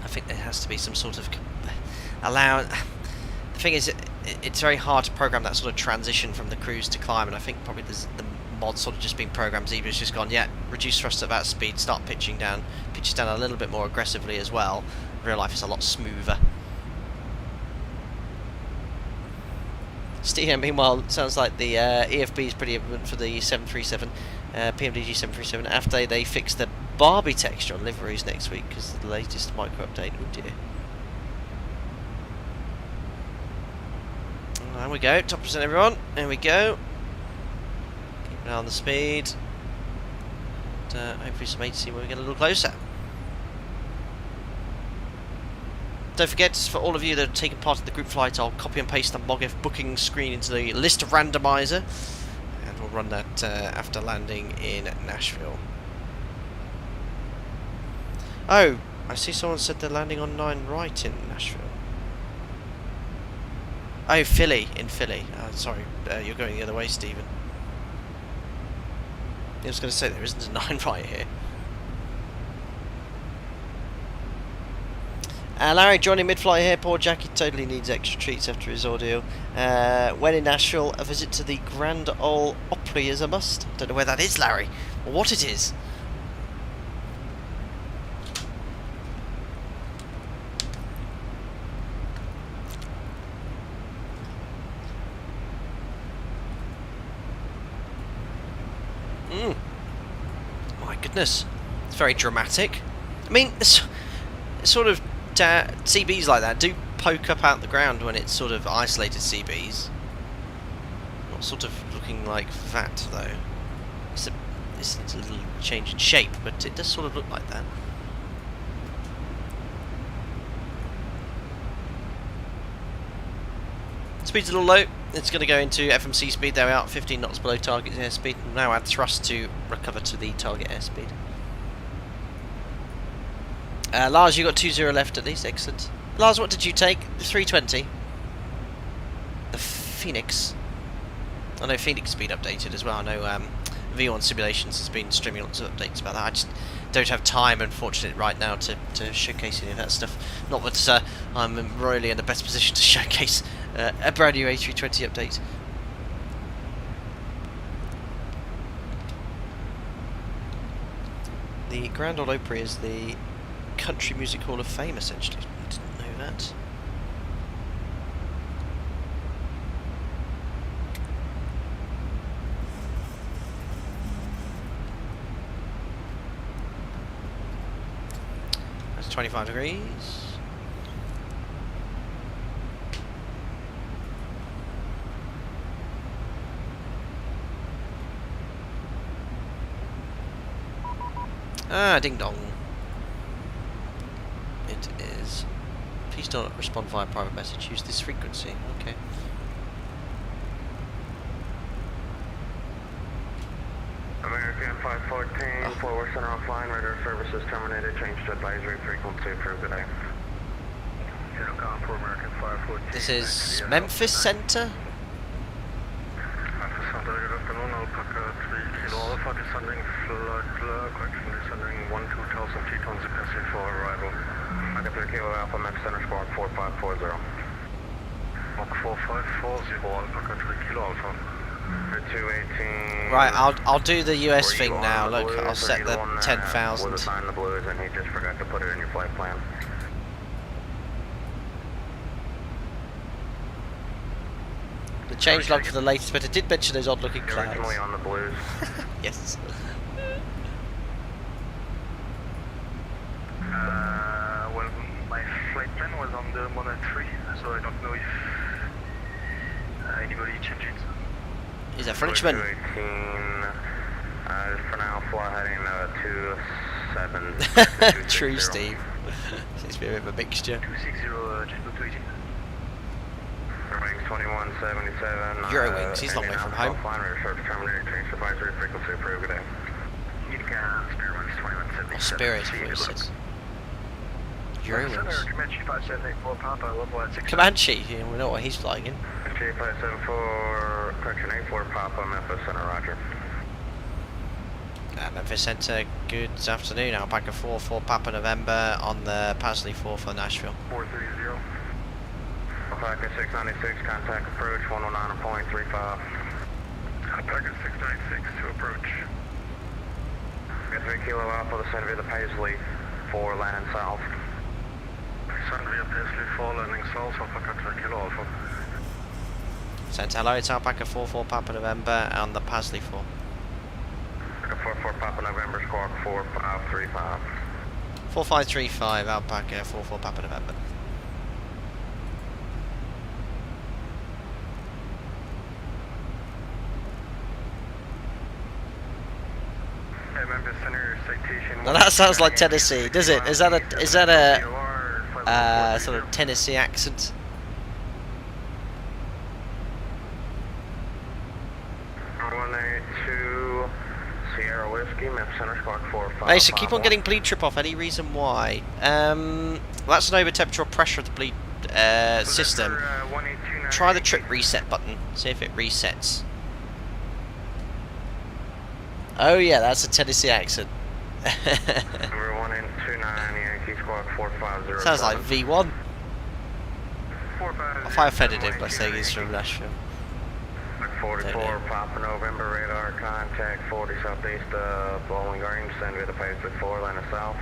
I think there has to be some sort of allowance. The thing is, it's very hard to program that sort of transition from the cruise to climb, and I think probably the mod sort of just been programmed. Zebra's just gone, yeah, reduce thrust at that speed, start pitches down a little bit more aggressively as well. In real life, it's a lot smoother. Steve, meanwhile, sounds like the EFB is pretty important for the 737, PMDG 737, after they fix the Barbie texture on liveries next week, because of the latest micro update. Oh dear. There we go, top percent everyone, there we go. Keep an eye on the speed. And, hopefully some ATC when we get a little closer. Don't forget, for all of you that have taken part in the group flight, I'll copy and paste the MOGF booking screen into the list randomizer, and we'll run that after landing in Nashville. Oh, I see someone said they're landing on 9 right in Nashville. Oh, Philly, in Philly. Sorry, you're going the other way, Stephen. I was going to say there isn't a 9 right here. Larry joining mid-flight here. Poor Jackie totally needs extra treats after his ordeal. When in Nashville, a visit to the Grand Ole Opry is a must. Don't know where that is, Larry, or what it is. My goodness, it's very dramatic. I mean, it's sort of CBs like that do poke up out the ground when it's sort of isolated CBs. Not sort of looking like that though. It's a little change in shape, but it does sort of look like that. Speed's a little low. It's going to go into FMC speed. There we are, 15 knots below target airspeed. Now add thrust to recover to the target airspeed. Lars, you got 20 left at least. Excellent. Lars, what did you take? The 320. The Phoenix. I know Phoenix has been updated as well. I know V1 Simulations has been streaming lots of updates about that. I just don't have time, unfortunately, right now to showcase any of that stuff. Not that I'm royally in the best position to showcase a brand new A320 update. The Grand Ole Opry is the Country Music Hall of Fame, essentially. I didn't know that. That's 25 degrees. Ah, ding dong. It is. Please don't respond via private message. Use this frequency. Okay. American 514, forward center offline, radar services terminated, change to advisory frequency for today. For American 514. This is Memphis Center. Memphis Center, good afternoon, Alpaca 3 Kilo Alpha, descending flight, correction, descending 12,000 feet on the passing for arrival. Alpaca 3 Kilo Alpha, Memphis Center, squawk 4540. Squawk 4540, Alpaca 3 Kilo Alpha. 218. Right, I'll do the US thing now. Look, I'll set the 10,000. With a sign in the blues, and he just forgot to put it in your flight plan. The changelog for the latest, but it did mention those odd-looking clouds. Originally on the blues. Yes. Well, my flight plan was on the Monarch 3, so I don't know if anybody changed it. He's a Frenchman. 218, for now, fly heading 27. True, Steve. Seems to be a bit of a mixture. 260, just go to 18. Wings 2177. Eurowings, he's a long way from home. Supervisory frequency approved, good day. Utica, Spirit Wings 2177. Oh, Spirit, what says. Eurowings. Comanche 5784 Papa, level at 6. Comanche, yeah, we know what he's flying in. 574, correction 84 Papa, Memphis Center, roger. Memphis Center, good afternoon. Alpaca 44 Papa November on the Pasley 4 for Nashville. 430. Alpaca 696, contact approach 109.35. Alpaca 696 to approach. Get 3 Kilo Alpha, the center via the Paisley 4, landing south. Center via Paisley 4, landing south, Alpaca 3 Kilo Alpha. Sent hello, it's Alpaca 44 Papa November on the Pasley 4. Alpaca 44 Papa November, squawk 4535. 4535, Alpaca 44 Papa November. Now that sounds like Tennessee, does it? Is that a sort of Tennessee accent? Sierra Whiskey, Memphis Center, squawk 45. Hey, so keep on getting bleed trip off. Any reason why? That's an over temperature or pressure of the bleed system. Try the trip reset button. See if it resets. Oh yeah, that's a Tennessee accent. Number 1829, Yankee squawk 450. Sounds like V1. If I offended him by saying he's from Nashville. 44 Papa November radar contact 40 southeast Bowling Green, send with the Paisley 4 landing south.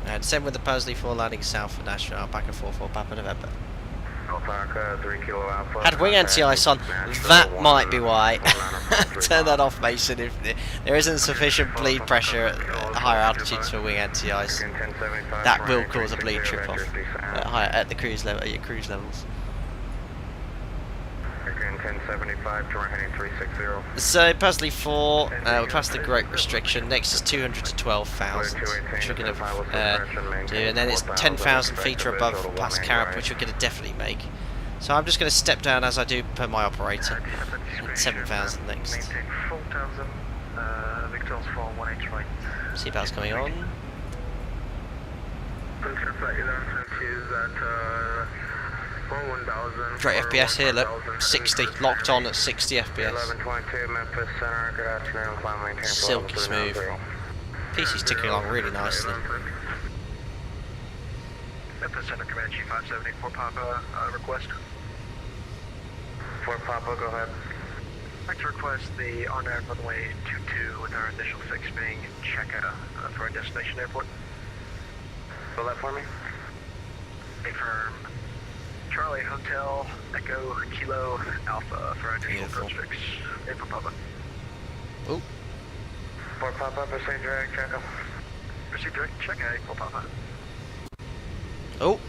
And send with the Paisley 4 landing south for Nashville, Alpaca 44 Papa November. Alpaca 3 Kilo Alpha. Had wing anti-ice on, that might be why. Turn that off, Mason, if there isn't sufficient bleed pressure at higher altitudes for wing anti-ice. That will cause a bleed trip off at the cruise level, at your cruise levels. 1075 to heading 360. So Pasley 4, we passed the great restriction. Next is 200 to 12,000, which we're going to do, and then it's 10,000 feet or above past Carib, which we're going to definitely make. So I'm just going to step down as I do per my operator. 7,000 next. Seatbelts coming on. Great FPS here, look, 60, locked on at 60 FPS. Silky smooth. PC's ticking along really nicely. Memphis Center Comanche 5784 Papa, request. 4 Papa, go ahead. I'd like to request the on-air runway 22 with our initial fix being Checka for our destination airport. Spell that for me. Affirm. Charlie Hotel Echo Kilo Alpha for our initial approach fix. April Papa. Oh. 4 Papa, proceed direct, Checka. Proceed direct, Checka, April Papa. Oh.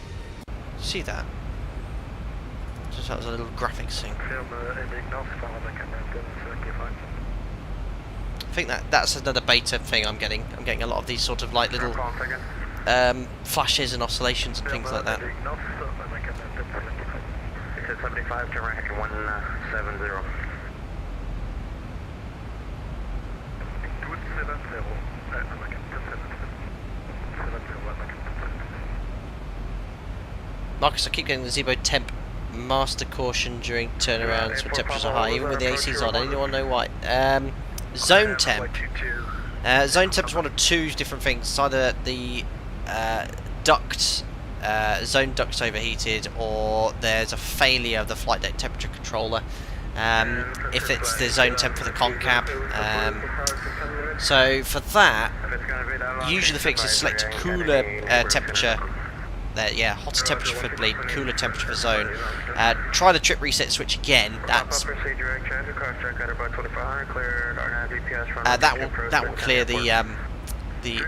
See that? Just that was a little graphics thing. I think that's another beta thing I'm getting. I'm getting a lot of these sort of like little flashes and oscillations and things like that. 75 to rank 170. 270. Marcus, I keep getting the Zebo temp master caution during turnarounds when temperatures are high, even with the ACs on. Anyone know why? Zone temp. Zone temp is one of two different things. It's either the zone duct's overheated, or there's a failure of the flight deck temperature controller. If it's the zone temp for the concab. So for that, usually the fix is select a cooler temperature there, yeah, hotter temperature for bleed, cooler temperature for zone. Try the trip reset switch again. That's that will clear the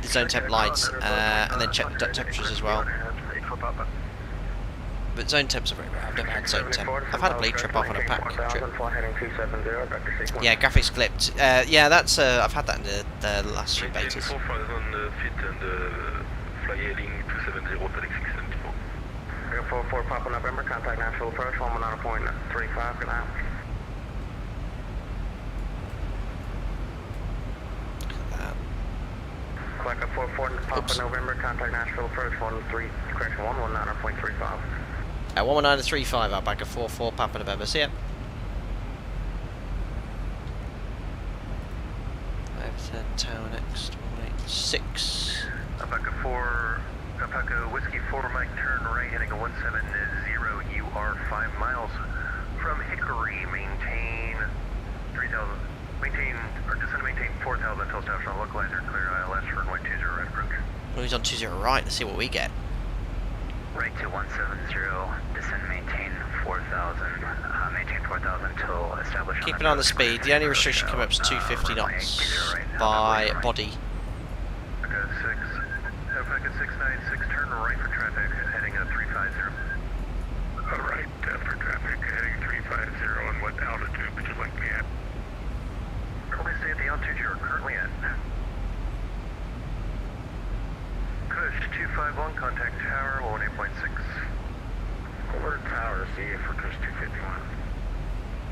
zone temp lights, and then check the duct temperatures as well. But zone temps are very rare. I've never had zone temp. I've had a bleed trip off on a pack trip. Yeah, graphics clipped. Yeah, that's I've had that in the last few betas. 44 Papa November, contact Nashville approach, 119.35, good night. Quack 44 Papa November, contact Nashville approach, 119.35. 119.35, Alpaca 44 Papa November, see ya. Over to tower next, 186. Alpaca 4, Alpaca Whiskey 4, Mike, turn right, heading 170, you are 5 miles from Hickory, maintain 3,000, descend to maintain 4,000 until stops on localizer, clear ILS, runway 20 right approach. Oh, he's on 20 right, let's see what we get. Right to 170, descend maintain 4,000, maintain 4,000 until established. Keep an eye on the speed, the only restriction coming up is 250 knots by body. Alpaca 696, turn right for traffic, heading 350. Right for traffic, heading 350, and what altitude would you like me at? Currently stay at the altitude you're currently at. Kush 251, contact tower, 18.6. Over tower, see for Kush 251.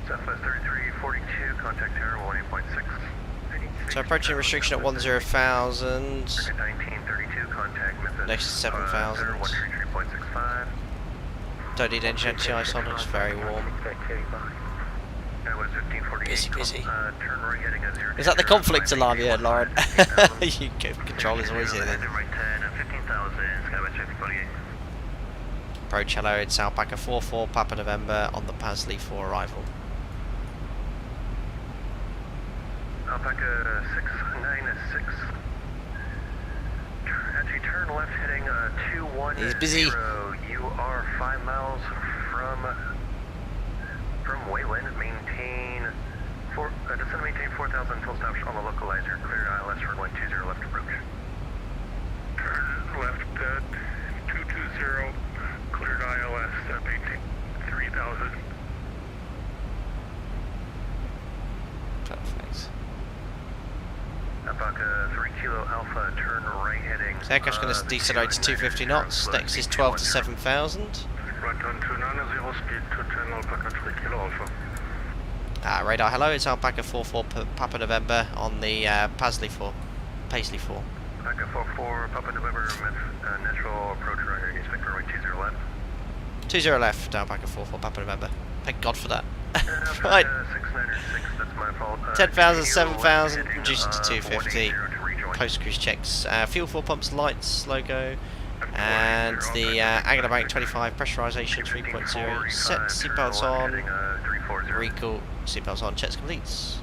Southwest 3342, contact tower, 18.6. So approaching restriction at 10,000. 1932, contact method. Next to 7,000. 133.65. Don't need any anti-ice on, it's very warm. Busy, busy. Turn right heading at 0. Is that the conflict alarm? Yeah, Lauren. You control is always here then. Approach, hello, it's Alpaca 44 Papa November on the Pasley for arrival. Alpaca 696. Actually, turn left heading 210. He's busy. You are 5 miles from Wayland. Maintain descend maintain 4,000 until stops on the localizer. Clear ILS runway 20 left approach. Turn left 220. Cleared ILS. Maintain 3,000. Perfect. Alpaca 3 Kilo Alpha, turn right heading. Takeoff's going to decelerate to 250 knots. Next is 12 to 7,000. Right on 290, speed 210, Alpaca 3 Kilo Alpha. Radar, hello, it's Alpaca 44 Papa November on the Paisley 4. Alpaca 44 Papa November, Nashville approach runway, expect runway 20 left. 20 left, Alpaca 44 Papa November. Thank God for that. Right. 696, that's my fault. 10,000, 7,000, reducing to 250. Post cruise checks. Fuel 4 pumps, lights, logo. And the Aguilar Bank 25 pressurization 3.0 set. Seatbelts on. Recall. Seatbelts on. Checks complete. So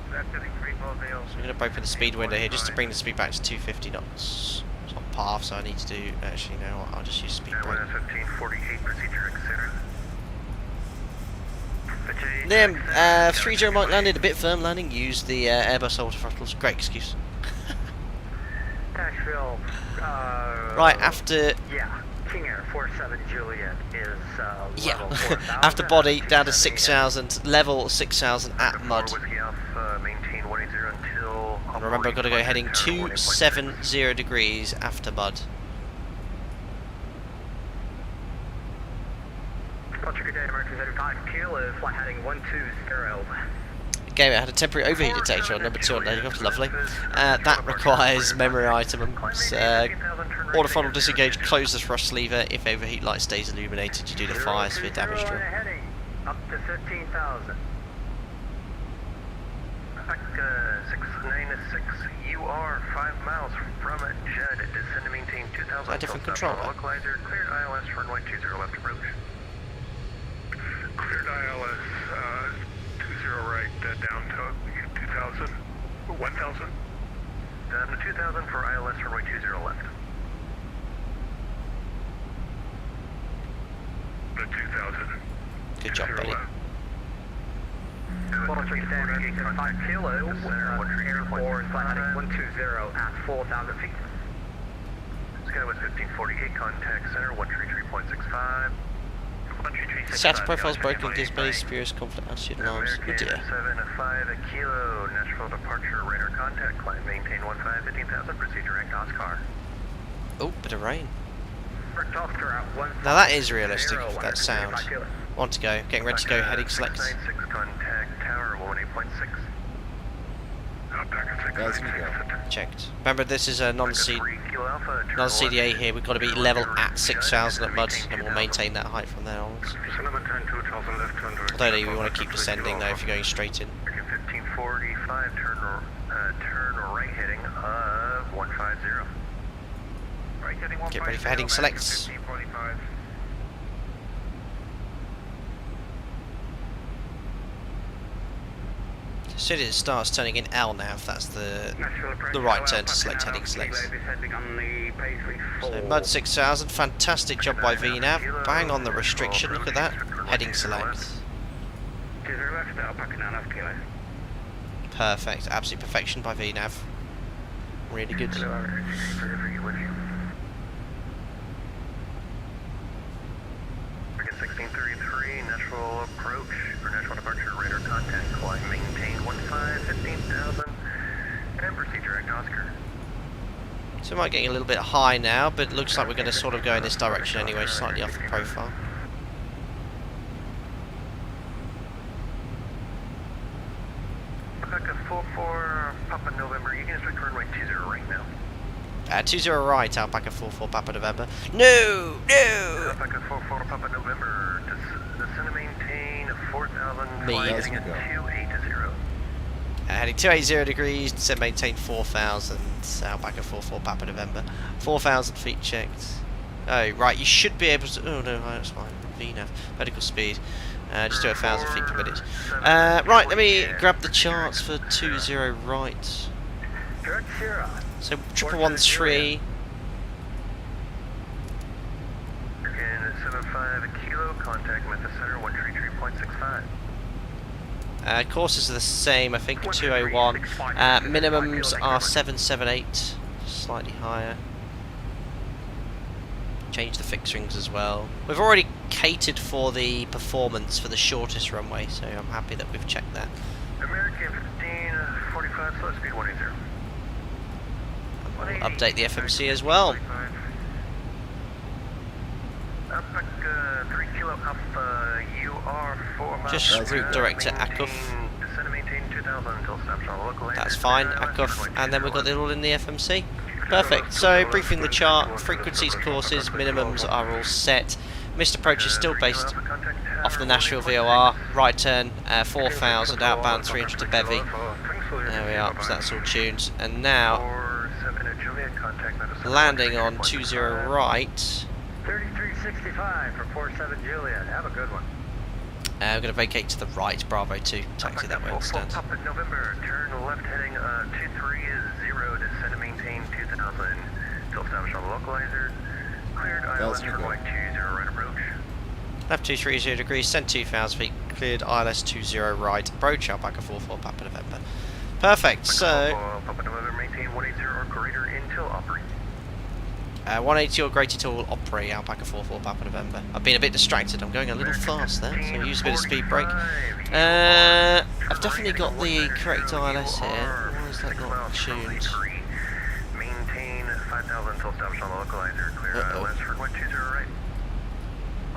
we're going to open the speed window here just to bring the speed back to 250 knots. It's on path, so I need to do. Actually, no, I'll just use speed brake. 1548 procedure considered. Liam, 30 Mike landed, a bit firm landing. Use the Airbus auto throttles. Great excuse. Nashville. Right after. Yeah, King Air 47 Juliet is level 4,000. After body down to 6,000, level 6,000 at mud. And remember, I've got to go heading 270 degrees after mud. Again, it had a temporary overheat detector on number 2 on Takeoff, lovely. That requires memory items. Auto throttle disengage, close the thrust lever. If overheat light stays illuminated, you do the fire sphere damage drill. Up to 15,000. 696, you are 5 miles from Judd. Descend to maintain 2,000. Is that a different controller? Localizer, cleared ILS, runway 20 left approach. Cleared ILS, 20 right, down to 2,000, 1,000. Down to 2,000 for ILS, runway 20 left. Good job, buddy. 5 kilo, air for flight heading 120 at 4,000 feet. Skywest 1548, contact center 133.65. Status profiles broken, gives base spurious conflict altitude alarms. Oh dear. 75 kilo, Nashville departure, radar contact, climb, maintain 15, 15,000, proceed direct Oscar. Oh, bit of rain. Direct Oscar at 1. Now that is realistic, that sound. Want to go, getting ready to go, heading select. 696, contact tower 18.6. Checked. Remember, this is a non-CDA here. We've got to be level at 6,000 at mud, and we'll maintain that height from there onwards. Although we want to keep descending though if you're going straight in. 1545, turn right heading of 150. Right heading 150. Get ready for heading selects. 1545. As soon as it starts turning in L nav, that's the right turn to select heading selects. So mud 6,000, fantastic job by VNAV, bang on the restriction, look at that, heading select. Perfect, absolute perfection by VNAV, really good. 1633, Nashville approach for Nashville departure, radar contact, climb, maintain 15,000, and proceed direct Oscar. So we might get a little bit high now, but it looks like we're going to sort of go in this direction anyway, slightly off the profile. Rebecca 44, Papa November, you can expect runway 20 right now. 20 right, Alpaca 44, Papa November. No! No! Alpaca 44, Papa November, descend and maintain 4,000, heading at 280. Heading 280 degrees, descend maintain 4,000, Alpaca 44, Papa November. 4,000 feet checked. Oh, right, you should be able to... Oh, no, that's fine. VNAV, vertical speed. Just do 1,000 feet per minute. Right, let me grab the charts for 20 right. So 1113. And 75 kilo, contact Memphis Center 133.65. Courses are the same, I think 201. Minimums are 778, slightly higher. Change the fixed rings as well. We've already catered for the performance for the shortest runway, so I'm happy that we've checked that. American 1545, slow speed 180. We'll update the FMC as well. Alpaca 3 kilo Alpha, you are 4 miles. Just route direct to Takeoff. Descend and maintain 2,000 until stops on local. That's fine, Takeoff, and then we've got it all in the FMC. Perfect. So briefing the chart, frequencies, courses, minimums are all set. Missed approach is still based off the Nashville VOR. Right turn 4,000, outbound 300 to Bevy. There we are, so that's all tuned. And now landing on 20 right. 3365 for 47 Juliet. Have a good one. We're going to vacate to the right, Bravo 2, taxi that way instead. Papa November, turn left heading 230, descend and maintain 2,000. Till establish on the localizer. Cleared ILS runway 20 right approach. Left 230 degrees, send 2,000 feet, cleared ILS 20 right, approach Alpaca 44 Papa November. Perfect, so... Papa November, maintain 180 or greater until operate. 180 or greater till operate, Alpaca 44 Papa November. I've been a bit distracted, I'm going a little fast there, so use a bit of speed brake. I've definitely got the correct ILS here. Why is that not tuned? Maintain 5,000 until established on the localizer. Clear ILS for 120 right.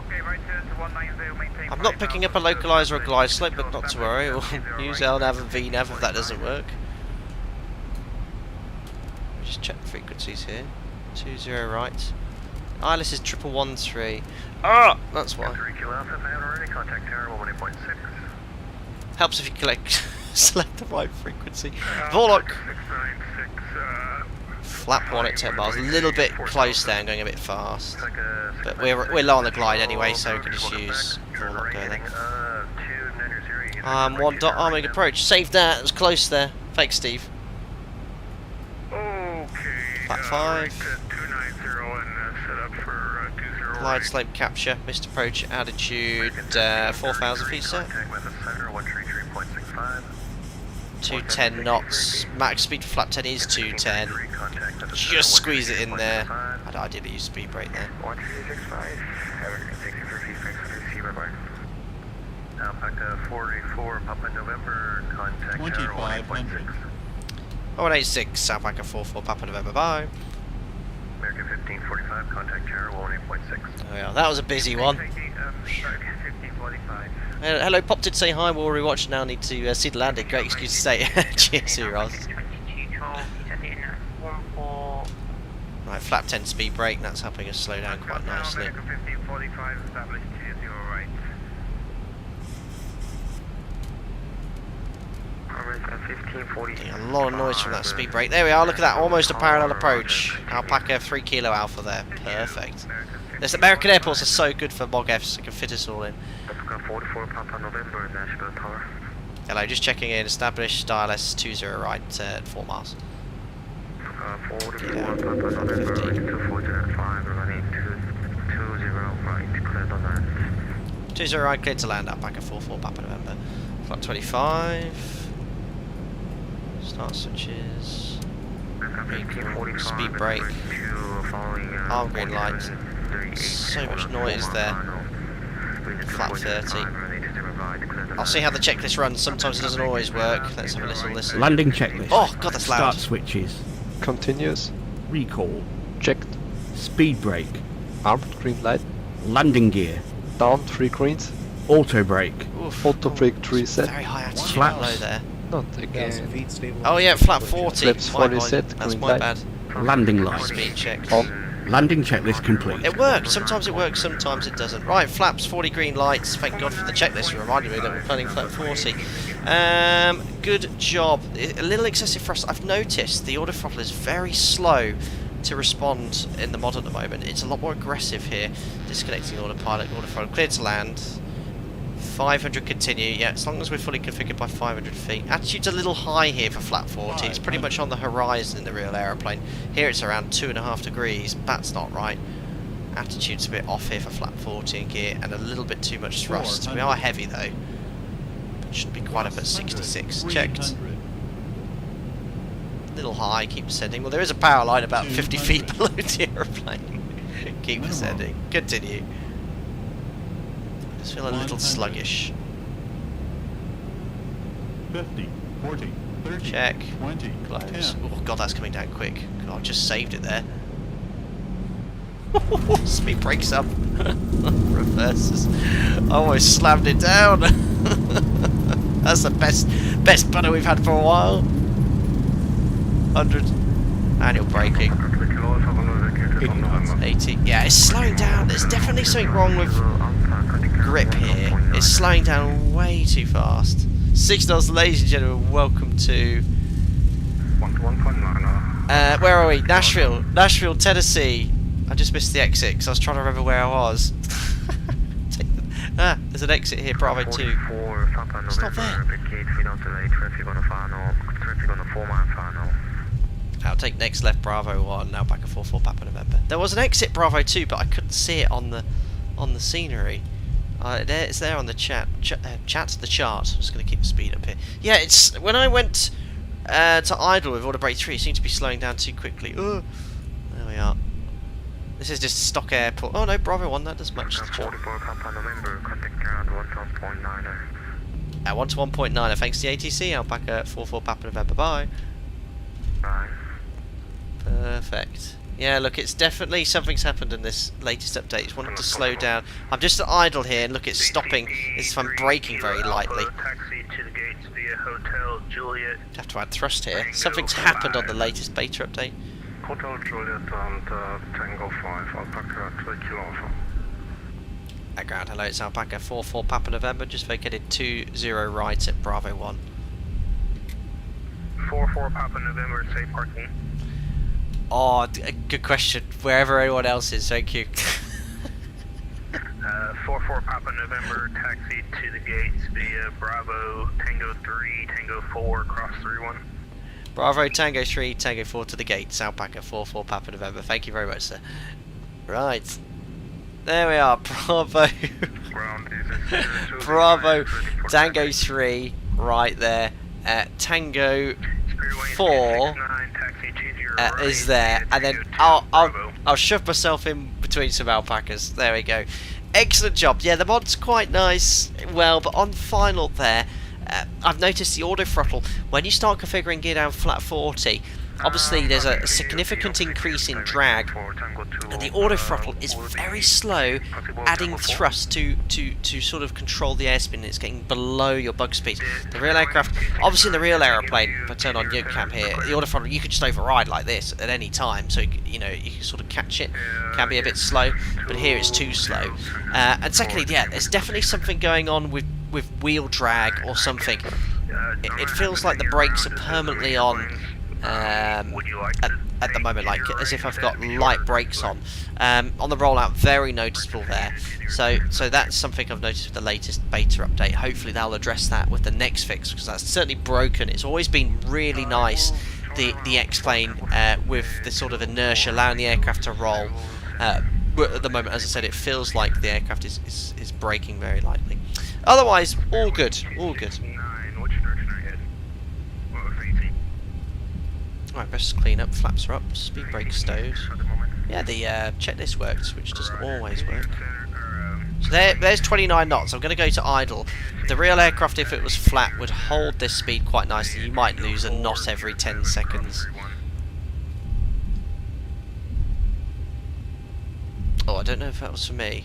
Okay, right turn to 190, maintain. I'm not picking up a localizer or glide slope, but not to worry, we'll use LNAV and VNAV if that doesn't work. Just check the frequencies here. 20 right. ILS is 1113. Ah, that's why. Helps if you select the right frequency. Vorlock. Flap 1 at 10 miles. A little bit close there and going a bit fast. But we're low on the glide anyway, so we can just use Vorlock go there. 1 dot arming approach. Saved that. It was close there. Fake Steve. Flat 5. glide slope capture, missed approach altitude 4,000 feet, sir. 210 knots, max speed for flap 10 is 210. Just squeeze it in there. I'd ideally use speed brake there. 1365, Alpaca 484, Papa November, contact 2500. 186, Alpaca 44, Papa November, bye. American 1545, contact Tower 18.6. Oh yeah, that was a busy one. 1545. Hello, popped in to say hi, we're already watching now, need to see the landing. Great excuse to stay. Cheers, Ross. Right, flap 10 speed brake, that's helping us slow down quite nicely. American 1545, established 20 right. Getting a lot of noise from that speed brake. There we are, look at that, almost a parallel approach. Alpaca 3 kilo alpha there, perfect. This American airports are so good for MOGFs, they can fit us all in. 44 Papa November, Nashville Tower. Hello, just checking in, established, dial S20 right at 4 miles. 44 Papa November, 2405, running 20 right, clear to land. 20 right, clear to land, Alpaca 44 Papa November. Flight 25. Start switches. Speed brake. Arm green lights. So much noise there. Flat 30. I'll see how the checklist runs. Sometimes it doesn't always work. Let's have a little listen. Landing checklist. Oh god, that's loud. Start switches. Continuous. Recall. Checked. Speed brake. Armed green light. Landing gear. Down 3 greens. Auto brake. Oof. Auto brake 3 set. Very high attitude Flaps. low there. Not again. Oh yeah, flat 40. Flaps My 40 bad. set, That's green my light. bad. Landing light. Speed check. On. Landing checklist complete. It works. Sometimes it works, sometimes it doesn't. Right, flaps, 40 green lights. Thank God for the checklist. It reminded me that we're planning flap 40. Good job. A little excessive thrust. I've noticed the autothrottle is very slow to respond in the mod at the moment. It's a lot more aggressive here. Disconnecting autopilot, autothrottle. Clear to land. 500 continue. Yeah, as long as we're fully configured by 500 feet. Attitude's a little high here for flat 40. It's pretty much on the horizon in the real aeroplane. Here it's around 2.5 degrees. That's not right. Attitude's a bit off here for flat 40 in gear and a little bit too much thrust. We are heavy though. But should be quite up at 66. Checked. Little high, keep ascending. Well, there is a power line about 50 feet below the aeroplane. Keep ascending. Continue. I just feel a little sluggish. 50, 40, 30, Check. 20, Close. 10. Oh god, that's coming down quick. God, I just saved it there. Speed brakes up. Reverses. I almost slammed it down. That's the best butter we've had for a while. 100. Manual braking. 80. Yeah, it's slowing down. There's definitely something wrong with grip here. It's slowing down way too fast. Signals, ladies and gentlemen, welcome to... where are we? Nashville, Tennessee. I just missed the exit because I was trying to remember where I was. There's an exit here, Bravo 2. It's not there. I'll take next left, Bravo 1, now back at 44 Papa November. There was an exit, Bravo 2, but I couldn't see it on the scenery. It's there on the chat the chart. I'm just going to keep the speed up here. Yeah, it's when I went to idle with Order Brake 3, it seemed to be slowing down too quickly. There we are. This is just stock airport. Oh no, Bravo 1, that does much the job. 44 Papa November, contact ground 1.9er. 1 to 1.9, thanks to the ATC, Alpaca 44 Papa November, bye. Bye. Perfect. Yeah, look, it's definitely something's happened in this latest update. It's wanted to slow down. I'm just at idle here, and look, it's stopping. It's if I'm braking very lightly. Taxi to the gates via Hotel Juliet. Have to add thrust here. Something's happened on the latest beta update. Hotel Juliet and Tango 5, Alpaca 3 Kilo Alpha. Background, hello, it's Alpaca 44 Papa November, just vacated 20 right at Bravo 1. 44 Papa November, safe parking. Oh, good question. Wherever anyone else is, thank you. 44 Papa November, taxi to the gates via Bravo Tango 3, Tango 4, cross 31. Bravo Tango 3, Tango 4 to the gates, Alpaca 44 Papa November. Thank you very much, sir. Right. There we are, Bravo. Bravo, Tango 3, right there. Tango 4 is there, and then I'll shove myself in between some alpacas. There we go. Excellent job. Yeah, the mod's quite nice. Well, but on final there, I've noticed the auto throttle when you start configuring gear down flat 40. Obviously, there's a significant increase in drag, and the auto throttle is very slow, adding thrust to sort of control the airspeed. It's getting below your bug speed. The real aircraft, obviously, in the real aeroplane, if I turn on yoke cam here, the auto throttle you could just override like this at any time, so you know you can sort of catch it. Can be a bit slow, but here it's too slow. And secondly, yeah, there's definitely something going on with wheel drag or something. It feels like the brakes are permanently on. At the moment, like as if I've got light brakes on the rollout, very noticeable there. So that's something I've noticed with the latest beta update. Hopefully they'll address that with the next fix, because that's certainly broken. It's always been really nice, the X-plane with the sort of inertia, allowing the aircraft to roll. But at the moment, as I said, it feels like the aircraft is braking very lightly. Otherwise, all good, all good. Right, best clean up, flaps are up, speed brake stowed. Yeah, the checklist worked, which doesn't always work. So there's 29 knots. I'm going to go to idle. The real aircraft, if it was flat, would hold this speed quite nicely. You might lose a knot every 10 seconds. Oh, I don't know if that was for me.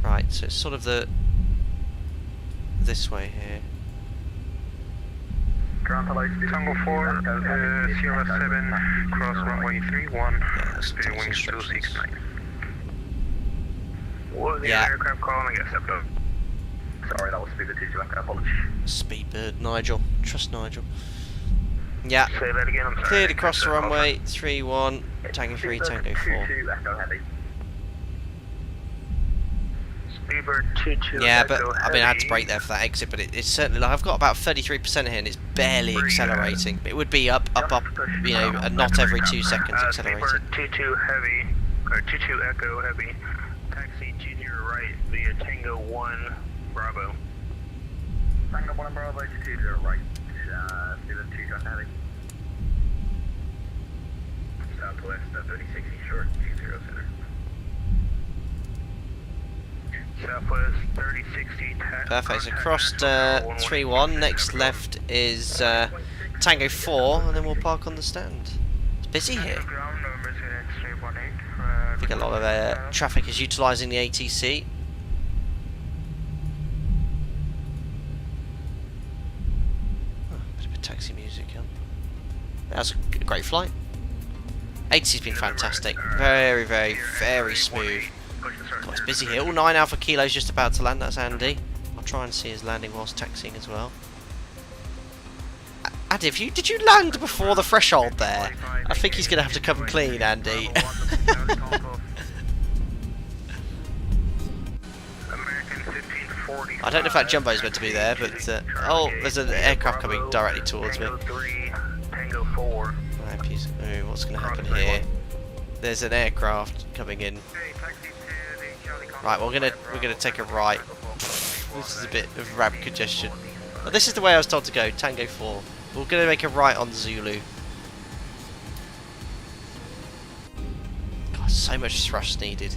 Right, so it's sort of this way here. Tango 4, Sierra 7, cross runway 31, winds 269. What the aircraft calling? Except Sorry, that was Speedbird 22, I apologize. Speedbird, Nigel. Trust Nigel. Yeah. Say that again, I'm sorry. Cleared across the runway, 3-1, Tango 3, Tango 4. Yeah, but I mean, I had to brake there for that exit, but it's certainly like I've got about 33% here, and it's barely accelerating. It would be up, you know, a knot every 2 seconds accelerating. 22 heavy, or 22 Echo heavy, taxi to your right via Tango 1 Bravo. Tango 1 Bravo to your right, Speedbird 2 heavy. Southwest 3060 short, 20 center. Southwest 3060. Perfect, so crossed 3-1, next left is Tango 4, and then we'll park on the stand. It's busy here. I think a lot of traffic is utilising the ATC. Oh, bit of taxi music on. That's a great flight. ATC's been fantastic. Very, very, very smooth. God, it's busy here. All 9 Alpha Kilos just about to land. That's Andy. I'll try and see his landing whilst taxiing as well. Andy, did you land before the threshold there? I think he's going to have to come clean, Andy. I don't know if that jumbo is meant to be there, but oh, there's an aircraft coming directly towards me. Oh, what's going to happen here? There's an aircraft coming in. Right, we're gonna take a right. This is a bit of ramp congestion. Oh, this is the way I was told to go. Tango 4. We're gonna make a right on Zulu. God, so much thrust needed.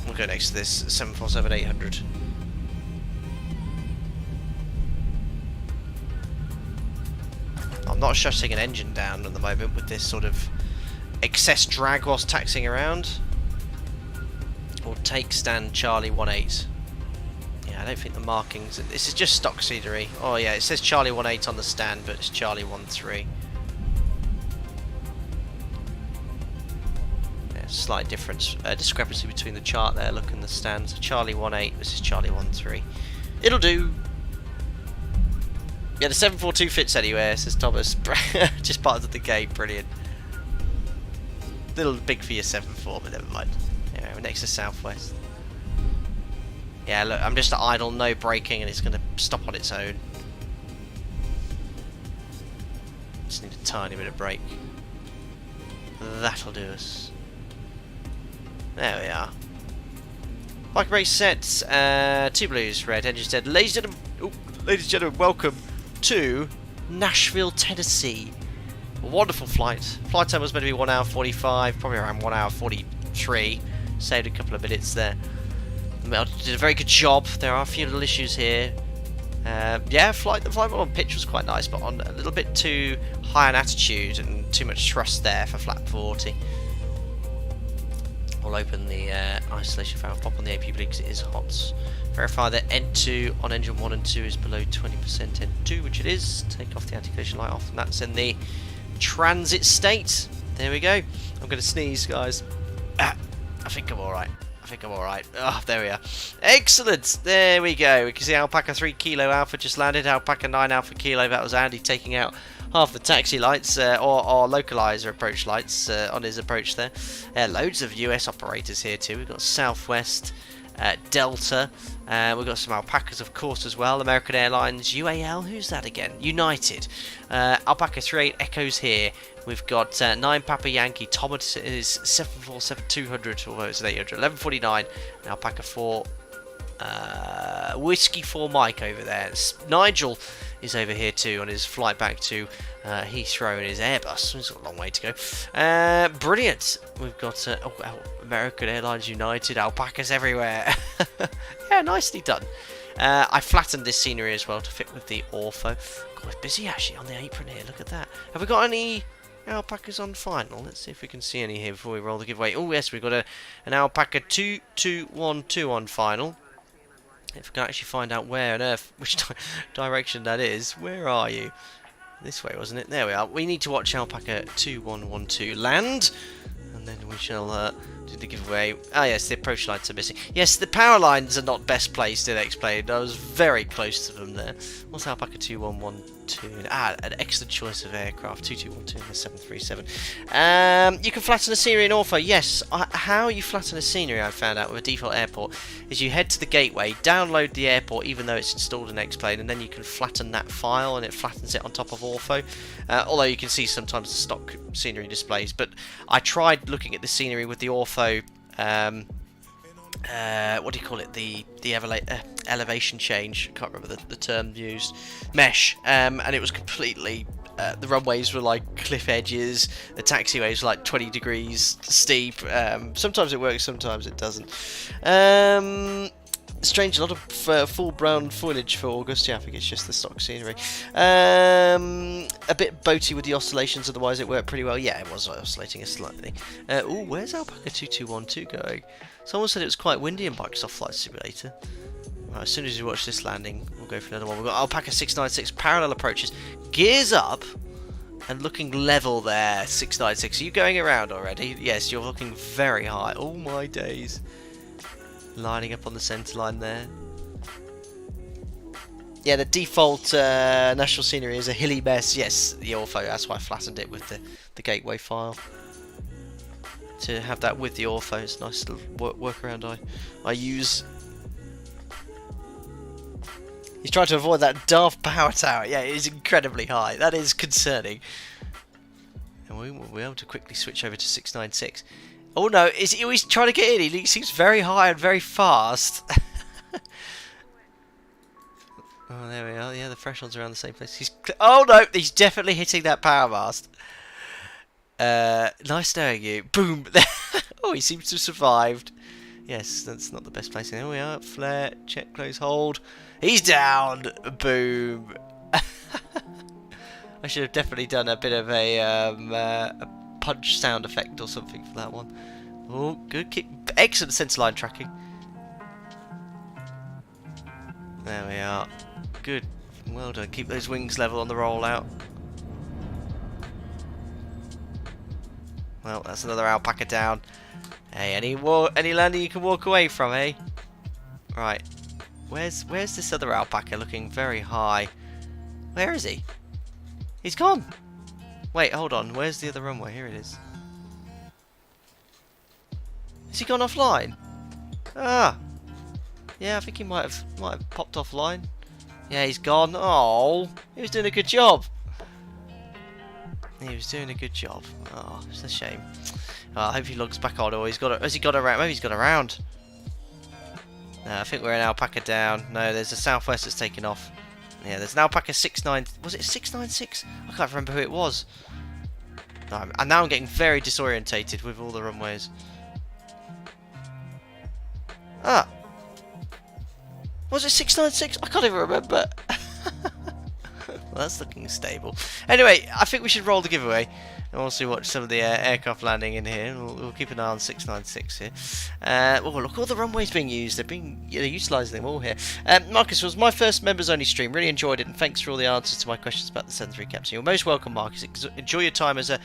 We'll go next to this 747-800. I'm not shutting an engine down at the moment with this sort of excess drag whilst taxiing around. Or take stand Charlie 18. Yeah, I don't think the markings. This is just stock scenery. Oh yeah, it says Charlie 18 on the stand, but it's Charlie 13. Yeah, slight difference, discrepancy between the chart there. Look in the stand. So Charlie 18. This is Charlie 13. It'll do. Yeah, the 742 fits anywhere, says Thomas. Just part of the game. Brilliant. Little big for your 7.4, but never mind. Anyway, we're next to Southwest. Yeah, look, I'm just at idle, no braking, and it's going to stop on its own. Just need a tiny bit of brake. That'll do us. There we are. Parking brake set. 2 blues, red, engine dead. Ladies and gentlemen, welcome to Nashville, Tennessee. A wonderful flight. Flight time was meant to be 1 hour 45, probably around 1 hour 43. Saved a couple of minutes there. Mel did a very good job. There are a few little issues here. Yeah, the flight on pitch was quite nice, but on a little bit too high an attitude and too much thrust there for flat 40. We'll open the isolation valve, pop on the AP because it is hot. Verify that N2 on engine 1 and 2 is below 20% N2, which it is. Take off the anti-collision light off, and that's in the transit state. There we go. I'm going to sneeze, guys. I think I'm alright. Oh, there we are. Excellent. There we go. We can see Alpaca 3 Kilo Alpha just landed. Alpaca 9 Alpha Kilo. That was Andy taking out half the taxi lights or localizer approach lights on his approach there. Loads of US operators here too. We've got Southwest, Delta. We've got some Alpacas, of course, as well. American Airlines, UAL. Who's that again? United. Alpaca 38 Echoes here. We've got 9 Papa Yankee. Thomas is 747-200, although it's an 800. 1149. And Alpaca 4 Whiskey 4 Mike over there. Nigel is over here too on his flight back to Heathrow in his Airbus. He's got a long way to go. Brilliant. We've got American Airlines, United, Alpacas everywhere. Yeah, nicely done. I flattened this scenery as well to fit with the ortho. God, it's busy actually on the apron here. Look at that. Have we got any Alpacas on final? Let's see if we can see any here before we roll the giveaway. Oh yes, we've got an Alpaca 2212 on final. If we can actually find out where on earth, which direction that is. Where are you? This way, wasn't it? There we are. We need to watch Alpaca 2112 land, and then we shall do the giveaway. Ah, yes, the approach lights are missing. Yes, the power lines are not best placed, it explained. I was very close to them there. What's Alpaca 2112? Ah, an excellent choice of aircraft. 2212 and the 737. You can flatten a scenery in ortho. Yes, how you flatten a scenery, I found out with a default airport, is you head to the gateway, download the airport, even though it's installed in X-Plane, and then you can flatten that file, and it flattens it on top of ortho. Although you can see sometimes the stock scenery displays. But I tried looking at the scenery with the ortho. What do you call it? The elevation change. I can't remember the term used. Mesh. And it was completely. The runways were like cliff edges. The taxiways were like 20 degrees steep. Sometimes it works, sometimes it doesn't. Strange, a lot of full brown foliage for August. Yeah, I think it's just the stock scenery. A bit boaty with the oscillations, otherwise it worked pretty well. Yeah, it was oscillating slightly. Ooh, where's Alpaca 2212 going? Someone said it was quite windy in Microsoft Flight Simulator. Right, as soon as you watch this landing, we'll go for another one. We've got Alpaca 696 parallel approaches. Gears up and looking level there. 696. Are you going around already? Yes, you're looking very high. Oh my days. Lining up on the centre line there. Yeah, the default national scenery is a hilly mess. Yes, the ortho, that's why I flattened it with the gateway file. To have that with the ortho, it's a nice little workaround I use. He's trying to avoid that daft power tower. Yeah, it is incredibly high. That is concerning. And we will be able to quickly switch over to 696. Oh no, he's trying to get in. He seems very high and very fast. Oh, there we are. Yeah, the threshold's around the same place. Oh no, he's definitely hitting that power mast. Nice knowing you. Boom. Oh, he seems to have survived. Yes, that's not the best place. There we are. Flare, check, close, hold. He's down. Boom. I should have definitely done a bit of a punch sound effect or something for that one. Oh, good. Excellent centerline tracking. There we are. Good. Well done. Keep those wings level on the rollout. Well, that's another Alpaca down. Hey, any landing you can walk away from, eh? Right. Where's this other Alpaca looking very high? Where is he? He's gone. Wait, hold on. Where's the other runway? Here it is. Has he gone offline? Ah. Yeah, I think he might have popped offline. Yeah, he's gone. Oh, he was doing a good job. He was doing a good job. Oh, it's a shame. I hope he logs back on, or has he got around? Maybe he's got around. No, I think we're in Alpaca down. No, there's a Southwest that's taken off. Yeah, there's an Alpaca 69. Was it 696? I can't remember who it was. No, and now I'm getting very disorientated with all the runways. Ah, was it 696? I can't even remember. Well, that's looking stable. Anyway, I think we should roll the giveaway and also watch some of the aircraft landing in here. We'll keep an eye on 696 here. Oh, look, all the runways being used. They're utilising them all here. Marcus, was my first members-only stream. Really enjoyed it, and thanks for all the answers to my questions about the 73 captain. You're most welcome, Marcus. Enjoy your time as a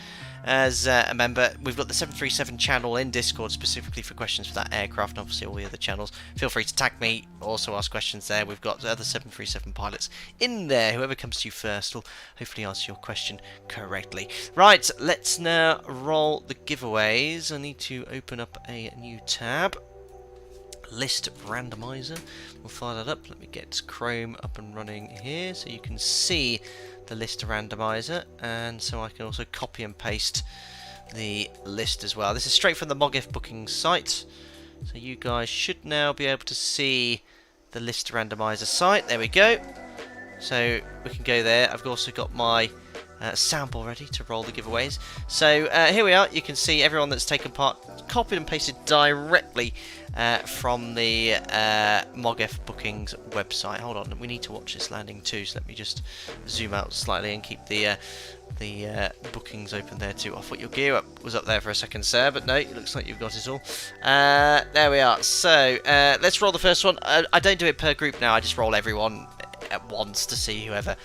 member. We've got the 737 channel in Discord specifically for questions for that aircraft, and obviously all the other channels. Feel free to tag me, also ask questions there. We've got the other 737 pilots in there. Whoever comes to you first will hopefully answer your question correctly. Right, let's now roll the giveaways. I need to open up a new tab. List randomizer. We'll fire that up. Let me get Chrome up and running here so you can see the list randomizer, and so I can also copy and paste the list as well. This is straight from the MOGF booking site, so you guys should now be able to see the list randomizer site. There we go. So we can go there. I've also got my sample ready to roll the giveaways. So here we are. You can see everyone that's taken part, copied and pasted directly from the MOGF bookings website. Hold on, we need to watch this landing too, so let me just zoom out slightly and keep the bookings open there too. I thought your gear was up there for a second, sir, but no, it looks like you've got it all. There we are. So let's roll the first one. I don't do it per group now, I just roll everyone at once to see whoever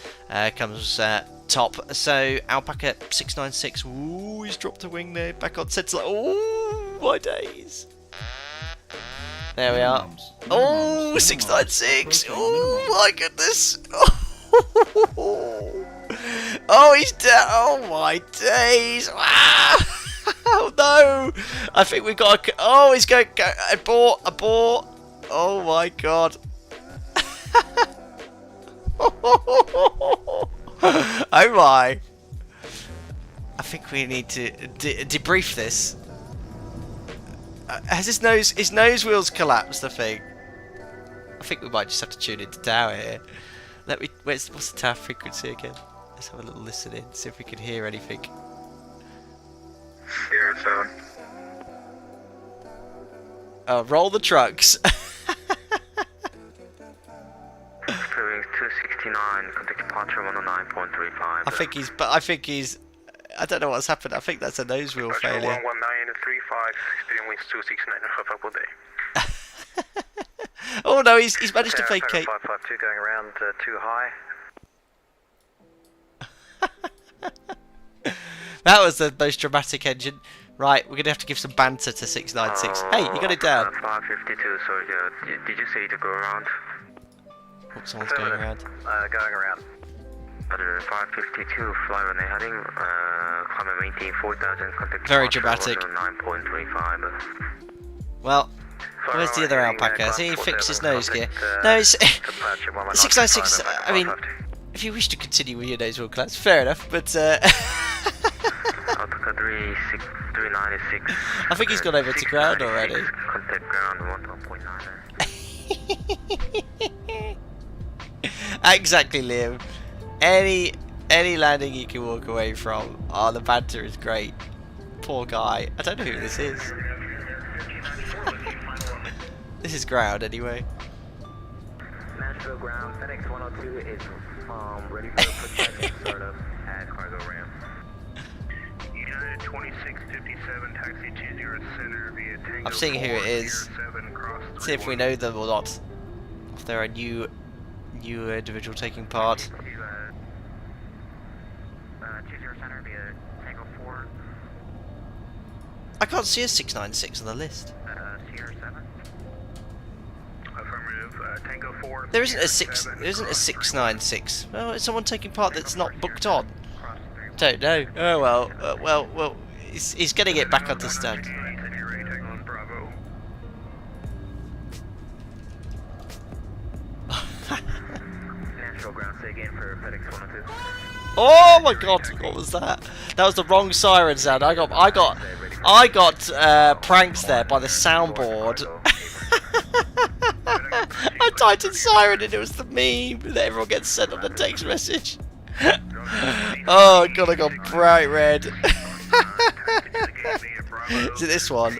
comes top. So Alpaca 696, ooh, he's dropped a wing there, back on center. Oh my days. There we are. Oh, 696. Oh my goodness. Oh, he's down. Oh my days. Oh no. I think we've got a... Oh, he's going... Abort. Oh my god. Oh my. I think we need to debrief this. Has his nose wheels collapsed, I think? I think we might just have to tune into tower here. What's the tower frequency again? Let's have a little listen in, see if we can hear anything. Here, so. Oh, roll the trucks. 269, contact departure 109.35. I think he's, I don't know what's happened. I think that's a nose wheel failure. 11935, speeding winds 269, have a good day. Oh no, he's managed to vacate. 552 going around too high. That was the most dramatic engine. Right, we're going to have to give some banter to 696. Hey, you got it down. 552, sorry, did you say to go around? Oh, someone's going around. Going around. 552, fly runway heading, climb and maintain 4000, contact very dramatic. 9.25. Well, where's the other Alpaca? Has he fixed his nose gear? No, it's 696. I mean, if you wish to continue with your nose wheel class, fair enough, but Alpaca 396. I think he's gone over to ground already. Contact ground 1.9. Exactly, Liam. Any landing you can walk away from. Oh, the banter is great. Poor guy. I don't know who this is. This is ground anyway. Nashville ground, FedEx 102 is ready for pushback startup at cargo ramp. United 2657, taxi 20 center via Tango. I'm seeing who it is. See if we know them or not. If they're a new individual taking part. 20 center via Tango 4. I can't see a 696 on the list. Sierra 7. Affirmative, Tango 4. There isn't a 696. Well, is someone taking part that's not booked on? Don't know. Oh well. He's getting it back onto stand. Nashville ground, say again for FedEx 102. Oh my god, what was that? That was the wrong siren sound. I got pranked there by the soundboard. I typed in siren and it was the meme that everyone gets sent on the text message. Oh god, I got bright red. Is it this one?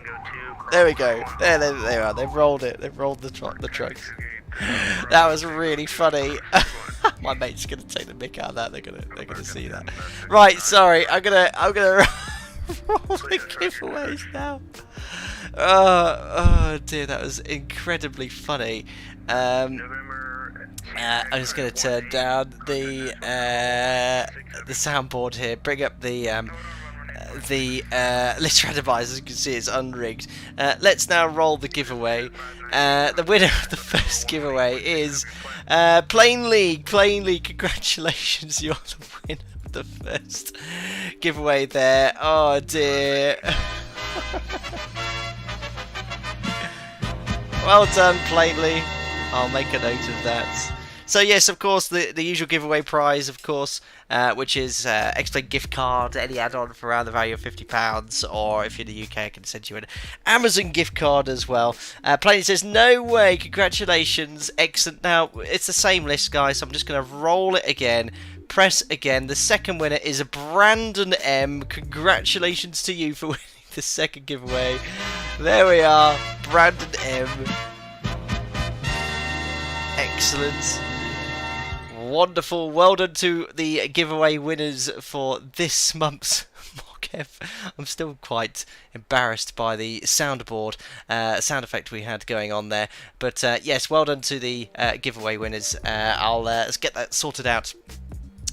There we go. There they are. They've rolled it. They've rolled the trucks. That was really funny. My mate's gonna take the mick out of that. They're gonna see that. Right, sorry. I'm gonna roll the giveaways now. Oh dear, that was incredibly funny. I'm just gonna turn down the soundboard here. Bring up the list randomizer. As you can see, it's unrigged. Let's now roll the giveaway. The winner of the first giveaway is Plainly. Congratulations, you're the winner of the first giveaway there. Oh dear. Well done, Plainly. I'll make a note of that. So yes, of course, the usual giveaway prize, of course, which is X-Plane gift card, any add-on for around the value of £50, or if you're in the UK, I can send you an Amazon gift card as well. Plainly says, no way, congratulations, excellent. Now, it's the same list, guys, so I'm just going to roll it again. Press again. The second winner is Brandon M. Congratulations to you for winning the second giveaway. There we are, Brandon M. Excellent. Wonderful. Well done to the giveaway winners for this month's MOGF. I'm still quite embarrassed by the soundboard sound effect we had going on there. But yes, well done to the giveaway winners. Let's get that sorted out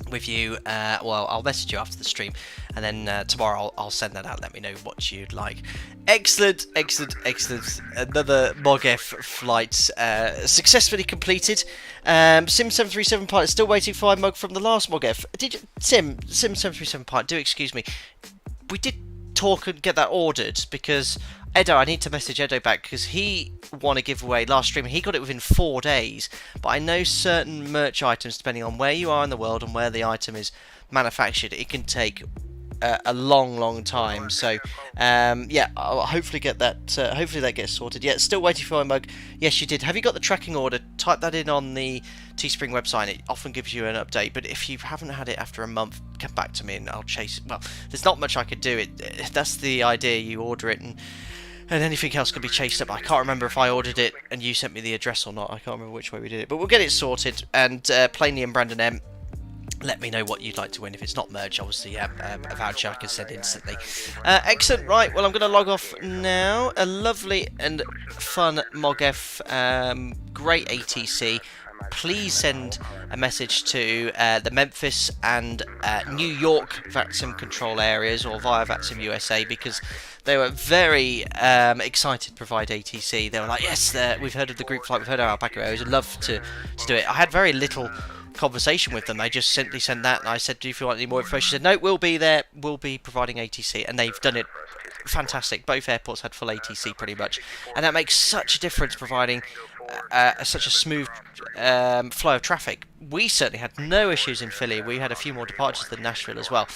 with you. Well, I'll message you after the stream, and then tomorrow I'll send that out. Let me know what you'd like. Excellent. Another MOGF flight successfully completed. Sim737 pilot still waiting for MOG from the last MOGF. Did you, Sim737 pilot? Do excuse me. We did talk and get that ordered, because Edo, I need to message Edo back, because he won a giveaway last stream and he got it within 4 days. But I know certain merch items, depending on where you are in the world and where the item is manufactured, it can take a long time. So yeah, I'll hopefully get that. Hopefully that gets sorted. Yeah, still waiting for my mug. Yes, you did. Have you got the tracking order? Type that in on the Teespring website. It often gives you an update. But if you haven't had it after a month, come back to me and I'll chase it. Well, there's not much I could do. That's the idea. You order it and anything else can be chased up. I can't remember if I ordered it and you sent me the address or not. I can't remember which way we did it. But we'll get it sorted. And Plainly and Brandon M, let me know what you'd like to win. If it's not merch, obviously, a voucher I can send instantly. Excellent. Right, well, I'm going to log off now. A lovely and fun MOGF. Great ATC. Please send a message to the Memphis and New York VATSIM control areas, or via VATSIM USA, because they were very excited to provide ATC. They were like, yes, we've heard of the group flight, we've heard of Alpaca Airways, we'd love to do it. I had very little conversation with them. They just simply sent that, and I said, do you want any more information? She said, no, we'll be there, we'll be providing ATC, and they've done it fantastic. Both airports had full ATC pretty much, and that makes such a difference, providing such a smooth flow of traffic. We certainly had no issues in Philly. We had a few more departures than Nashville as well.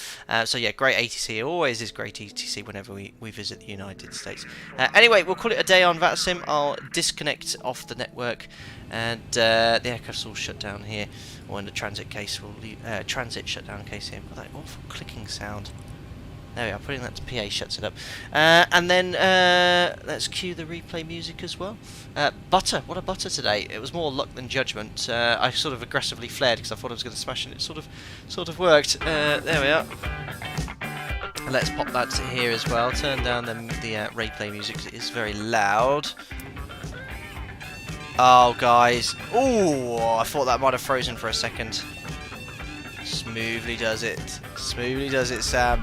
So yeah, great ATC. It always is great ATC whenever we visit the United States. Anyway, we'll call it a day on VATSIM. I'll disconnect off the network, and the aircraft's all shut down here. Or in the transit case, we'll leave, transit shutdown case here. Got that awful clicking sound. There we are, putting that to PA shuts it up. And then let's cue the replay music as well. Butter, what a butter today. It was more luck than judgment. I sort of aggressively flared because I thought I was going to smash it. It sort of worked. There we are. Let's pop that to here as well. Turn down the replay music because it is very loud. Oh, guys. Oh, I thought that might have frozen for a second. Smoothly does it. Smoothly does it, Sam.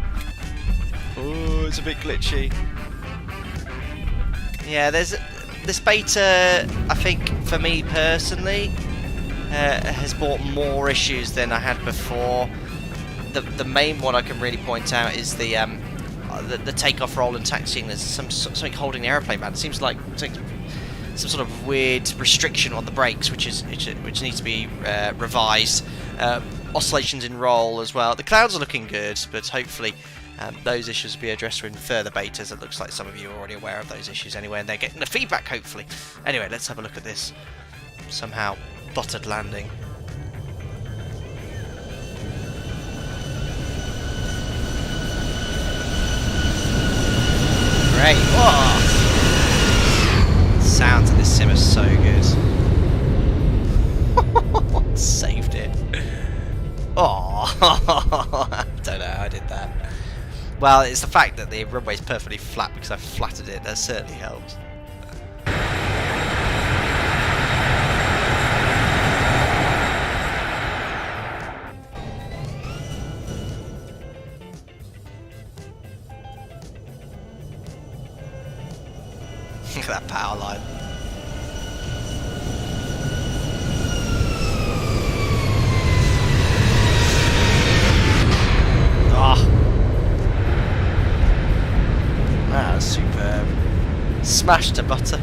Oh, it's a bit glitchy. Yeah, there's this beta, I think, for me personally, has brought more issues than I had before. The main one I can really point out is the takeoff, roll and taxiing. There's something holding the aeroplane back. It seems like some sort of weird restriction on the brakes, which needs to be revised. oscillations in roll as well. The clouds are looking good, but hopefully those issues will be addressed in further betas. It looks like some of you are already aware of those issues anyway, and they're getting the feedback, hopefully. Anyway, let's have a look at this somehow buttered landing. Great. Oh. Sounds of this sim are so good. Saved it. Oh, I don't know how I did that. Well, it's the fact that the runway's perfectly flat because I flattered it. That certainly helps. Look at that power line. That was superb. Smashed to butter.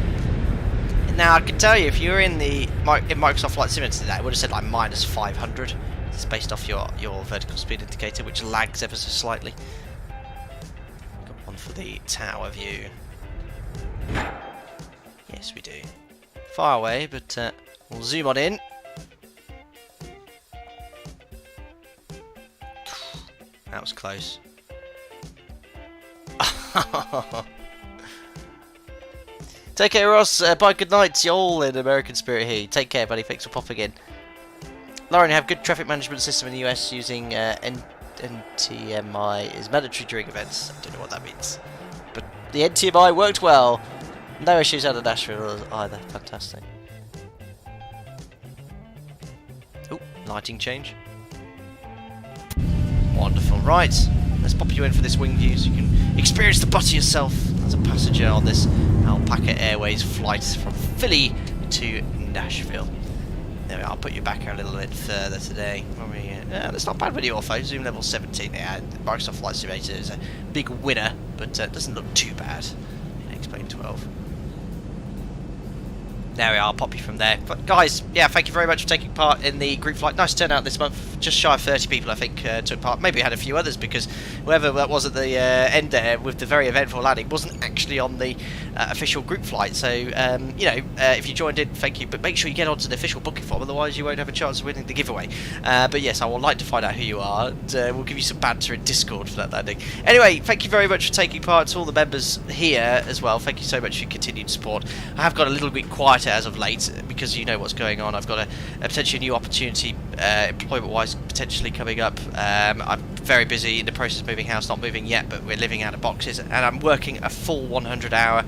Now I can tell you, if you were in Microsoft Flight Simulator today, it would have said like -500. It's based off your vertical speed indicator, which lags ever so slightly. Got one for the tower view. Yes, we do. Far away, but we'll zoom on in. That was close. Take care, Ross. Bye, good night. Y'all in American spirit here. Take care, buddy. Thanks for popping in. Lauren, you have good traffic management system in the US using NTMI is mandatory during events. I don't know what that means, but the NTMI worked well. No issues out of Nashville either. Fantastic. Oh, lighting change. Wonderful. Right, let's pop you in for this wing view so you can experience the butter yourself as a passenger on this Alpaca Airways flight from Philly to Nashville. There we are. I'll put you back a little bit further today. That's not bad with the ortho. Zoom level 17. Yeah, Microsoft Flight Simulator is a big winner, but doesn't look too bad. Explain 12. There we are, I'll pop you from there. But guys, yeah, thank you very much for taking part in the group flight. Nice turnout this month. Just shy of 30 people, I think, took part. Maybe had a few others because whoever that was at the end there with the very eventful landing wasn't actually on the official group flight. So, you know, if you joined in, thank you. But make sure you get onto the official booking form, otherwise you won't have a chance of winning the giveaway. But yes, I would like to find out who you are. And, we'll give you some banter in Discord for that landing. Anyway, thank you very much for taking part. To all the members here as well, thank you so much for your continued support. I have got a little bit quieter as of late because you know what's going on. I've got a potentially new opportunity employment-wise potentially coming up. I'm very busy in the process of moving house, not moving yet, but we're living out of boxes, and I'm working a full 100-hour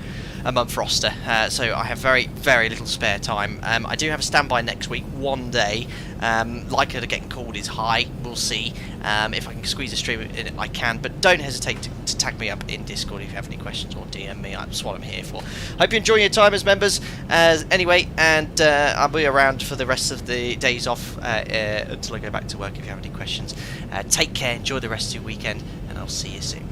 a month roster, so I have very, very little spare time. I do have a standby next week, one day. Likelihood of getting called is high. We'll see. If I can squeeze a stream in it, I can, but don't hesitate to tag me up in Discord if you have any questions, or DM me. That's what I'm here for. Hope you're enjoying your time as members anyway, and I'll be around for the rest of the days off until I go back to work if you have any questions. Take care, enjoy the rest of your weekend, and I'll see you soon.